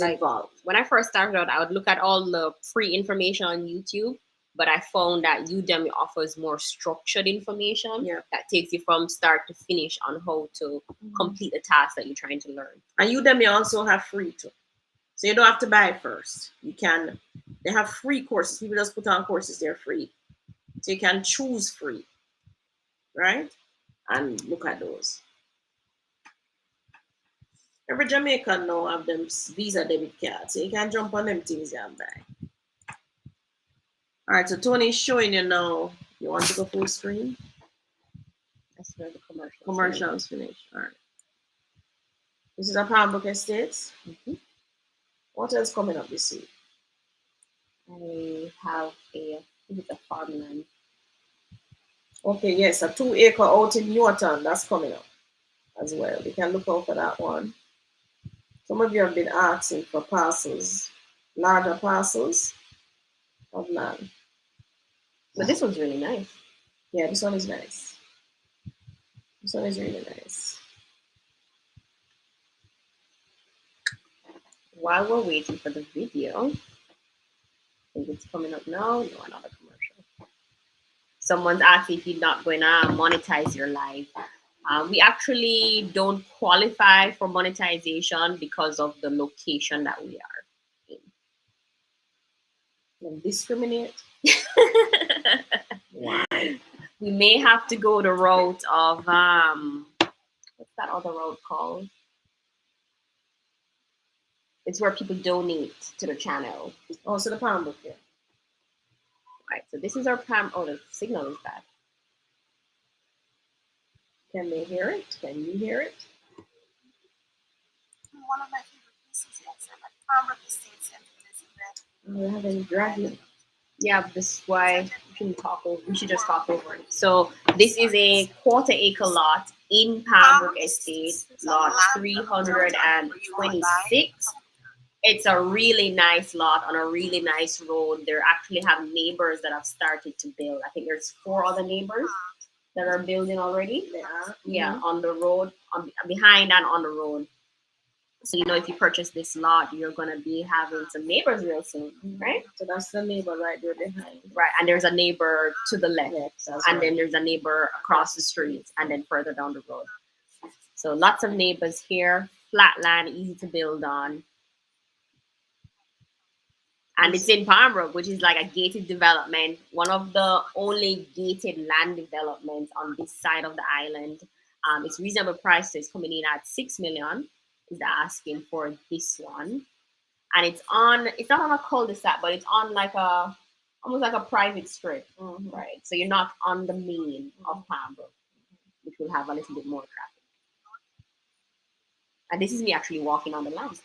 involved. When I first started out, I would look at all the free information on YouTube, but I found that Udemy offers more structured information that takes you from start to finish on how to complete the task that you're trying to learn. And Udemy also have free too. So you don't have to buy it first. They have free courses. People just put on courses, they're free. So you can choose free, right? And look at those. Every Jamaican now have them Visa debit cards. So you can jump on them things and buy. All right, so Tony's showing you now. You want to go full screen? That's where the commercials finish. All right. This is a Palmetto Estates. What else coming up this week? I have a farmland. Okay, yes, a 2-acre out in Newton. That's coming up as well. You can look out for that one. Some of you have been asking for parcels, larger parcels of land. But this one's really nice. Yeah, this one is nice. This one is really nice. While we're waiting for the video, I think it's coming up now. No, another commercial. Someone's asking if you're not going to monetize your live. We actually don't qualify for monetization because of the location that we are in. Don't discriminate. Why? We may have to go the route of what's that other road called? It's where people donate to the channel. Oh, so the palm book here. Right. So this is our palm. Oh, the signal is bad. Can they hear it? Can you hear it? One of my favorite pieces, yes. I'm a palm book estates and We're having dragging. Yeah, this is why we shouldn't talk over. We should just talk over it. So this is a 1/4 acre lot in Palmetto Estate, lot 326. It's a really nice lot on a really nice road. They actually have neighbors that have started to build. I think there's 4 other neighbors that are building already. Yeah. Yeah, on the road, behind and on the road. So you know, if you purchase this lot, you're gonna be having some neighbors real soon, right? So that's the neighbor right there behind. Right, and there's a neighbor to the left, Yes, and then there's a neighbor across the street, and then further down the road. So lots of neighbors here, flat land, easy to build on. And it's in Palmetto, which is like a gated development, one of the only gated land developments on this side of the island. It's reasonable price, so it's coming in at 6 million is the asking for this one. And it's not on a cul-de-sac, but it's on like almost like a private strip, right? So you're not on the main of Palmetto, which will have a little bit more traffic. And this is me actually walking on the land.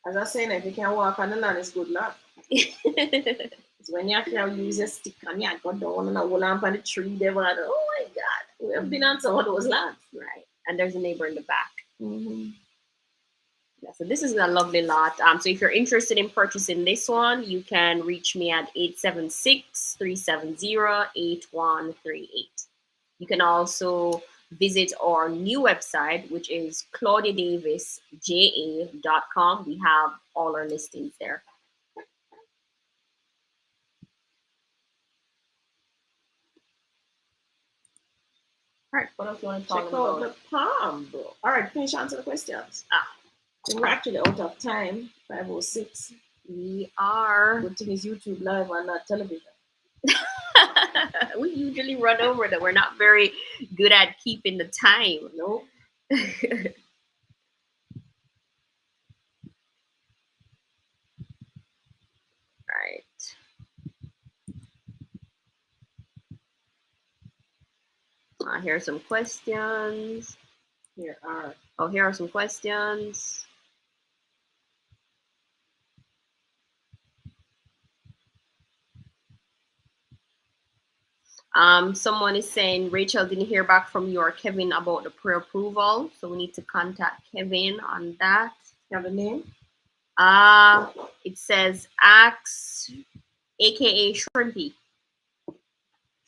As I say, if you can walk on the land, it's good luck. It's when you have to use a stick and you go down and hold on the tree, they were like, oh my God, we have been on some of those lands. Right. And there's a neighbor in the back. Mm-hmm. Yeah, so this is a lovely lot. So if you're interested in purchasing this one, you can reach me at 876-370-8138. You can also visit our new website, which is claudiadavisja.com. We have all our listings there. All right, what else do you want to talk Check about? out the palm, bro. All right, finish answer the questions. We're actually out of time, 5:06. We are. Good thing is YouTube live and not television. We usually run over that. We're not very good at keeping the time. Nope. Right. Here are some questions. Here are some questions. Someone is saying Rachel didn't hear back from you or Kevin about the pre-approval, so we need to contact Kevin on that. You have a name? It says Axe, aka Shrimpy.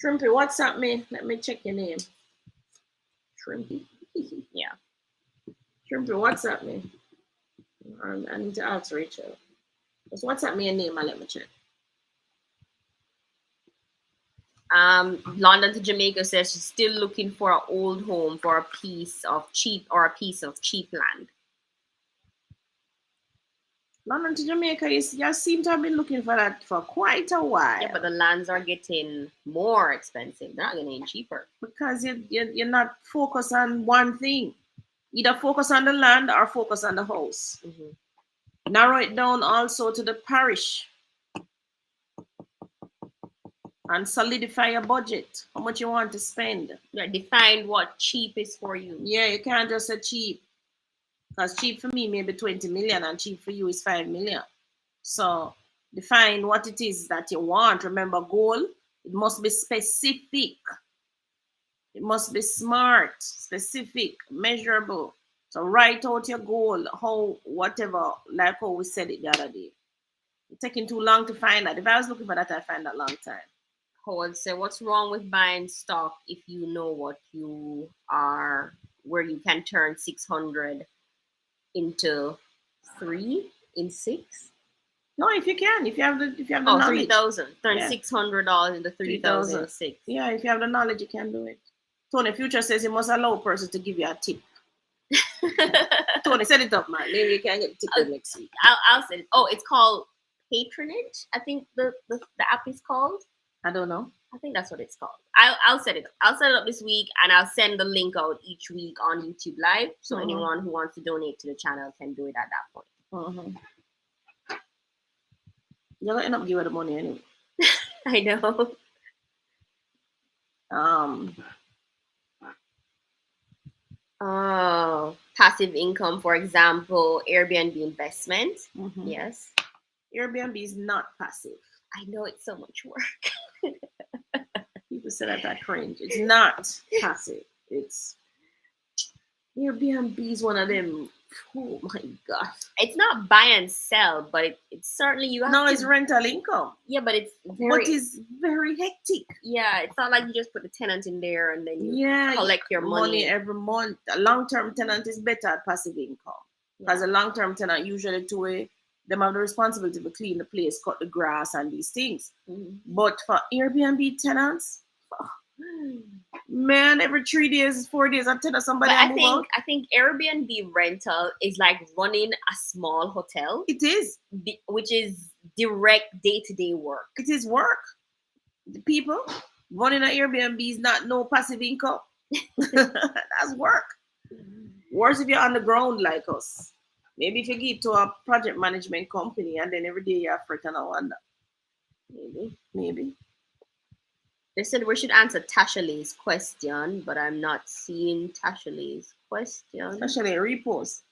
Shrimpy, WhatsApp me. Let me check your name. Shrimpy. Yeah. Shrimpy, WhatsApp me. I need to ask Rachel. Just WhatsApp me a name and let me check. London to Jamaica says she's still looking for an old home for a piece of cheap land. London to Jamaica, you seem to have been looking for that for quite a while. Yeah, but the lands are getting more expensive. They're not getting cheaper. Because you're not focused on one thing. Either focus on the land or focus on the house. Mm-hmm. Narrow it down also to the parish. And solidify your budget. How much you want to spend. Yeah, define what cheap is for you. Yeah, you can't just say cheap. Because cheap for me may be 20 million and cheap for you is 5 million. So define what it is that you want. Remember, goal, it must be specific. It must be smart, specific, measurable. So write out your goal, whatever, like how we said it the other day. It's taking too long to find that. If I was looking for that, I'd find that long time. Howard said, what's wrong with buying stock if you know what you are, where you can turn 600 into 3 in 6? No, if you can, if you have the knowledge. 3,000. Turn $600 into 3,006. Yeah, if you have the knowledge, you can do it. Tony Future says you must allow a person to give you a tip. Tony, set it up, man. Maybe you can get a tip next week. I'll set it. Oh, it's called Patronage. I think the app is called. I don't know. I think that's what it's called. I'll set it up. I'll set it up this week, and I'll send the link out each week on YouTube Live, so anyone who wants to donate to the channel can do it at that point. You're gonna end up giving the money anyway. I know. Passive income, for example, Airbnb investment. Yes. Airbnb is not passive. I know, it's so much work. People say that I cringe. It's not passive. It's Airbnb is one of them. Oh my gosh. It's not buy and sell, but it's certainly you have No, it's rental income. Yeah, but it's very hectic. Yeah, it's not like you just put the tenant in there and then you collect your money every month. A long-term tenant is better at passive income. Because a long-term tenant usually them have the responsibility to clean the place, cut the grass, and these things. Mhm. But for Airbnb tenants, man, every 3 days, 4 days, I tell somebody But I move out. I think Airbnb rental is like running a small hotel, It is. which is direct day-to-day work. It is work. The people running an Airbnb is not no passive income. That's work. Worse if you're on the ground like us. Maybe if you give to a project management company and then every day you're freaking out on that. Maybe. They said we should answer Tasha Lee's question, but I'm not seeing Tasha Lee's question. Especially repost.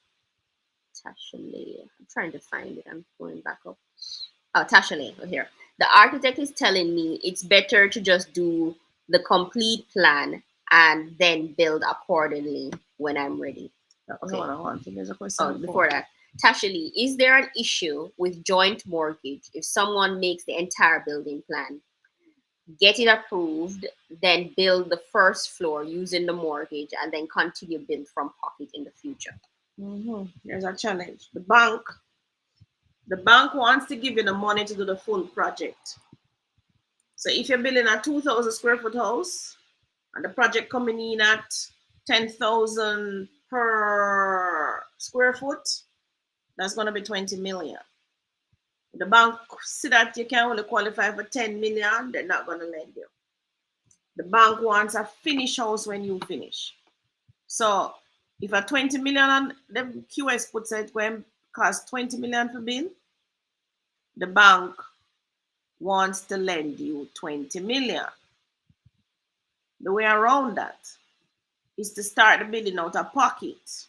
Tasha Lee. I'm trying to find it. I'm going back up. Oh, Tasha Lee. Oh, here. The architect is telling me it's better to just do the complete plan and then build accordingly when I'm ready. Okay. Hold on. There's a question. Oh, before that, Tasha Lee, is there an issue with joint mortgage if someone makes the entire building plan, get it approved, then build the first floor using the mortgage, and then continue build from pocket in the future? There's a challenge. The bank wants to give you the money to do the full project. So if you're building a 2,000 square foot house and the project coming in at 10,000 per square foot, that's going to be 20 million. The bank see that you can only qualify for 10 million, they're not going to lend you. The bank wants a finished house when you finish. So if a 20 million, the QS puts it when cost 20 million for bill, the bank wants to lend you 20 million. The way around that is to start the building out of pocket.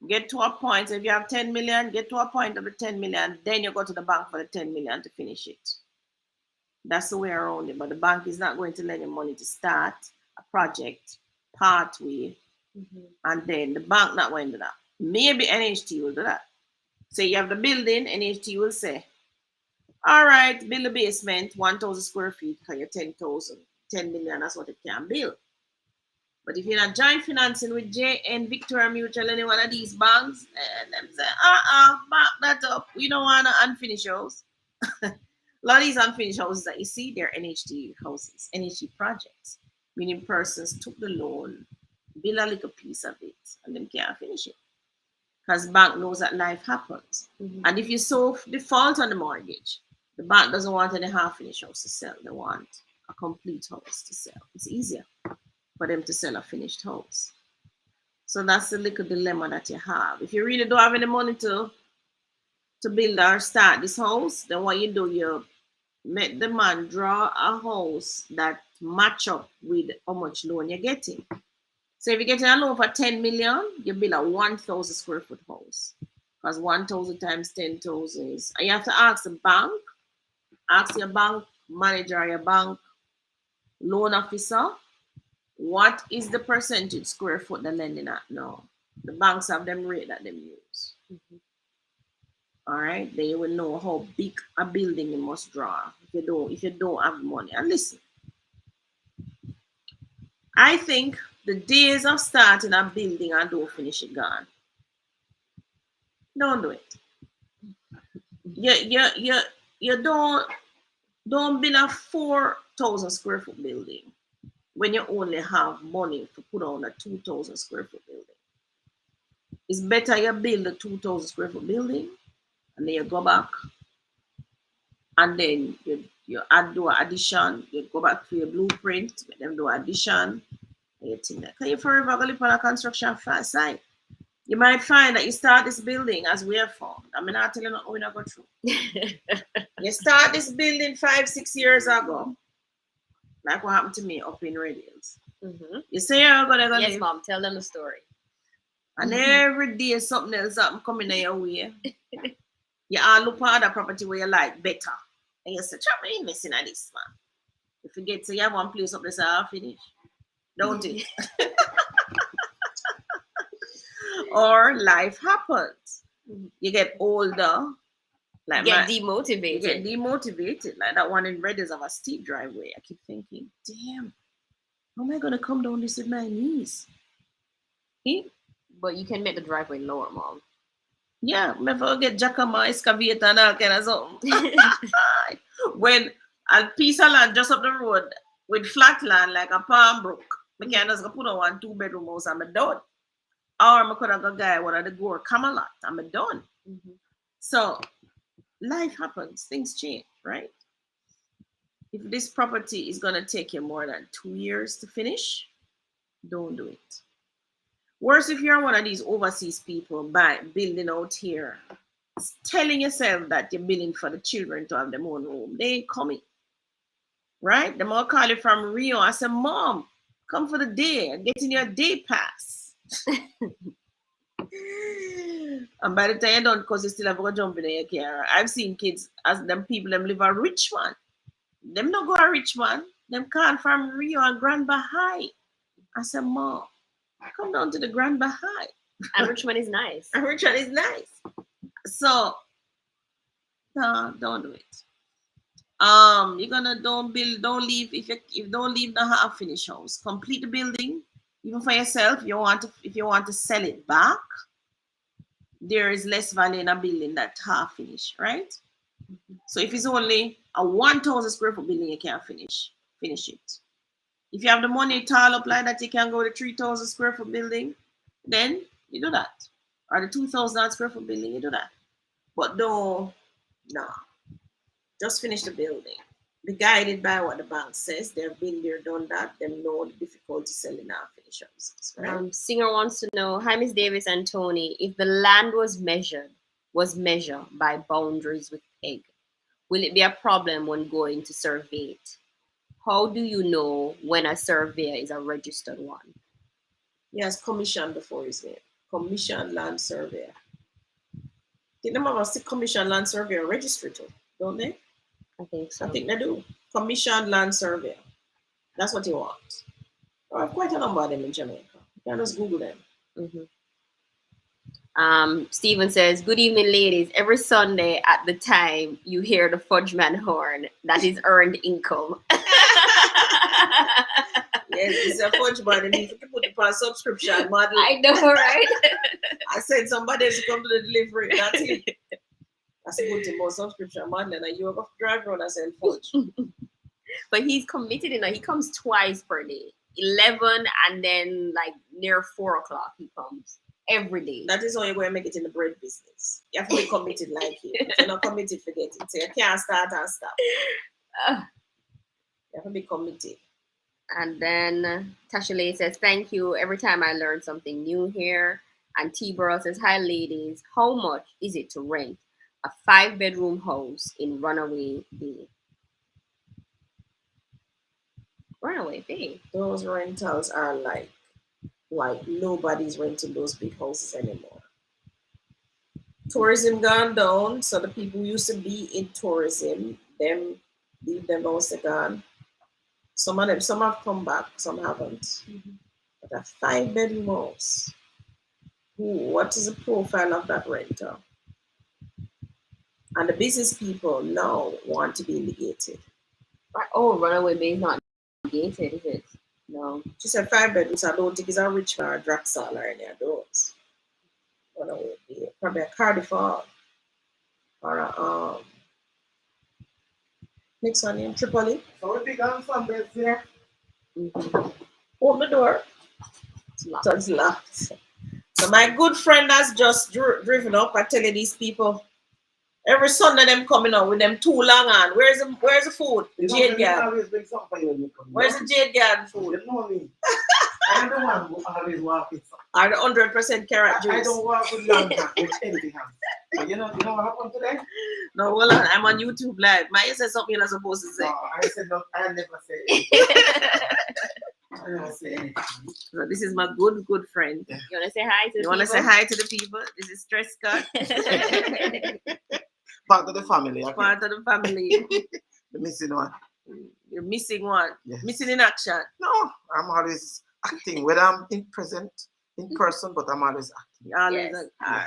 Get to a point, so if you have 10 million, get to a point of the 10 million, then you go to the bank for the 10 million to finish it. That's the way around it. But the bank is not going to lend you money to start a project part way, and then the bank not going to do that. Maybe NHT will do that. So you have the building, NHT will say, all right, build a basement, 1,000 square feet, because you're 10 million, that's what it can build. But if you're not joint financing with JN, Victoria Mutual, any one of these banks, and them say, back that up. We don't want to unfinished house. A lot of these unfinished houses that you see, they're NHT houses, NHT projects, meaning persons took the loan, build a little piece of it, and then can't finish it. Because bank knows that life happens. And if you so default on the mortgage, the bank doesn't want any half-finished house to sell. They want a complete house to sell. It's easier for them to sell a finished house. So that's the little dilemma that you have. If you really don't have any money to build or start this house, then what you do, you make the man draw a house that match up with how much loan you're getting. So if you're getting a loan for 10 million, you build a 1,000 square foot house. Because 1,000 times 10,000 is, and you have to ask the bank, ask your bank manager, your bank loan officer, what is the percentage square foot they're lending at now? The banks have them rate that they use. All right, then you will know how big a building you must draw if you don't have money. And listen, I think the days of starting a building and don't finish it gone. Don't do it. You don't build a 4,000 square foot building when you only have money to put on a 2,000 square foot building. It's better you build a 2,000 square foot building and then you go back and then you do an addition, you go back to your blueprint, let them do addition, and you think that. Because you forever going to live on a construction site. You might find that you start this building as we have found. I mean, I'll tell you what we're not going through. You start this building 5-6 years ago, like what happened to me up in Red Hills. You say you're going to Yes, live, Mom, tell them the story. and every day something else happen coming in your way. You all look for other property where you like better. And you say, "Chop me missing at this, man." You forget, so you have one place up there, so I'll finish. Don't it? Or life happens. You get older. Like You get demotivated. You get demotivated. Like that one in Red is of a steep driveway. I keep thinking, damn, how am I going to come down this with my knees? But you can make the driveway lower, Mom. Yeah, never get Jacama excavator and all kind of something. When a piece of land just up the road with flat land like a palm brook, I can just go put on 1 2-bedroom house and I'm done. Or I could have got guy one of the gore Camelot, I'm done. Mhm. So life happens, things change, right? If this property is gonna take you more than 2 years to finish, don't do it. Worse if you're one of these overseas people building out here, telling yourself that you're building for the children to have their own room. They ain't coming. Right? The more call you from Rio. I said, Mom, come for the day. I'm getting your day pass. And by the time you're done, because you still have to go jump in your car. I've seen kids, as them people, them live a rich man. Them not go a rich man. Them call from Rio and Grand Bahia. I said, Mom, come down to the Grand Bahia. And Richmond is nice. And Richmond is nice. So, no, don't do it. You're gonna don't leave if don't leave the half finished house. Complete the building, even for yourself. If you want to sell it back, there is less value in a building that half finished, right? So if it's only a 1,000 square foot building, you can't finish it. If you have the money tall up like that, you can go to 3,000 square foot building, then you do that. Or the 2,000 square foot building, you do that. But no, just finish the building. Be guided by what the bank says. They've been there, done that. They know the difficulty selling our finished houses, right? Singer wants to know, hi Miss Davis and Tony, if the land was measured by boundaries with peg, will it be a problem when going to survey it? How do you know when a surveyor is a registered one? Yes, commission before his name. Commission land surveyor. Think them have a commission land surveyor registry too, don't they? I think so. I think they do. Commission land surveyor. That's what you want. I have quite a number of them in Jamaica. You can just Google them. Mm-hmm. Stephen says, good evening, ladies. Every Sunday at the time you hear the Fudgeman horn, that is earned income. Yes, it's a Fudgeman, and if you put it on subscription model. I know, right? I said somebody else to come to the delivery. That's it. That's a good thing about subscription model, and you have to drive around and sell fudge. But he's committed enough. He comes twice per day. 11 and then like near 4 o'clock he comes. Every day. That is how you're going to make it in the bread business. You have to be committed like you. If you're not committed, forget it. So you can't start and stop. You have to be committed. And then Tasha Lee says, thank you. Every time I learn something new here. And T Burrow says, hi ladies. How much is it to rent a 5-bedroom house in Runaway Bay? Runaway Bay. Those rentals are like nobody's renting those big houses anymore. Tourism gone down, so the people who used to be in tourism, them leave them also gone. Some have come back, some haven't. Mm-hmm. But a 5-bedroom house. What is the profile of that renter? And the business people now want to be negated. Oh, Runaway Bay is not negated, is it? No. She said 5 bedrooms. I don't think it's a rich man or Draxal or any of those. Runaway Bay. Probably a Cardiff or a next one in Tripoli. So we big on some beds there. Mm-hmm. Open the door. So it's locked. So my good friend has just driven up. I tell you, these people, every Sunday them coming out with them 2 long on. Where's the food? Jade Garden. Where's the Jade Garden food? You know me. I'm the one who always walk with some. Are the 100% carrot juice? I don't walk with long back with anything else. But you know what happened today? No, hold on. I'm on YouTube Live. Maya said something you're not supposed to say. No, I said no. I never say anything. I never say anything. So this is my good friend. You want to say hi to the people? You want to say hi to the people? This is Stress Scott. Part of the family. Okay? Part of the family. The missing one. You're missing one. Yes. Missing in action. No, I'm always acting. Whether I'm in person, but I'm always acting. Always. Yes. All right.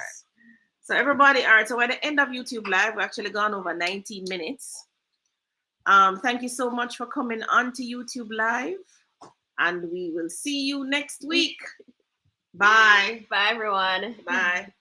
So everybody, all right. So at the end of YouTube Live, we've actually gone over 19 minutes. Thank you so much for coming on to YouTube Live. And we will see you next week. Bye. Bye, everyone. Bye.